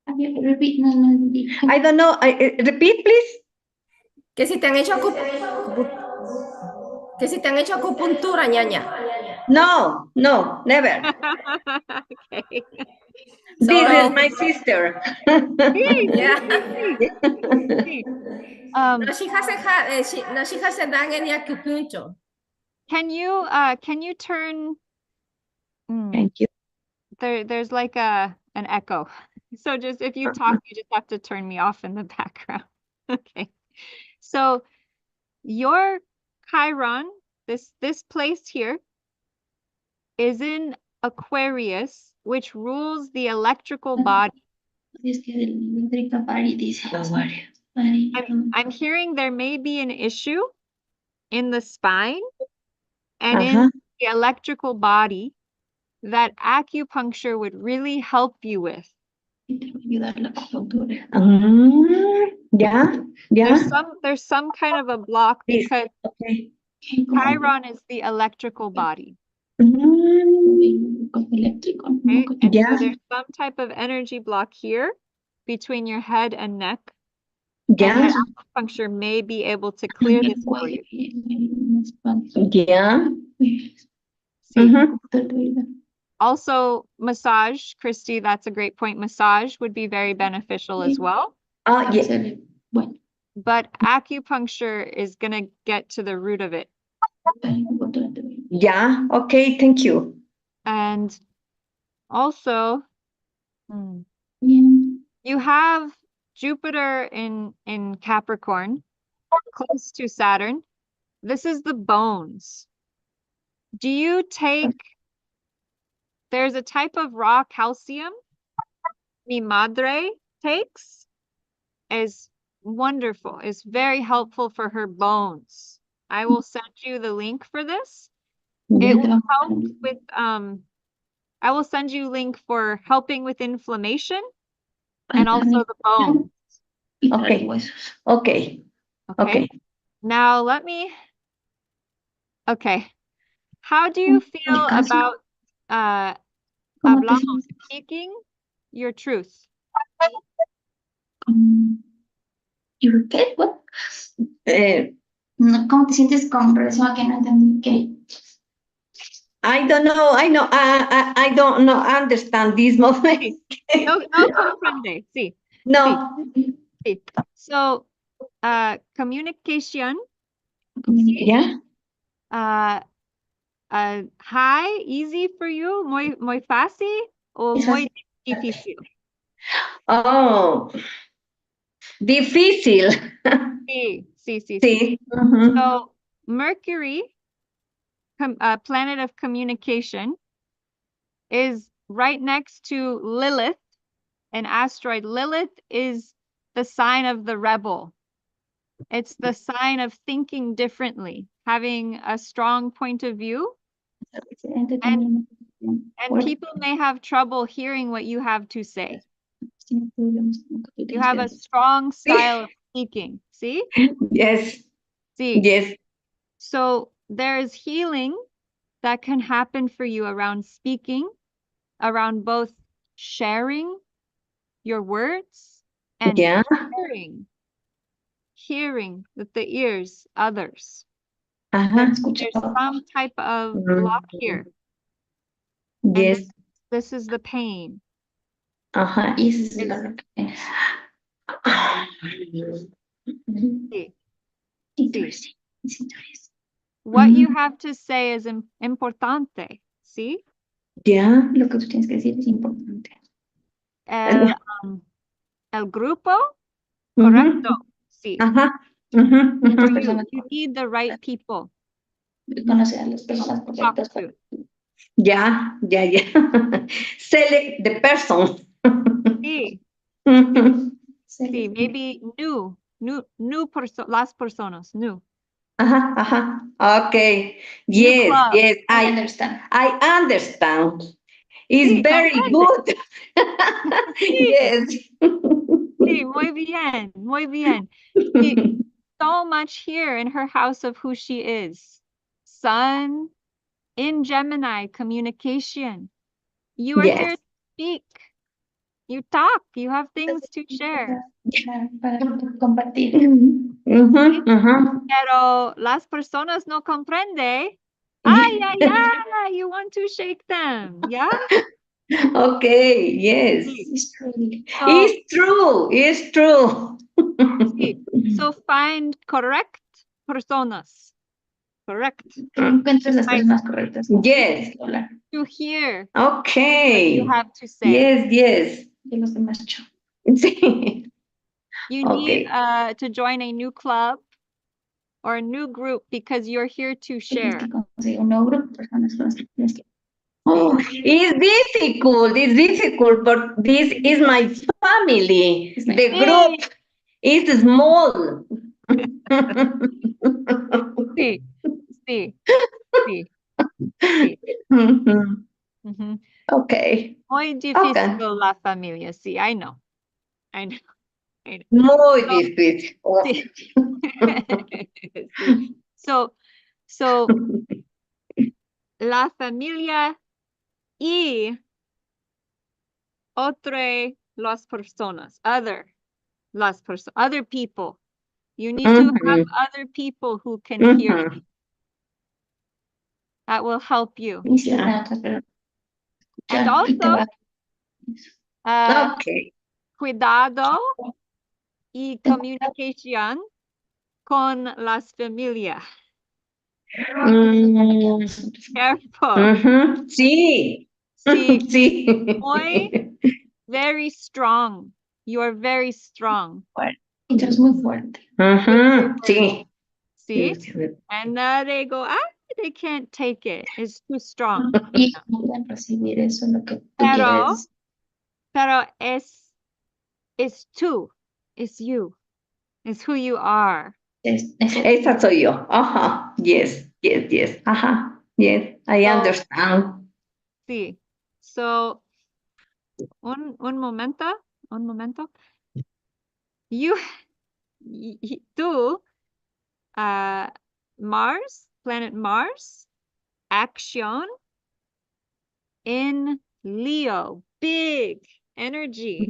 Speaker 2: I don't know. Repeat, please.
Speaker 11: Que si te han hecho acupuntura, ñaña.
Speaker 2: No, never.
Speaker 1: Okay.
Speaker 2: This is my sister.
Speaker 11: Yeah.
Speaker 1: Um,
Speaker 11: No, she hasn't done any acupuncture.
Speaker 1: can you turn?
Speaker 2: Thank you.
Speaker 1: There's like an echo. So just if you talk, you just have to turn me off in the background. Okay. So your Chiron, this place here, is in Aquarius, which rules the electrical body. I'm hearing there may be an issue in the spine and in the electrical body that acupuncture would really help you with.
Speaker 2: Yeah.
Speaker 1: There's some kind of a block because Chiron is the electrical body. Okay? And so there's some type of energy block here between your head and neck.
Speaker 2: Yeah.
Speaker 1: And acupuncture may be able to clear this for you.
Speaker 2: Yeah.
Speaker 1: See. Also, massage, Christy, that's a great point. Massage would be very beneficial as well.
Speaker 2: Yeah.
Speaker 1: But acupuncture is going to get to the root of it.
Speaker 2: Yeah. Okay. Thank you.
Speaker 1: And also, you have Jupiter in Capricorn, close to Saturn. This is the bones. Do you take, there's a type of raw calcium mi madre takes, is wonderful, is very helpful for her bones. I will send you the link for this. It will help with, I will send you a link for helping with inflammation and also the bones.
Speaker 2: Okay.
Speaker 1: Now let me, how do you feel about hablamos, speaking your truth?
Speaker 2: ¿Y qué? What? ¿Cómo te sientes con relación a que no entendí? I don't know. I don't know. Understand this moment.
Speaker 1: No, no comprende. Sí.
Speaker 2: No.
Speaker 1: Sí. So, communication,
Speaker 2: Yeah.
Speaker 1: high, easy for you, muy fácil o muy difícil.
Speaker 2: Oh, difícil.
Speaker 1: Sí, sí, sí, sí.
Speaker 2: Sí. Ujú.
Speaker 1: So, Mercury, planet of communication, is right next to Lilith, an asteroid. Lilith is the sign of the rebel. It's the sign of thinking differently, having a strong point of view. And people may have trouble hearing what you have to say. You have a strong style of speaking. See?
Speaker 2: Yes.
Speaker 1: See?
Speaker 2: Yes.
Speaker 1: So there's healing that can happen for you around speaking, around both sharing your words and
Speaker 2: Yeah.
Speaker 1: hearing with the ears others.
Speaker 2: Uh-huh.
Speaker 1: There's some type of block here. And
Speaker 2: Yes.
Speaker 1: this is the pain.
Speaker 2: Uh-huh.
Speaker 1: See. What you have to say is importante. See?
Speaker 2: Yeah. Lo que tú tienes que decir es importante.
Speaker 1: El grupo, correcto. Sí.
Speaker 2: Ajá.
Speaker 1: You need the right people.
Speaker 2: Conocer a las personas
Speaker 1: correctas.
Speaker 2: Yeah. Select the person.
Speaker 1: Sí.
Speaker 2: Mhm.
Speaker 1: Sí, maybe las personas, new.
Speaker 2: Ajá. Okay.
Speaker 1: New
Speaker 2: Yes,
Speaker 1: club.
Speaker 2: yes. I understand. It's
Speaker 1: Sí,
Speaker 2: very
Speaker 1: comprende.
Speaker 2: good. Yes.
Speaker 1: Sí, muy bien, muy bien. She, so much here in her house of who she is. Sun in Gemini, communication. You are
Speaker 2: Yes.
Speaker 1: here to speak. You talk. You have things to share.
Speaker 2: Compartir.
Speaker 1: Pero las personas no comprende. Ay, you want to shake them. Yeah?
Speaker 2: Okay, yes.
Speaker 1: Sí.
Speaker 2: It's true. It's true.
Speaker 1: Sí. So find correct personas. Correct.
Speaker 2: Encuentres las personas correctas. Yes.
Speaker 1: To hear
Speaker 2: Okay.
Speaker 1: what you have to say.
Speaker 2: Yes. De los demás. Sí.
Speaker 1: You
Speaker 2: Okay.
Speaker 1: need to join a new club or a new group because you're here to share.
Speaker 2: Oh, it's difficult, but this is my family. The group is small.
Speaker 1: Sí. Mhm.
Speaker 2: Okay.
Speaker 1: Muy difícil
Speaker 2: Okay.
Speaker 1: la familia. Sí, I know.
Speaker 2: Muy difícil.
Speaker 1: Sí. Sí. So, la familia y las personas, other people. You need to have other people who can hear you. That will help you. And also,
Speaker 2: Okay.
Speaker 1: cuidado y comunicación con las familias. Careful.
Speaker 2: Sí.
Speaker 1: Sí.
Speaker 2: Sí.
Speaker 1: Very strong. You are very strong.
Speaker 2: Es muy fuerte. Sí.
Speaker 1: See? And they go, they can't take it. It's too strong. Pero es tú. It's you. It's who you are.
Speaker 2: Esa soy yo. Ajá. Yes. Ajá. Yes. I understand.
Speaker 1: Sí. So, un momento. Tú, planet Mars, action in Leo, big energy.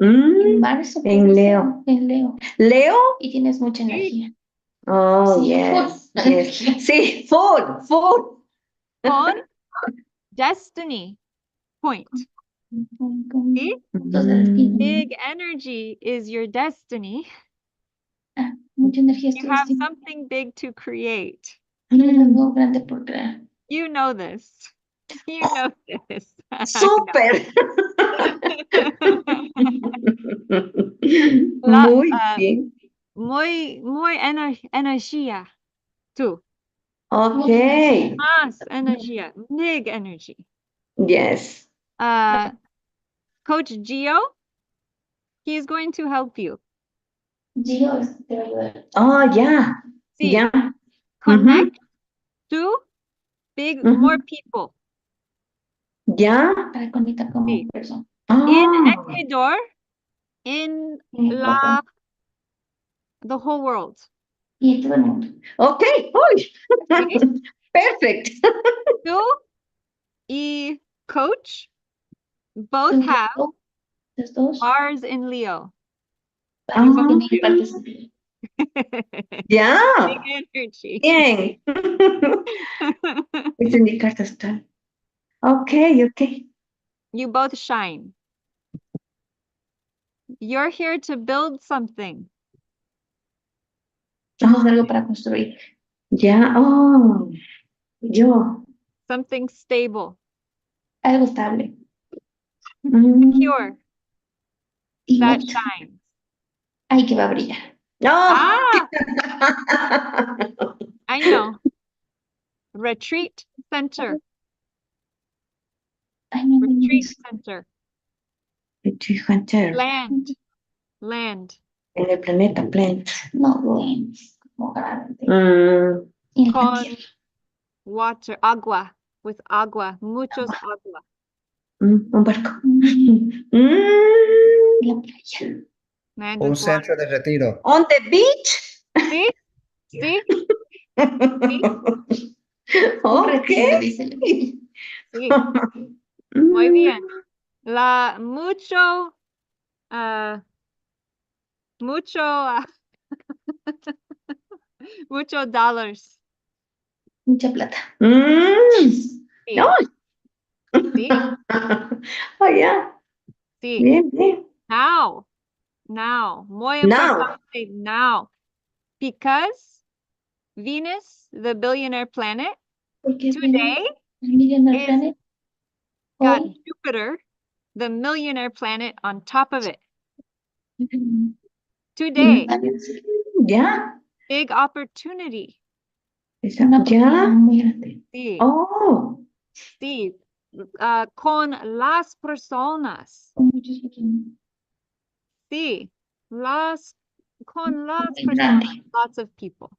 Speaker 2: En Leo. ¿Leo?
Speaker 9: Y tienes mucha energía.
Speaker 2: Oh,
Speaker 9: Sí,
Speaker 2: yes. Sí, food.
Speaker 1: Con destiny point. See? Big energy is your destiny. You have something big to create. You know this. You know this.
Speaker 2: Súper.
Speaker 1: La-
Speaker 2: Muy bien.
Speaker 1: muy energía. Tú.
Speaker 2: Okay.
Speaker 1: Más energía. Big energy.
Speaker 2: Yes.
Speaker 1: Coach Gio, he's going to help you.
Speaker 2: Oh, yeah.
Speaker 1: See,
Speaker 2: Yeah.
Speaker 1: connect to more
Speaker 2: Mhm.
Speaker 1: people.
Speaker 2: Yeah.
Speaker 1: Sí.
Speaker 2: Oh.
Speaker 1: In Ecuador, in the whole world.
Speaker 2: Okay. Oh. Perfect.
Speaker 1: Tú y Coach both have Mars in Leo.
Speaker 2: Ah, yeah.
Speaker 1: Big energy.
Speaker 2: Bien. Esta es mi carta astral. Okay, okay.
Speaker 1: You both shine. You're here to build something.
Speaker 2: Ya. Oh. Yo.
Speaker 1: Something stable,
Speaker 2: Mm.
Speaker 1: pure, that shines.
Speaker 2: No.
Speaker 1: Ah, I know. Retreat center. Retreat center.
Speaker 2: Hunter.
Speaker 1: Land. Land.
Speaker 2: En el planeta Plant.
Speaker 1: Con water. Agua. With agua. Muchos agua.
Speaker 2: Un barco.
Speaker 1: Land
Speaker 8: Un
Speaker 1: with water.
Speaker 8: centro de retiro.
Speaker 2: On the beach.
Speaker 1: See? See?
Speaker 2: Okay.
Speaker 1: Sí. Muy bien. Mucho, mucho dollars. Sí.
Speaker 2: No.
Speaker 1: Sí.
Speaker 2: Oh, yeah.
Speaker 1: Sí.
Speaker 2: Bien, bien.
Speaker 1: Now. Muy
Speaker 2: Now.
Speaker 1: importante now. Because Venus, the billionaire planet, today is got Jupiter, the millionaire planet, on top of it. Today,
Speaker 2: Yeah.
Speaker 1: big opportunity.
Speaker 2: Yeah.
Speaker 1: Sí.
Speaker 2: Oh.
Speaker 1: Sí. Con las personas. Sí. Con las personas. Lots of people.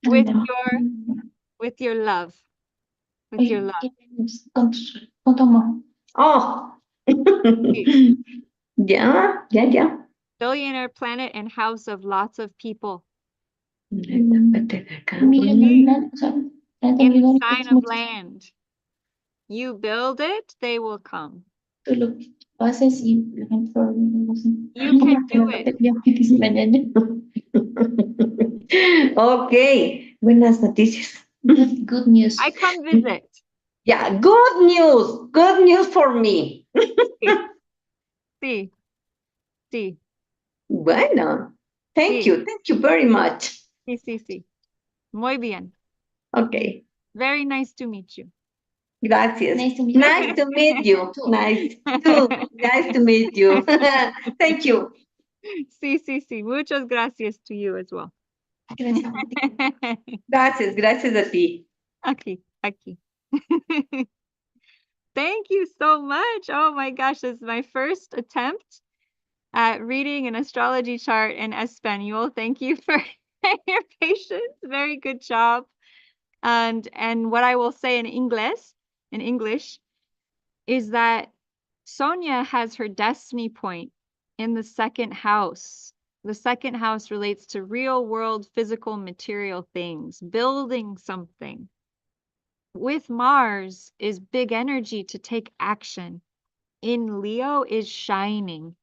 Speaker 1: With your love. With your love.
Speaker 2: Oh.
Speaker 1: Sí.
Speaker 2: Yeah.
Speaker 1: Billionaire planet and house of lots of people.
Speaker 2: In
Speaker 1: In the sign of land. You build it, they will come. You can do it.
Speaker 2: Okay. Buenas noticias.
Speaker 9: Good news.
Speaker 1: I come visit.
Speaker 2: Yeah, good news. Good news for me.
Speaker 1: Sí. Sí.
Speaker 2: Bueno. Thank
Speaker 1: Sí.
Speaker 2: you. Thank you very much.
Speaker 1: Sí. Muy bien.
Speaker 2: Okay.
Speaker 1: Very nice to meet you.
Speaker 2: Gracias.
Speaker 9: Nice to meet you.
Speaker 2: Nice to meet you. Nice to meet you. Thank you.
Speaker 1: Sí. Muchas gracias to you as well.
Speaker 2: Gracias a ti.
Speaker 1: Aquí. Thank you so much. Oh my gosh, this is my first attempt at reading an astrology chart in Espanol. Thank you for your patience. Very good job. And what I will say in English is that Sonia has her destiny point in the second house. The second house relates to real world physical material things, building something. With Mars is big energy to take action. In Leo is shining.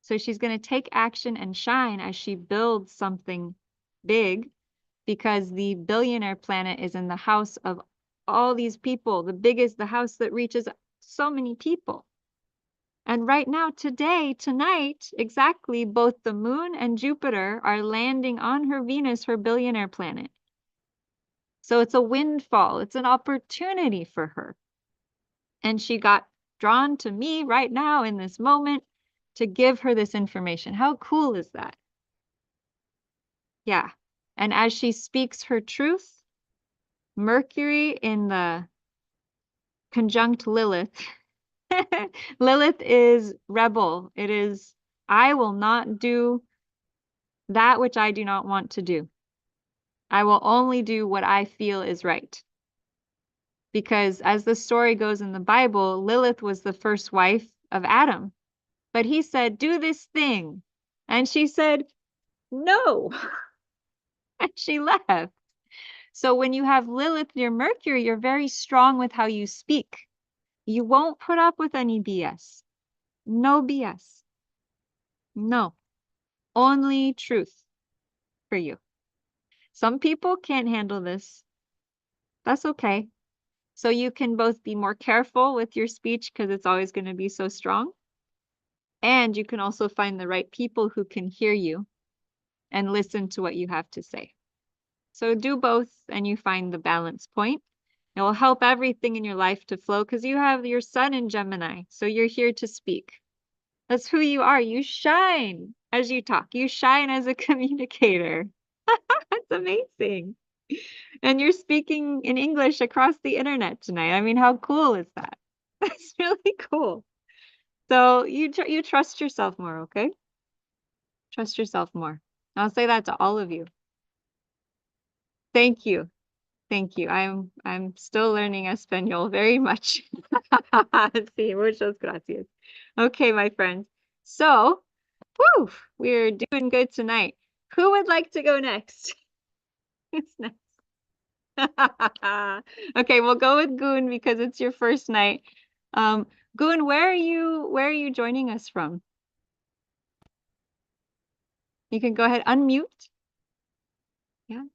Speaker 1: So she's going to take action and shine as she builds something big, because the billionaire planet is in the house of all these people, the house that reaches so many people. And right now, tonight, exactly, both the moon and Jupiter are landing on her Venus, her billionaire planet. So it's a windfall. It's an opportunity for her. And she got drawn to me right now in this moment to give her this information. How cool is that? Yeah. And as she speaks her truth, Mercury in the conjunct Lilith. Lilith is rebel. It is, I will not do that which I do not want to do. I will only do what I feel is right. Because as the story goes in the Bible, Lilith was the first wife of Adam. But he said, do this thing. And she said, no. And she left. So when you have Lilith near Mercury, you're very strong with how you speak. You won't put up with any BS. No BS. No. Only truth for you. Some people can't handle this. That's okay. So you can both be more careful with your speech because it's always going to be so strong. And you can also find the right people who can hear you and listen to what you have to say. So do both and you find the balance point. It will help everything in your life to flow because you have your sun in Gemini. So you're here to speak. That's who you are. You shine as you talk. You shine as a communicator. That's amazing. And you're speaking in English across the internet tonight. I mean, how cool is that? That's really cool. So you trust yourself more, okay? Trust yourself more. I'll say that to all of you. Thank you. Thank you. I'm still learning Espanol very much. Sí, muchas gracias. Okay, my friends. So, whew, we're doing good tonight. Who would like to go next? Who's next? Okay, we'll go with Goon because it's your first night. Goon, where are you joining us from? You can go ahead, unmute. Yeah.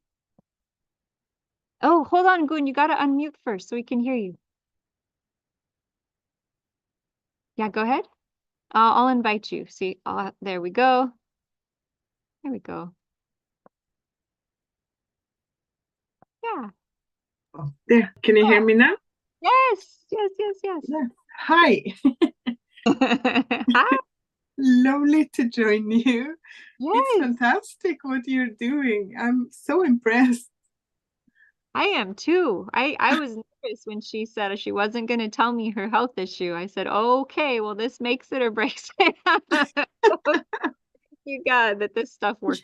Speaker 1: Oh, hold on, Goon, you gotta unmute first so we can hear you. Yeah, go ahead. I'll invite you. See, there we go. There we go. Yeah.
Speaker 12: Oh, there. Can you hear me now?
Speaker 1: Yes.
Speaker 12: Yeah. Hi.
Speaker 1: Hi.
Speaker 12: Lovely to join you.
Speaker 1: Yes.
Speaker 12: It's fantastic what you're doing. I'm so impressed.
Speaker 1: I am too. I was nervous when she said she wasn't going to tell me her health issue. I said, okay, well, this makes it or breaks it. You God that this stuff works.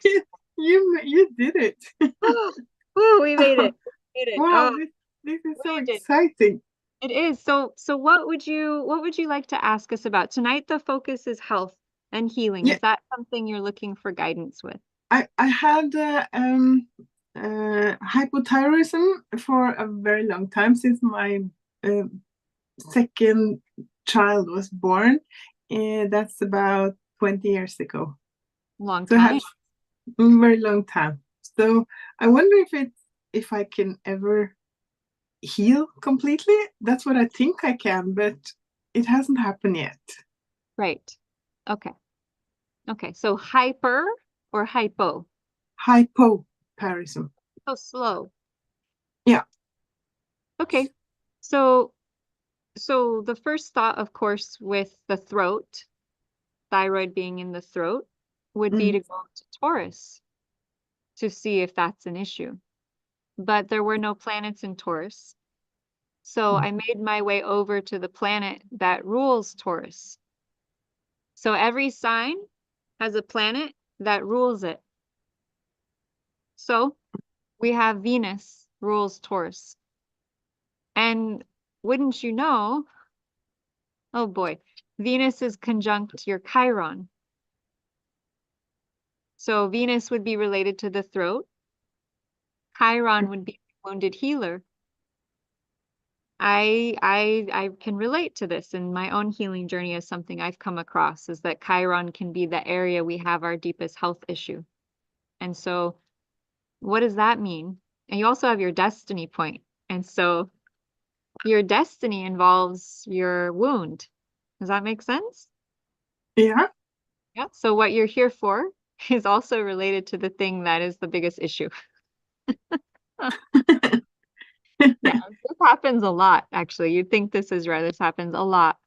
Speaker 12: You did it.
Speaker 1: Oh, we made it.
Speaker 12: Wow, this is so exciting.
Speaker 1: It is. So what would you like to ask us about? Tonight the focus is health and healing.
Speaker 12: Yeah.
Speaker 1: Is that something you're looking for guidance with?
Speaker 12: I had hypothyroidism for a very long time since my second child was born. That's about 20 years ago.
Speaker 1: Long
Speaker 12: So I
Speaker 1: time.
Speaker 12: had a very long time. So I wonder if I can ever heal completely. That's what I think I can, but it hasn't happened yet.
Speaker 1: Right. Okay. So hyper or hypo?
Speaker 12: Hypothyroidism.
Speaker 1: So slow.
Speaker 12: Yeah.
Speaker 1: Okay. So the first thought, of course, with the throat, thyroid being in the throat, would be to go to Taurus to see if that's an issue. But there were no planets in Taurus. So I made my way over to the planet that rules Taurus. So every sign has a planet that rules it. So we have Venus rules Taurus. And wouldn't you know, oh boy, Venus is conjunct your Chiron. So Venus would be related to the throat. Chiron would be wounded healer. I can relate to this in my own healing journey as something I've come across, is that Chiron can be the area we have our deepest health issue. And so what does that mean? And you also have your destiny point. And so your destiny involves your wound. Does that make sense?
Speaker 12: Yeah.
Speaker 1: Yeah. So what you're here for is also related to the thing that is the biggest issue. Yeah, this happens a lot, actually. You'd think this is rare. This happens a lot.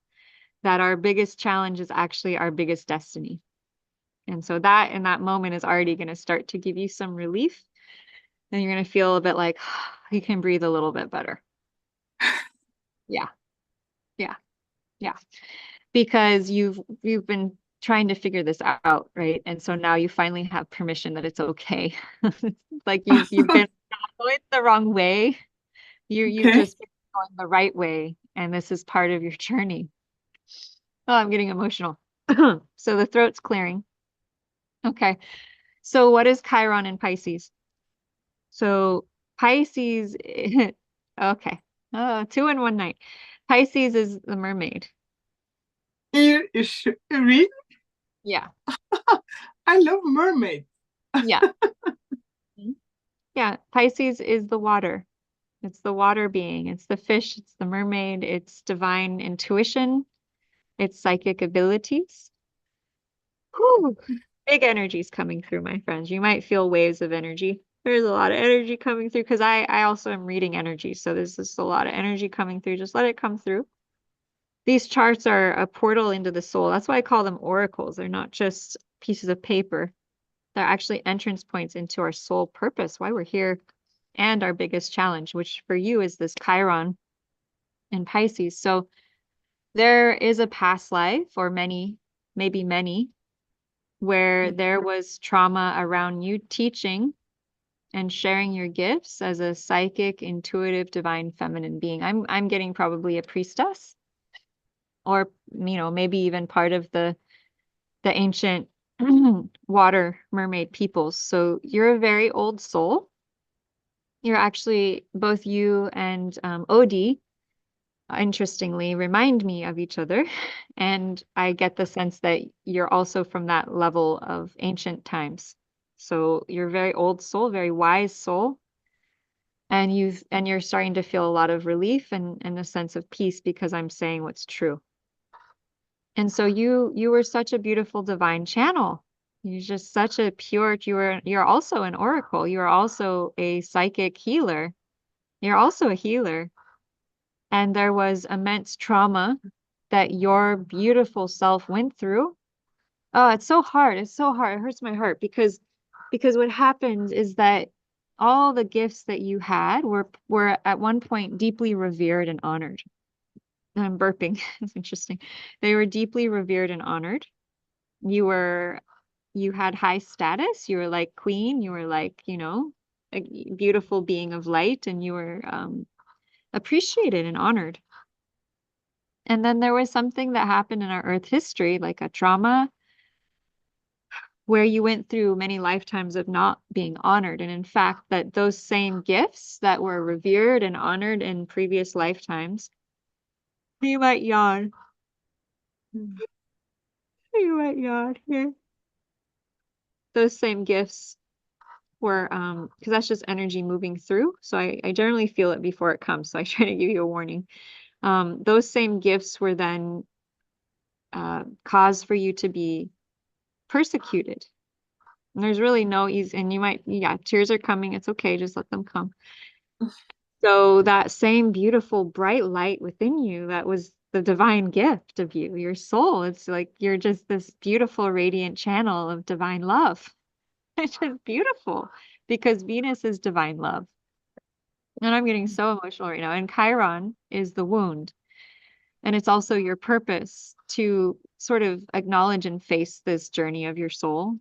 Speaker 1: That our biggest challenge is actually our biggest destiny. And so that in that moment is already going to start to give you some relief. And you're going to feel a bit like you can breathe a little bit better. Yeah. Yeah. Yeah. Because you've been trying to figure this out, right? And so now you finally have permission that it's okay. Like you've been going the wrong way. You've
Speaker 12: Okay.
Speaker 1: just been going the right way, and this is part of your journey. Oh, I'm getting emotional. So the throat's clearing. Okay. So what is Chiron in Pisces? So Pisces, okay. 2 in 1 night. Pisces is the mermaid.
Speaker 12: Really?
Speaker 1: Yeah.
Speaker 12: I love mermaids.
Speaker 1: Yeah. Mhm. Yeah. Pisces is the water. It's the water being. It's the fish. It's the mermaid. It's divine intuition. It's psychic abilities. Whew. Big energies coming through, my friends. You might feel waves of energy. There's a lot of energy coming through because I also am reading energy. So there's just a lot of energy coming through. Just let it come through. These charts are a portal into the soul. That's why I call them oracles. They're not just pieces of paper. They're actually entrance points into our soul purpose, why we're here, and our biggest challenge, which for you is this Chiron in Pisces. So there is a past life, or many, maybe many, where there was trauma around you teaching and sharing your gifts as a psychic, intuitive, divine feminine being. I'm getting probably a priestess, or maybe even part of the ancient water mermaid peoples. So you're a very old soul. You're actually, both you and Odie, interestingly, remind me of each other. And I get the sense that you're also from that level of ancient times. So you're a very old soul, very wise soul. And you're starting to feel a lot of relief and a sense of peace because I'm saying what's true. And so you were such a beautiful divine channel. You're just such a pure, you're also an oracle. You're also a psychic healer. You're also a healer. And there was immense trauma that your beautiful self went through. Oh, it's so hard. It's so hard. It hurts my heart because what happens is that all the gifts that you had were at one point deeply revered and honored. I'm burping. It's interesting. They were deeply revered and honored. You had high status. You were like queen. You were like, a beautiful being of light, and you were appreciated and honored. And then there was something that happened in our Earth history, like a trauma, where you went through many lifetimes of not being honored. And in fact, that those same gifts that were revered and honored in previous lifetimes, you might yawn. You might yawn here. Those same gifts were, because that's just energy moving through. So I generally feel it before it comes. So I try to give you a warning. Those same gifts were then cause for you to be persecuted. And there's really no easy, and tears are coming. It's okay. Just let them come. So that same beautiful, bright light within you, that was the divine gift of you, your soul. It's like you're just this beautiful, radiant channel of divine love. It's just beautiful because Venus is divine love. And I'm getting so emotional right now. And Chiron is the wound. And it's also your purpose to sort of acknowledge and face this journey of your soul,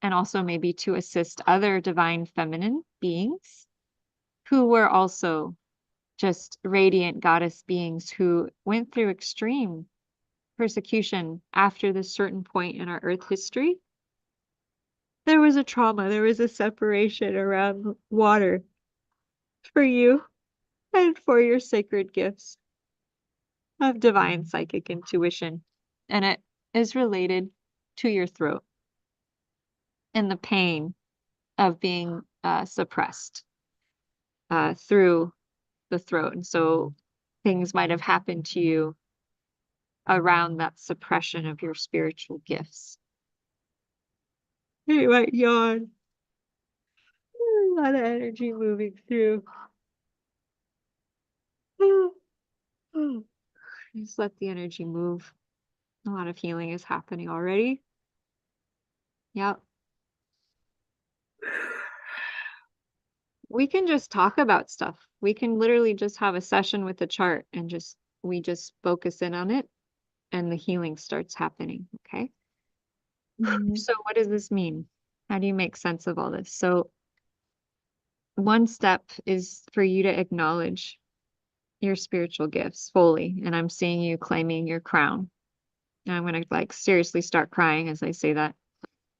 Speaker 1: and also maybe to assist other divine feminine beings who were also just radiant goddess beings who went through extreme persecution after this certain point in our Earth history. There was a trauma, there was a separation around water for you and for your sacred gifts of divine psychic intuition. And it is related to your throat and the pain of being suppressed through the throat. And so things might have happened to you around that suppression of your spiritual gifts. You might yawn. A lot of energy moving through. Just let the energy move. A lot of healing is happening already. Yep. We can just talk about stuff. We can literally just have a session with the chart and we just focus in on it and the healing starts happening. Okay. So what does this mean? How do you make sense of all this? So one step is for you to acknowledge your spiritual gifts fully. And I'm seeing you claiming your crown. And I'm going to like seriously start crying as I say that.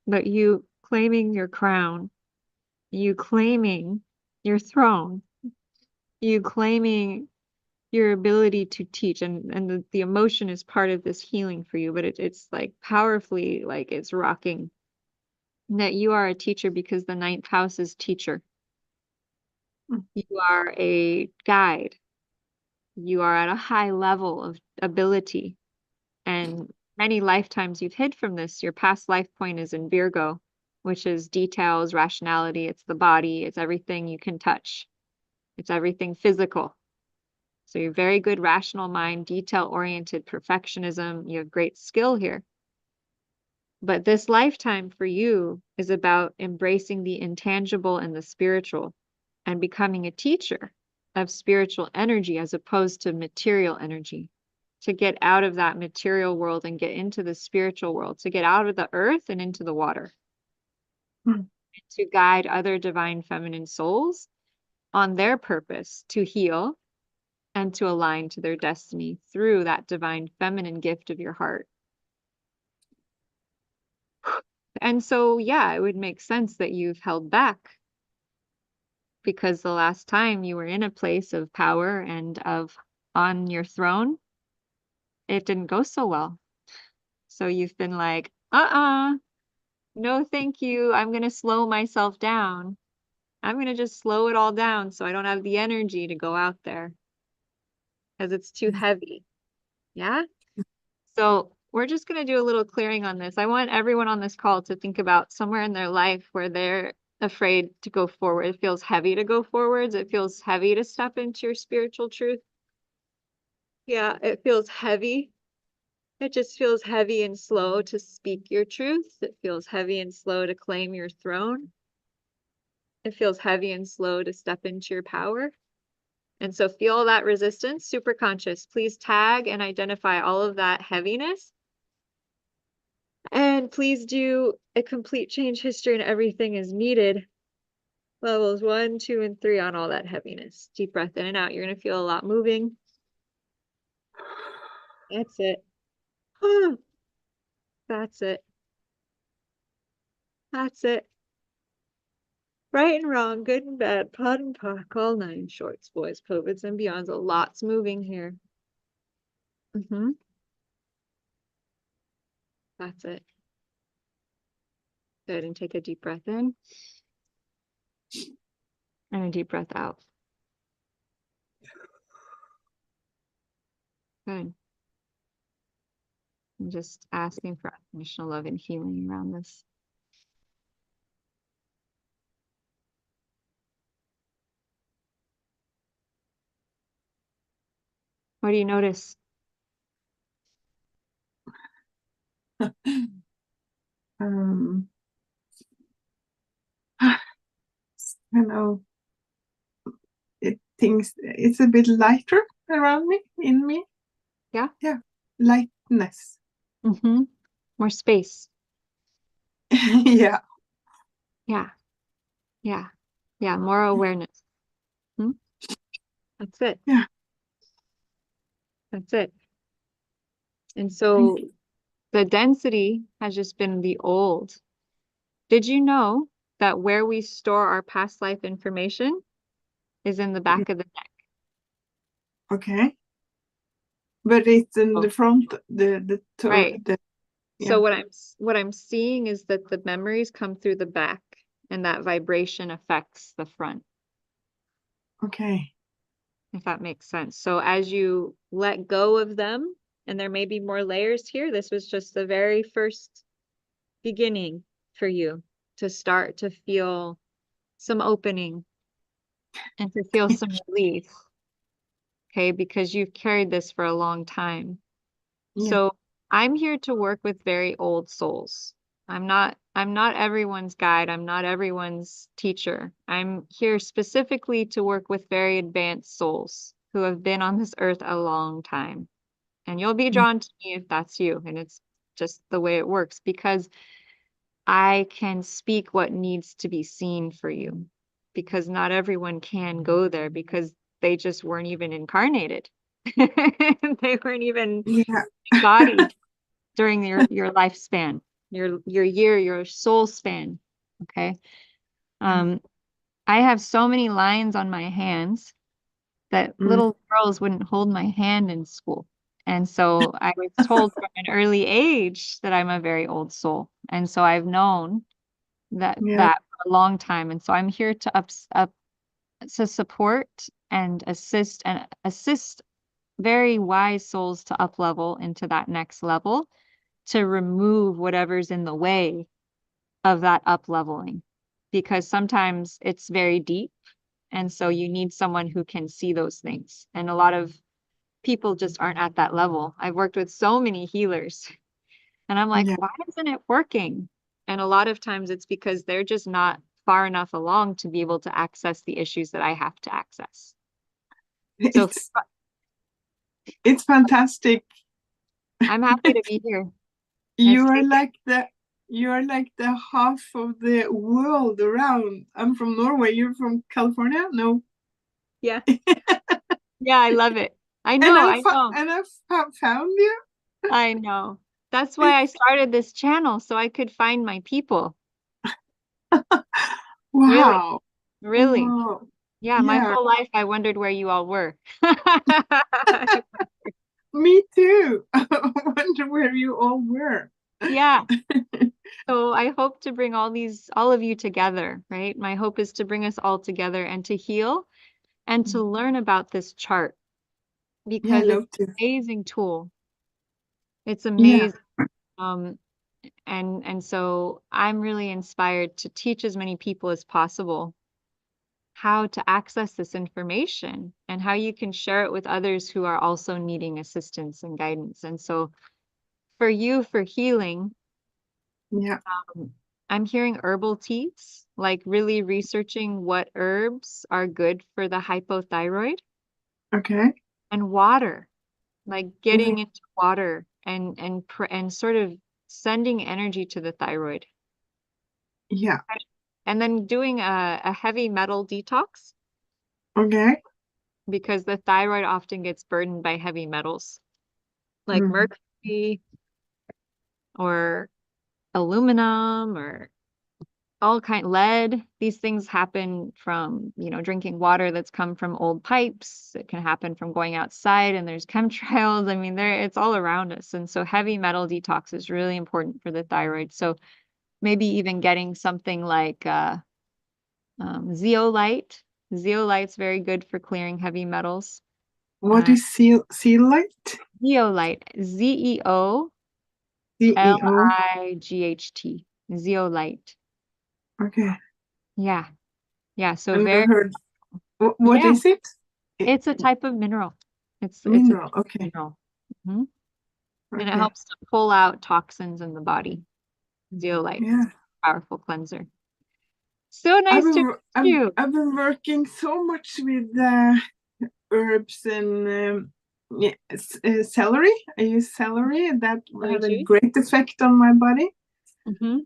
Speaker 1: But you claiming your crown, you claiming your throne, you claiming your ability to teach, and the emotion is part of this healing for you, but it's like powerfully, like it's rocking that you are a teacher because the 9th house is teacher. You are a guide. You are at a high level of ability, and many lifetimes you've hid from this. Your past life point is in Virgo, which is details, rationality. It's the body. It's everything you can touch. It's everything physical. So you're very good, rational mind, detail-oriented perfectionism. You have great skill here. But this lifetime for you is about embracing the intangible and the spiritual and becoming a teacher of spiritual energy as opposed to material energy, to get out of that material world and get into the spiritual world, to get out of the earth and into the water, to guide other divine feminine souls on their purpose to heal and to align to their destiny through that divine feminine gift of your heart. And so, yeah, it would make sense that you've held back because the last time you were in a place of power and of on your throne, it didn't go so well. So you've been like, no, thank you. I'm going to slow myself down. I'm going to just slow it all down so I don't have the energy to go out there because it's too heavy. Yeah. So we're just going to do a little clearing on this. I want everyone on this call to think about somewhere in their life where they're afraid to go forward. It feels heavy to go forwards. It feels heavy to step into your spiritual truth. Yeah, it feels heavy. It just feels heavy and slow to speak your truth. It feels heavy and slow to claim your throne. It feels heavy and slow to step into your power. And so feel that resistance, super conscious. Please tag and identify all of that heaviness. And please do a complete change history and everything is needed. Levels 1, 2, and 3 on all that heaviness. Deep breath in and out. You're going to feel a lot moving. That's it. That's it. That's it. Right and wrong, good and bad, pod and pock, all 9 shorts, boys, POVIDs, and beyonds. A lot's moving here. That's it. Good, and take a deep breath in. And a deep breath out. Good. I'm just asking for unconditional love and healing around this. What do you notice?
Speaker 12: I know it's a bit lighter around me, in me.
Speaker 1: Yeah?
Speaker 12: Yeah, lightness.
Speaker 1: More space.
Speaker 12: Yeah.
Speaker 1: Yeah. Yeah. Yeah, more awareness. That's it.
Speaker 12: Yeah.
Speaker 1: That's it. And so the density has just been the old. Did you know that where we store our past life information is in the back of the neck?
Speaker 12: Okay. But it's in the front, the toe.
Speaker 1: Right.
Speaker 12: Yeah.
Speaker 1: So what I'm seeing is that the memories come through the back and that vibration affects the front.
Speaker 12: Okay.
Speaker 1: if that makes sense. So as you let go of them, and there may be more layers here, this was just the very first beginning for you to start to feel some opening and to feel some relief. Okay, because you've carried this for a long time.
Speaker 12: Yeah.
Speaker 1: So I'm here to work with very old souls. I'm not everyone's guide. I'm not everyone's teacher. I'm here specifically to work with very advanced souls who have been on this earth a long time. And you'll be drawn to me if that's you. And it's just the way it works, because I can speak what needs to be seen for you, because not everyone can go there because they just weren't even incarnated. They weren't even
Speaker 12: Yeah.
Speaker 1: embodied during your lifespan, your year, your soul span. Okay. I have so many lines on my hands that little girls wouldn't hold my hand in school. And so I was told from an early age that I'm a very old soul. And so I've known that
Speaker 12: Yeah.
Speaker 1: for a long time. And so I'm here to to support and assist very wise souls to up level into that next level, to remove whatever's in the way of that up leveling, because sometimes it's very deep. And so you need someone who can see those things. And a lot of people just aren't at that level. I've worked with so many healers and I'm like,
Speaker 12: Yeah.
Speaker 1: why isn't it working? And a lot of times it's because they're just not far enough along to be able to access the issues that I have to access. So
Speaker 12: It's fantastic.
Speaker 1: I'm happy to be here.
Speaker 12: You are like the half of the world around. I'm from Norway. You're from California? No.
Speaker 1: Yeah. Yeah, I love it. I know, I know.
Speaker 12: And I found you.
Speaker 1: I know. That's why I started this channel, so I could find my people.
Speaker 12: Wow.
Speaker 1: Really.
Speaker 12: Wow.
Speaker 1: Yeah, my
Speaker 12: Yeah.
Speaker 1: whole life I wondered where you all were.
Speaker 12: Me too. I wonder where you all were.
Speaker 1: Yeah. So I hope to bring all of you together, right? My hope is to bring us all together and to heal and to learn about this chart, because
Speaker 12: love
Speaker 1: it's
Speaker 12: to.
Speaker 1: an amazing tool. It's
Speaker 12: Yeah.
Speaker 1: amazing. And so I'm really inspired to teach as many people as possible how to access this information and how you can share it with others who are also needing assistance and guidance. And so for you, for healing,
Speaker 12: Yeah.
Speaker 1: I'm hearing herbal teas, like really researching what herbs are good for the hypothyroid,
Speaker 12: Okay.
Speaker 1: and water, like getting into water and sort of sending energy to the thyroid.
Speaker 12: Yeah.
Speaker 1: And then doing a heavy metal detox,
Speaker 12: Okay.
Speaker 1: because the thyroid often gets burdened by heavy metals like mercury or aluminum or lead. These things happen from, drinking water that's come from old pipes. It can happen from going outside and there's chemtrails. I mean, it's all around us. And so heavy metal detox is really important for the thyroid. So maybe even getting something like zeolite. Zeolite's very good for clearing heavy metals.
Speaker 12: What is zeolite?
Speaker 1: Zeolite.
Speaker 12: CEO.
Speaker 1: ZEOLIGHT. Zeolite.
Speaker 12: Okay.
Speaker 1: Yeah. Yeah. So
Speaker 12: I've
Speaker 1: very.
Speaker 12: heard. What
Speaker 1: Yeah.
Speaker 12: is it?
Speaker 1: It's a type of mineral. It's a
Speaker 12: Mineral. Okay.
Speaker 1: mineral. And it
Speaker 12: Okay.
Speaker 1: helps to pull out toxins in the body. Zeolite.
Speaker 12: Yeah.
Speaker 1: Powerful cleanser. So nice to meet you.
Speaker 12: I've been working so much with herbs and celery. I use celery, and that had a great effect on my body.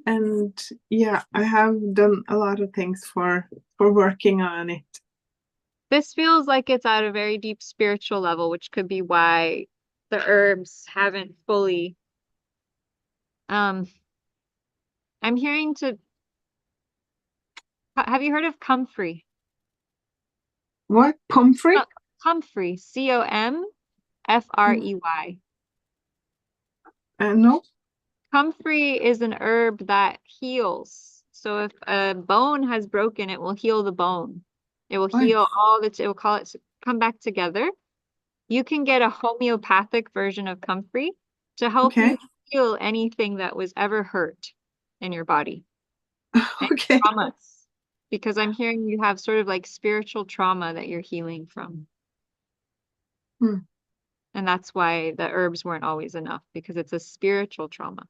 Speaker 12: And yeah, I have done a lot of things for working on it.
Speaker 1: This feels like it's at a very deep spiritual level, which could be why the herbs haven't fully. I'm hearing have you heard of comfrey?
Speaker 12: What? Comfrey?
Speaker 1: Comfrey. COMFREY.
Speaker 12: No.
Speaker 1: Comfrey is an herb that heals. So if a bone has broken, it will heal the bone. It will heal it will come back together, you can get a homeopathic version of Comfrey to help
Speaker 12: Okay.
Speaker 1: you heal anything that was ever hurt in your body.
Speaker 12: Okay.
Speaker 1: Traumas. Because I'm hearing you have sort of like spiritual trauma that you're healing from.
Speaker 12: Hmm.
Speaker 1: And that's why the herbs weren't always enough, because it's a spiritual trauma.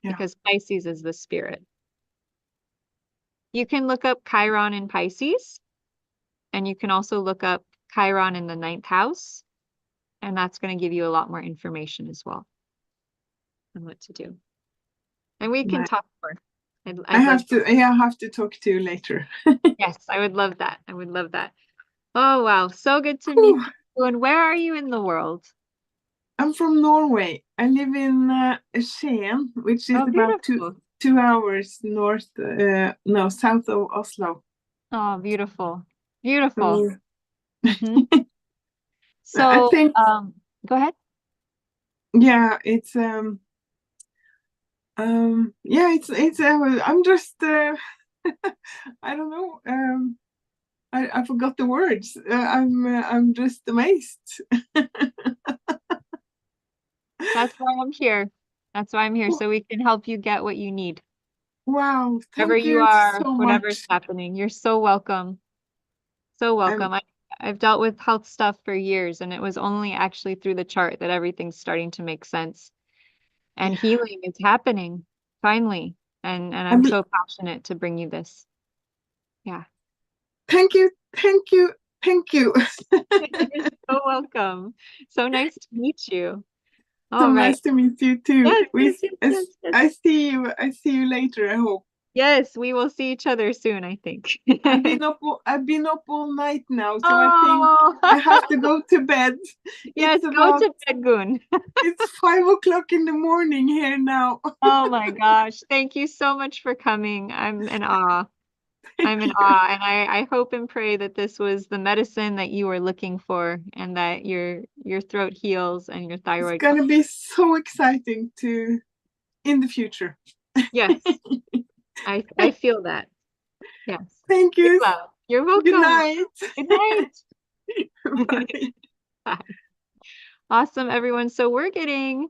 Speaker 12: Yeah.
Speaker 1: Because Pisces is the spirit. You can look up Chiron in Pisces, and you can also look up Chiron in the 9th house, and that's going to give you a lot more information as well on what to do. And we can
Speaker 12: Right.
Speaker 1: talk more. I'd
Speaker 12: I have
Speaker 1: love
Speaker 12: to. Yeah, I have to talk to you later.
Speaker 1: Yes, I would love that. I would love that. Oh, wow. So good to meet
Speaker 12: Whew.
Speaker 1: you. And where are you in the world?
Speaker 12: I'm from Norway. I live in Skien, which is
Speaker 1: Oh,
Speaker 12: about
Speaker 1: beautiful.
Speaker 12: 2 hours south of Oslo.
Speaker 1: Oh, beautiful. Beautiful.
Speaker 12: So
Speaker 1: Mhm.
Speaker 12: I
Speaker 1: So,
Speaker 12: think,
Speaker 1: go ahead.
Speaker 12: yeah, it's I'm just I don't know. I forgot the words. I'm just amazed.
Speaker 1: That's why I'm here. That's why I'm here, so we can help you get what you need.
Speaker 12: Wow,
Speaker 1: Wherever
Speaker 12: thank
Speaker 1: you
Speaker 12: you
Speaker 1: are,
Speaker 12: so
Speaker 1: whatever's
Speaker 12: much.
Speaker 1: happening, you're so welcome. So welcome. I've dealt with health stuff for years, and it was only actually through the chart that everything's starting to make sense. And healing is happening finally. And I'm so passionate to bring you this. Yeah.
Speaker 12: Thank you, thank you, thank you.
Speaker 1: You're so welcome. So nice to meet you.
Speaker 12: So
Speaker 1: All right.
Speaker 12: nice to meet you too.
Speaker 1: Yes, yes.
Speaker 12: I see you later, I hope.
Speaker 1: Yes, we will see each other soon, I think.
Speaker 12: I've been up all night now, so
Speaker 1: Oh.
Speaker 12: I think I have to go to bed.
Speaker 1: Yes,
Speaker 12: It's
Speaker 1: go to bed, Gun.
Speaker 12: It's 5 o'clock in the morning here now.
Speaker 1: Oh my gosh. Thank you so much for coming. I'm in awe. I'm in awe. And I hope and pray that this was the medicine that you were looking for, and that your throat heals and your
Speaker 12: It's
Speaker 1: thyroid.
Speaker 12: gonna be so exciting in the future.
Speaker 1: Yes. I feel that. Yes.
Speaker 12: Thank you.
Speaker 1: Big love. You're welcome.
Speaker 12: Good night.
Speaker 1: Good night.
Speaker 12: Bye.
Speaker 1: Bye. Awesome, everyone. So we're getting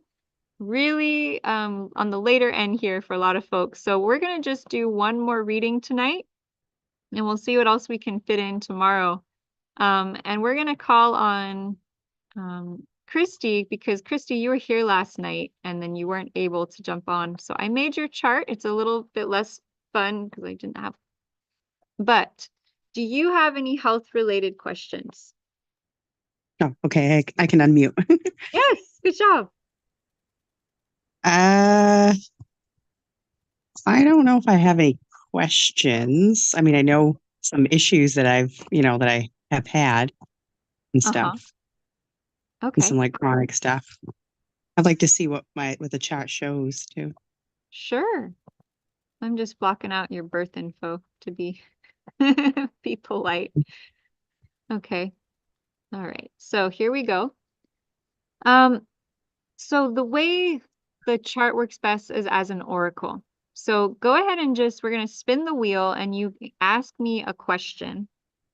Speaker 1: really on the later end here for a lot of folks. So we're going to just do one more reading tonight, and we'll see what else we can fit in tomorrow. And we're going to call on Christy, because Christy, you were here last night and then you weren't able to jump on. So I made your chart. It's a little bit less fun because I didn't have. But do you have any health related questions?
Speaker 13: Oh, okay. I can unmute.
Speaker 1: Yes, good job.
Speaker 13: I don't know if I have any questions. I mean, I know some issues that that I have had and stuff.
Speaker 1: Okay.
Speaker 13: And some like chronic stuff. I'd like to see what the chart shows too.
Speaker 1: Sure. I'm just blocking out your birth info to be polite. Okay. All right. So here we go. So the way the chart works best is as an oracle. So go ahead and we're going to spin the wheel, and you ask me a question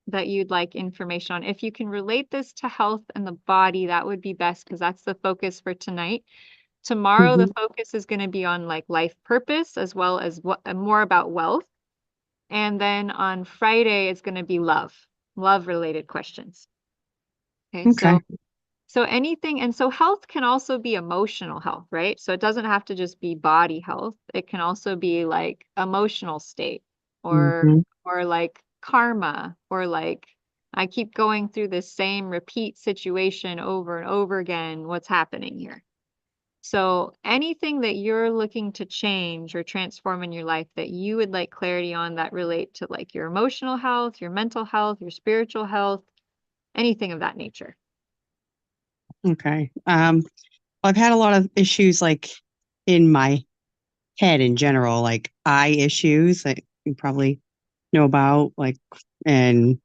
Speaker 1: that you'd like information on. If you can relate this to health and the body, that would be best, because that's the focus for tonight. Tomorrow, the focus is going to be on like life purpose, as well as more about wealth. And then on Friday, it's going to be love related questions. Okay. So anything, and so health can also be emotional health, right? So it doesn't have to just be body health. It can also be like emotional state, or like karma, or like I keep going through the same repeat situation over and over again. What's happening here? So anything that you're looking to change or transform in your life that you would like clarity on, that relate to like your emotional health, your mental health, your spiritual health, anything of that nature.
Speaker 13: Okay. I've had a lot of issues like in my head in general, like eye issues that you probably know about, like, and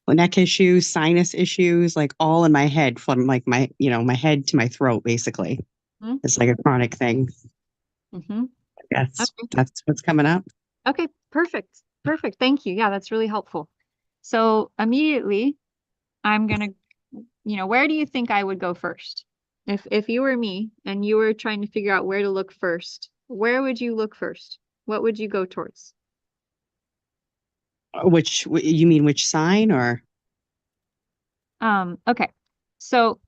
Speaker 13: neck issues, sinus issues, like all in my head, from like my head to my throat, basically. It's like a chronic thing. That's what's coming up.
Speaker 1: Okay, perfect. Thank you. Yeah, that's really helpful. So immediately I'm gonna, where do you think I would go first? If you were me and you were trying to figure out where to look first, where would you look first? What would you go towards?
Speaker 13: You mean which sign or
Speaker 1: Okay. So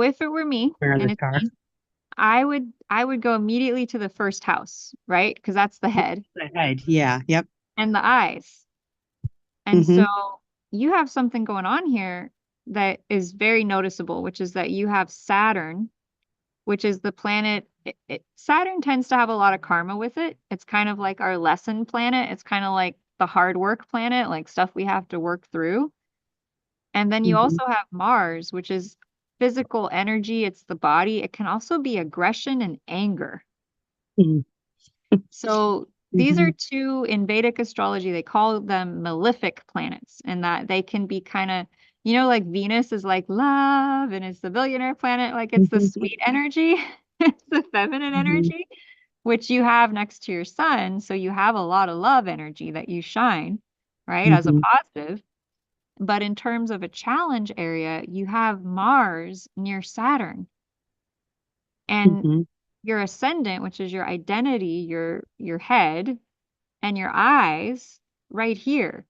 Speaker 1: if it were me
Speaker 13: where in
Speaker 1: and
Speaker 13: the
Speaker 1: it's
Speaker 13: chart?
Speaker 1: me, I would go immediately to the first house, right? Because that's the head
Speaker 13: The head. Yeah. Yep.
Speaker 1: and the eyes. And
Speaker 13: Mm-hmm.
Speaker 1: so you have something going on here that is very noticeable, which is that you have Saturn, which is the planet. Saturn tends to have a lot of karma with it. It's kind of like our lesson planet. It's kind of like the hard work planet, like stuff we have to work through. And then you
Speaker 13: Mhm.
Speaker 1: also have Mars, which is physical energy. It's the body. It can also be aggression and anger.
Speaker 13: Mhm.
Speaker 1: So these are two in Vedic astrology, they call them malefic planets, and that they can be kind of, like Venus is like love and it's the billionaire planet, like it's the sweet energy, it's the feminine energy, which you have next to your sun. So you have a lot of love energy that you shine, right, as a positive. But in terms of a challenge area, you have Mars near Saturn. And your ascendant, which is your identity, your head, and your eyes right here.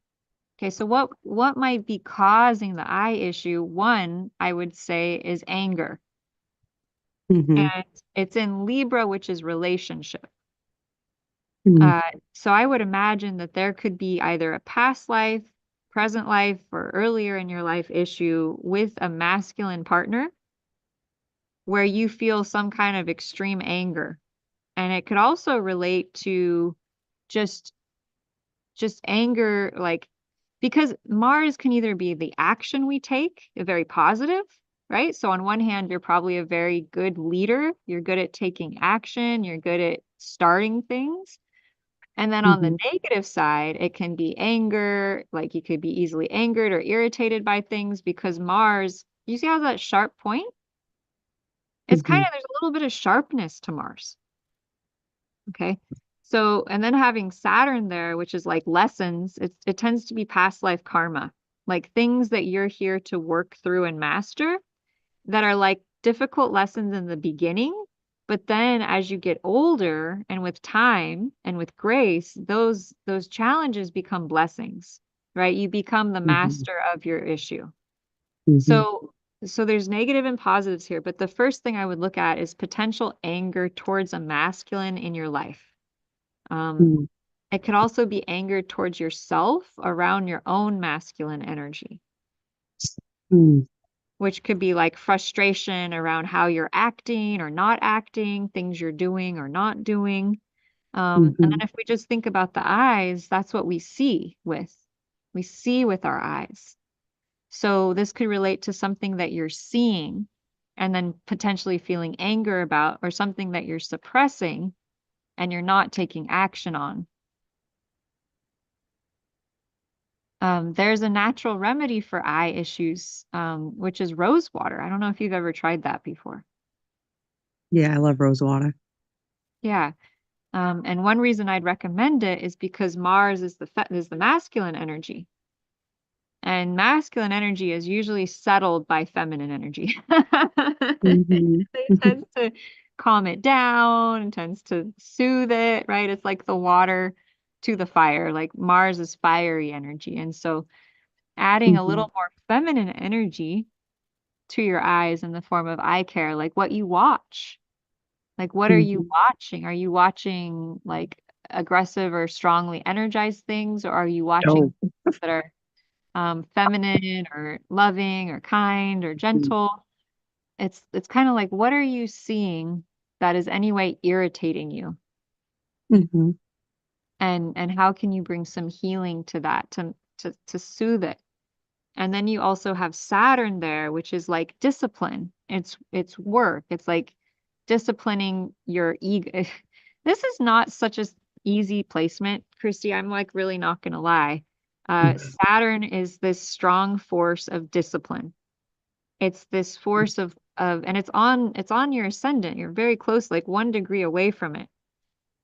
Speaker 1: Okay, so what might be causing the eye issue? One, I would say, is anger. And it's in Libra, which is relationship. So I would imagine that there could be either a past life, present life, or earlier in your life issue with a masculine partner where you feel some kind of extreme anger. And it could also relate to just anger, like, because Mars can either be the action we take, a very positive, right? So on one hand, you're probably a very good leader. You're good at taking action. You're good at starting things. And then on the negative side, it can be anger, like you could be easily angered or irritated by things because Mars, you see how that sharp point? It's kind of, there's a little bit of sharpness to Mars. Okay. So, and then having Saturn there, which is like lessons, it tends to be past life karma, like things that you're here to work through and master that are like difficult lessons in the beginning. But then as you get older and with time and with grace, those challenges become blessings, right? You become the master of your issue. So there's negative and positives here, but the first thing I would look at is potential anger towards a masculine in your life. It could also be anger towards yourself around your own masculine energy, which could be like frustration around how you're acting or not acting, things you're doing or not doing. And then if we just think about the eyes, that's what we see with. We see with our eyes. So this could relate to something that you're seeing and then potentially feeling anger about, or something that you're suppressing and you're not taking action on. There's a natural remedy for eye issues, which is rose water. I don't know if you've ever tried that before.
Speaker 13: Yeah, I love rose water.
Speaker 1: Yeah. And one reason I'd recommend it is because Mars is the masculine energy. And masculine energy is usually settled by feminine energy. It tends to calm it down and tends to soothe it, right? It's like the water to the fire, like Mars is fiery energy. And so adding a little more feminine energy to your eyes in the form of eye care, like what you watch. Like, what are you watching? Are you watching like aggressive or strongly energized things, or are you watching things that are feminine or loving or kind or gentle? It's kind of like, what are you seeing that is anyway irritating you? And how can you bring some healing to that to soothe it? And then you also have Saturn there, which is like discipline. It's work. It's like disciplining your ego. This is not such an easy placement, Christy. I'm like really not gonna lie. Saturn is this strong force of discipline. It's this force of and it's on your ascendant. You're very close, like 1 degree away from it.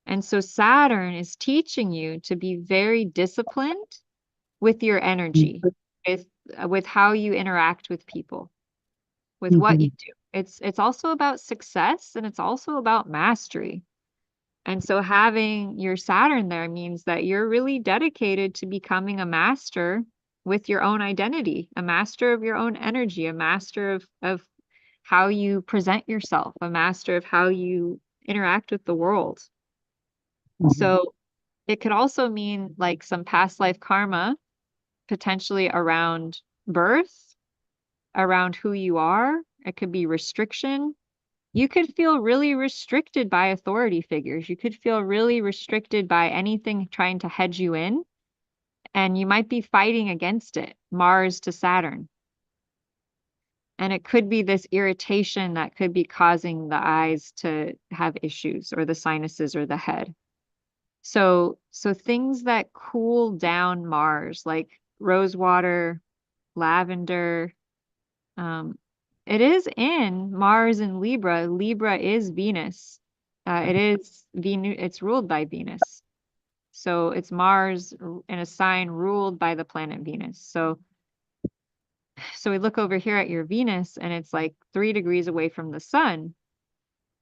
Speaker 1: And so Saturn is teaching you to be very disciplined with your energy, with with how you interact with people, with what you do. It's also about success, and it's also about mastery. And so having your Saturn there means that you're really dedicated to becoming a master with your own identity, a master of your own energy, a master of how you present yourself, a master of how you interact with the world. So it could also mean like some past life karma, potentially around birth, around who you are. It could be restriction. You could feel really restricted by authority figures. You could feel really restricted by anything trying to hedge you in, and you might be fighting against it, Mars to Saturn. And it could be this irritation that could be causing the eyes to have issues, or the sinuses, or the head. So things that cool down Mars, like rose water, lavender. It is in Mars in Libra. Libra is Venus. It is Venus. It's ruled by Venus. So it's Mars in a sign ruled by the planet Venus. So we look over here at your Venus, and it's like 3 degrees away from the sun.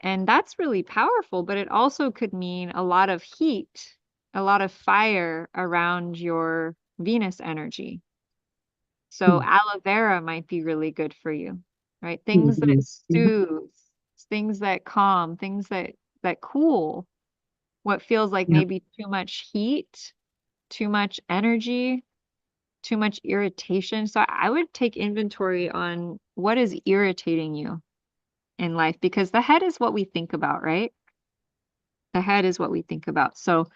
Speaker 1: And that's really powerful, but it also could mean a lot of heat, a lot of fire around your Venus energy. So aloe vera might be really good for you, right? Things that soothe, things that calm, things that cool what feels like maybe too much heat, too much energy, too much irritation. So I would take inventory on what is irritating you in life, because the head is what we think about, right? The head is what we think about. So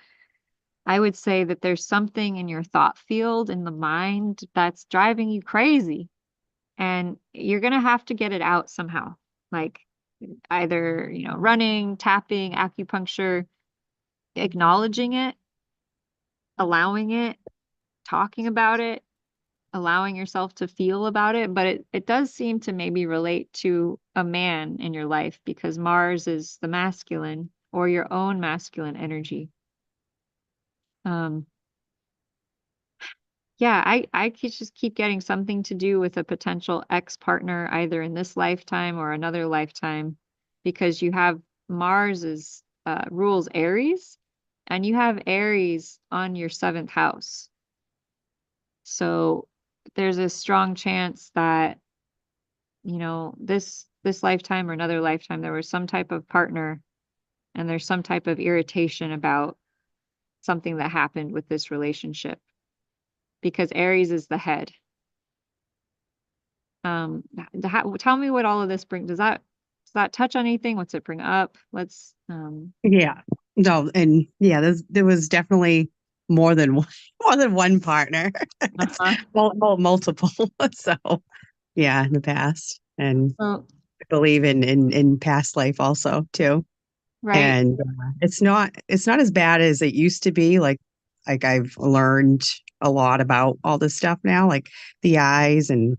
Speaker 1: I would say that there's something in your thought field, in the mind, that's driving you crazy. And you're going to have to get it out somehow, like either, running, tapping, acupuncture, acknowledging it, allowing it, talking about it, allowing yourself to feel about it. But it does seem to maybe relate to a man in your life, because Mars is the masculine, or your own masculine energy. Yeah, I could just keep getting something to do with a potential ex-partner, either in this lifetime or another lifetime, because you have Mars rules Aries, and you have Aries on your 7th house. So there's a strong chance that, this lifetime or another lifetime, there was some type of partner, and there's some type of irritation about something that happened with this relationship, because Aries is the head. Tell me what all of this brings. Does that touch on anything? What's it bring up? Let's
Speaker 13: Yeah. No, and yeah, there was definitely more than one partner. Multiple. So yeah, in the past. And I believe in past life also too.
Speaker 1: Right.
Speaker 13: And it's not as bad as it used to be. Like I've learned a lot about all this stuff now, like the eyes, and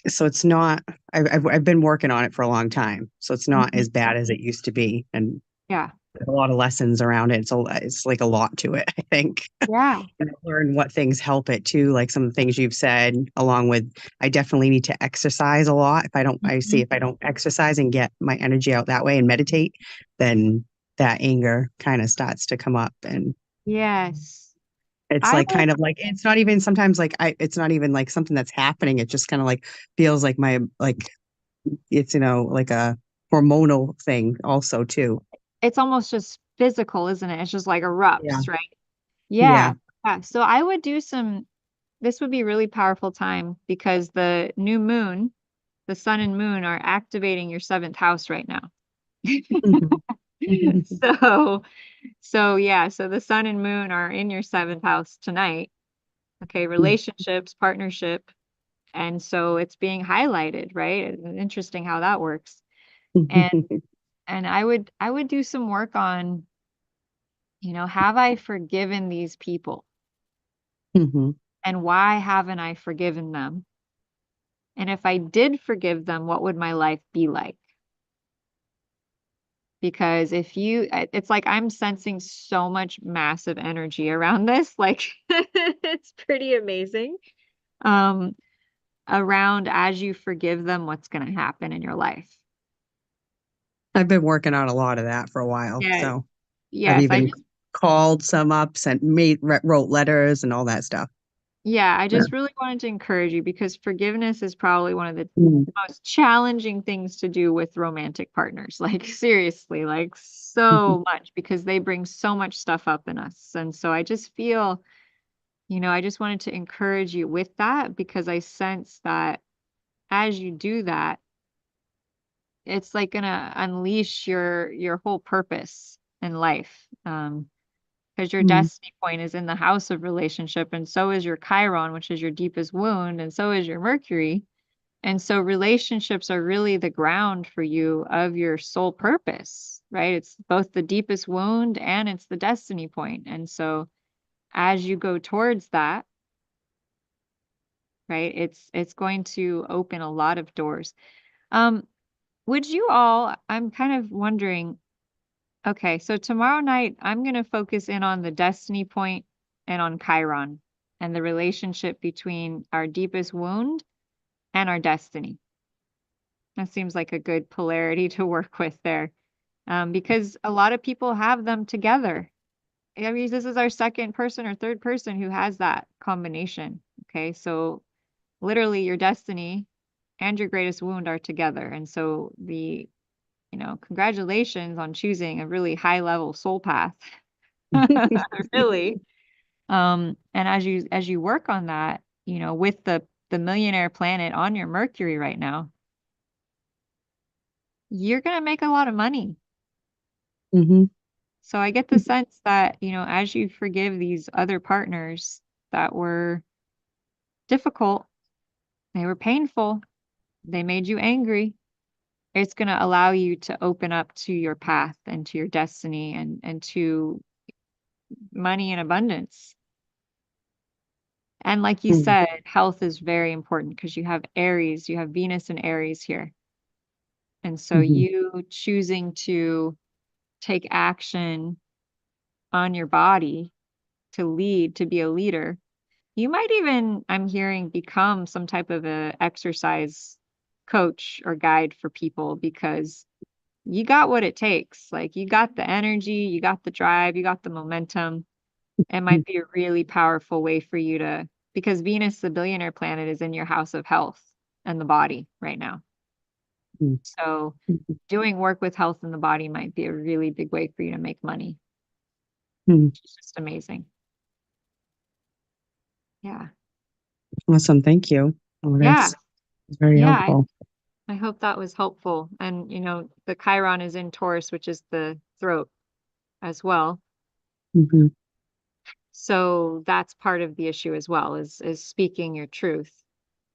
Speaker 13: so it's not. I've been working on it for a long time, so it's not as bad as it used to be. And
Speaker 1: yeah,
Speaker 13: there's a lot of lessons around it. It's like a lot to it, I think.
Speaker 1: Yeah.
Speaker 13: And I've learned what things help it too, like some of the things you've said, along with I definitely need to exercise a lot. I see if I don't exercise and get my energy out that way and meditate, then that anger kind of starts to come up. And
Speaker 1: yes,
Speaker 13: it's like kind of like, it's not even sometimes like it's not even like something that's happening. It just kind of like feels like it's, like a hormonal thing also too.
Speaker 1: It's almost just physical, isn't it? It's just like erupts,
Speaker 13: Yeah.
Speaker 1: right? Yeah. So I would do this would be a really powerful time, because the new moon, the sun and moon, are activating your 7th house right now. So the sun and moon are in your 7th house tonight. Okay, relationships, partnership. And so it's being highlighted, right? Interesting how that works. And I would do some work on, have I forgiven these people? And why haven't I forgiven them? And if I did forgive them, what would my life be like? Because it's like I'm sensing so much massive energy around this. Like, it's pretty amazing. around as you forgive them, what's going to happen in your life.
Speaker 13: I've been working on a lot of that for a while.
Speaker 1: Yeah.
Speaker 13: So I've
Speaker 1: Yes,
Speaker 13: even called some up, wrote letters and all that stuff.
Speaker 1: yeah, I just really wanted to encourage you because forgiveness is probably one of the
Speaker 13: Mm.
Speaker 1: most challenging things to do with romantic partners. Like seriously, like so much because they bring so much stuff up in us. And so I just feel, I just wanted to encourage you with that because I sense that as you do that, it's like gonna unleash your whole purpose in life. Because your destiny point is in the house of relationship, and so is your Chiron, which is your deepest wound, and so is your Mercury. And so relationships are really the ground for you of your soul purpose, right? It's both the deepest wound and it's the destiny point. And so as you go towards that, right, it's going to open a lot of doors. Would you all, I'm kind of wondering, okay, so tomorrow night, I'm going to focus in on the destiny point and on Chiron and the relationship between our deepest wound and our destiny. That seems like a good polarity to work with there, because a lot of people have them together. I mean, this is our second person or third person who has that combination. Okay, so literally your destiny and your greatest wound are together. And so congratulations on choosing a really high level soul path. Really. And as you work on that, with the millionaire planet on your Mercury right now, you're going to make a lot of money.
Speaker 13: Mm-hmm.
Speaker 1: So I get the sense that, as you forgive these other partners that were difficult, they were painful, they made you angry, it's going to allow you to open up to your path and to your destiny and to money and abundance. And like you said, health is very important because you have Aries, you have Venus and Aries here. And so you choosing to take action on your body to lead, to be a leader, you might even, I'm hearing, become some type of a exercise coach or guide for people because you got what it takes. Like you got the energy, you got the drive, you got the momentum. It might be a really powerful way for you to, because Venus, the billionaire planet, is in your house of health and the body right now. So doing work with health in the body might be a really big way for you to make money. It's just amazing. Yeah.
Speaker 13: Awesome. Thank you. Oh,
Speaker 1: Yeah.
Speaker 13: that's very helpful.
Speaker 1: I hope that was helpful. And, the Chiron is in Taurus, which is the throat as well.
Speaker 13: Mm-hmm.
Speaker 1: So that's part of the issue as well, is speaking your truth,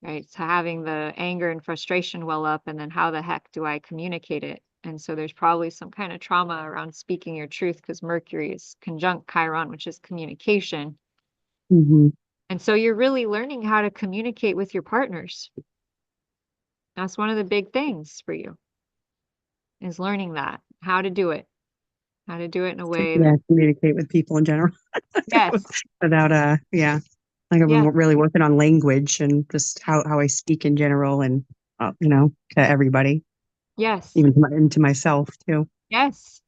Speaker 1: right? So having the anger and frustration well up, and then how the heck do I communicate it? And so there's probably some kind of trauma around speaking your truth because Mercury is conjunct Chiron, which is communication.
Speaker 13: Mm-hmm.
Speaker 1: And so you're really learning how to communicate with your partners. That's one of the big things for you, is learning that, how to do it in a way that,
Speaker 13: Communicate with people in general.
Speaker 1: yes,
Speaker 13: Without like I've been really working on language and just how I speak in general and to everybody,
Speaker 1: yes,
Speaker 13: even to myself too.
Speaker 1: yes.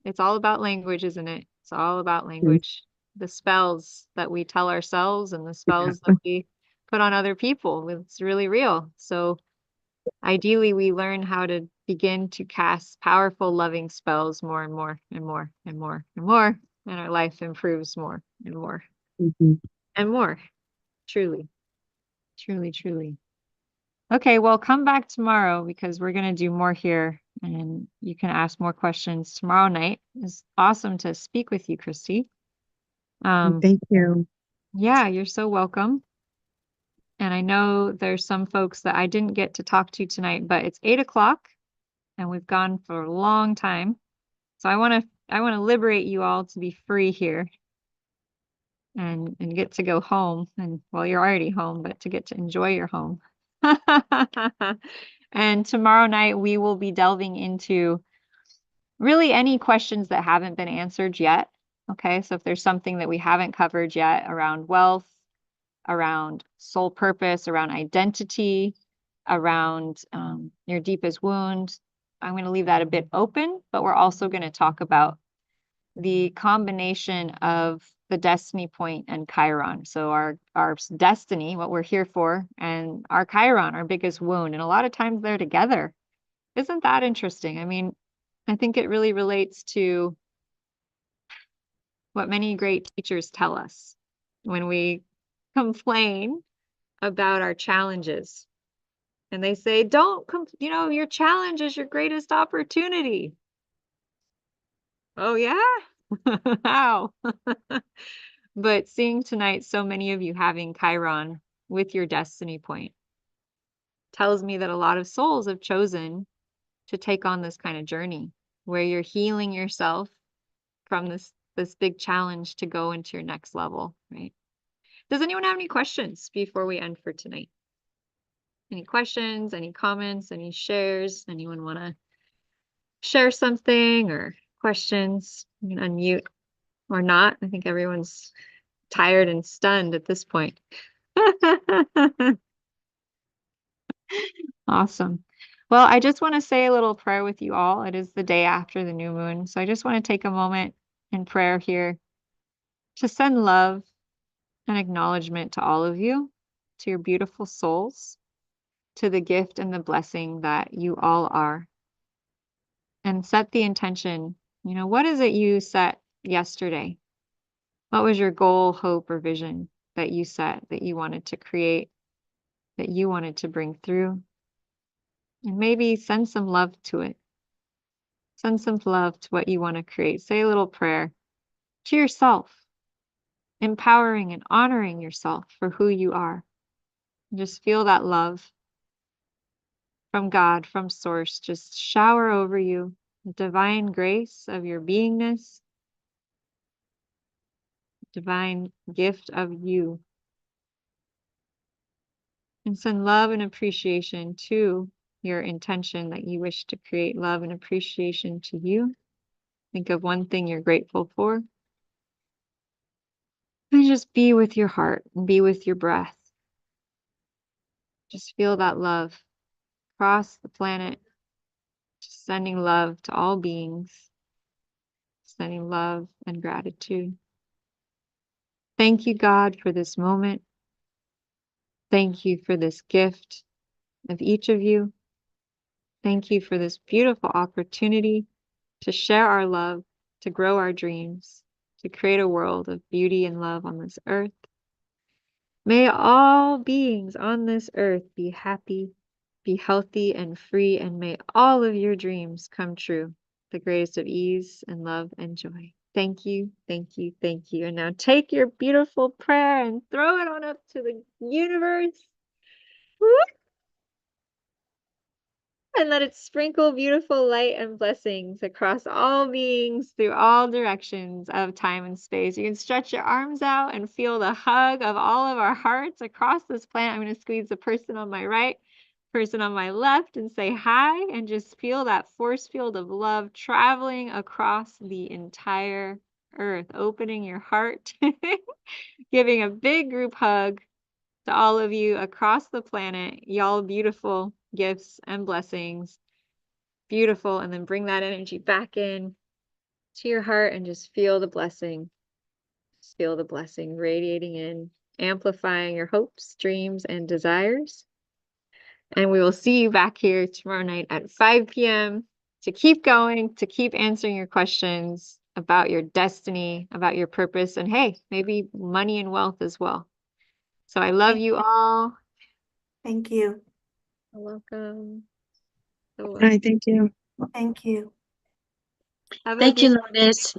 Speaker 1: It's all about language, isn't it? It's all about language. The spells that we tell ourselves and the spells that we put on other people. It's really real. So ideally, we learn how to begin to cast powerful, loving spells more and more and more and more and more, and our life improves more and more and more. Truly, truly, truly. Okay, well, come back tomorrow because we're going to do more here and you can ask more questions tomorrow night. It's awesome to speak with you, Christy.
Speaker 13: Thank you.
Speaker 1: Yeah, you're so welcome. And I know there's some folks that I didn't get to talk to tonight, but it's 8:00 and we've gone for a long time. So I want to liberate you all to be free here and get to go home. And well, you're already home, but to get to enjoy your home. And tomorrow night, we will be delving into really any questions that haven't been answered yet. Okay, so if there's something that we haven't covered yet around wealth, around soul purpose, around identity, around your deepest wound. I'm going to leave that a bit open, but we're also going to talk about the combination of the destiny point and Chiron. So our destiny, what we're here for, and our Chiron, our biggest wound. And a lot of times they're together. Isn't that interesting? I mean, I think it really relates to what many great teachers tell us when we complain about our challenges. And they say, don't, your challenge is your greatest opportunity. Oh, yeah? How? But seeing tonight so many of you having Chiron with your destiny point tells me that a lot of souls have chosen to take on this kind of journey where you're healing yourself from this big challenge to go into your next level, right? Does anyone have any questions before we end for tonight? Any questions, any comments, any shares? Anyone want to share something or questions? You can unmute or not. I think everyone's tired and stunned at this point. Awesome. Well, I just want to say a little prayer with you all. It is the day after the new moon. So I just want to take a moment in prayer here to send love and acknowledgement to all of you, to your beautiful souls, to the gift and the blessing that you all are. And set the intention, what is it you set yesterday? What was your goal, hope, or vision that you set, that you wanted to create, that you wanted to bring through? And maybe send some love to it. Send some love to what you want to create. Say a little prayer to yourself, empowering and honoring yourself for who you are. And just feel that love from God, from Source, just shower over you, the divine grace of your beingness, divine gift of you. And send love and appreciation to your intention that you wish to create. Love and appreciation to you. Think of one thing you're grateful for. And just be with your heart and be with your breath. Just feel that love across the planet. Just sending love to all beings. Sending love and gratitude. Thank you, God, for this moment. Thank you for this gift of each of you. Thank you for this beautiful opportunity to share our love, to grow our dreams, to create a world of beauty and love on this earth. May all beings on this earth be happy, be healthy and free, and may all of your dreams come true. The greatest of ease and love and joy. Thank you, thank you, thank you. And now take your beautiful prayer and throw it on up to the universe. Woo! And let it sprinkle beautiful light and blessings across all beings through all directions of time and space. You can stretch your arms out and feel the hug of all of our hearts across this planet. I'm going to squeeze the person on my right, person on my left, and say hi, and just feel that force field of love traveling across the entire earth, opening your heart, giving a big group hug to all of you across the planet, y'all beautiful gifts and blessings. Beautiful. And then bring that energy back in to your heart and just feel the blessing. Just feel the blessing radiating in, amplifying your hopes, dreams, and desires. And we will see you back here tomorrow night at 5 p.m. to keep going, to keep answering your questions about your destiny, about your purpose, and hey, maybe money and wealth as well. So I love you all.
Speaker 9: Thank you.
Speaker 1: You're welcome. So,
Speaker 13: Hi, thank you.
Speaker 9: Thank you.
Speaker 1: have a
Speaker 10: Thank you,
Speaker 1: beautiful-
Speaker 10: Lourdes.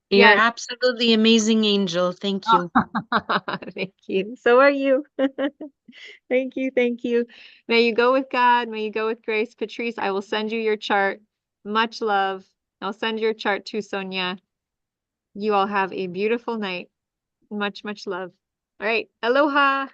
Speaker 10: You're
Speaker 1: Yes.
Speaker 10: absolutely amazing angel. Thank you.
Speaker 1: Thank you. So are you. Thank you. Thank you. May you go with God. May you go with grace. Patrice, I will send you your chart. Much love. I'll send your chart to Sonia. You all have a beautiful night. Much, much love. All right. Aloha.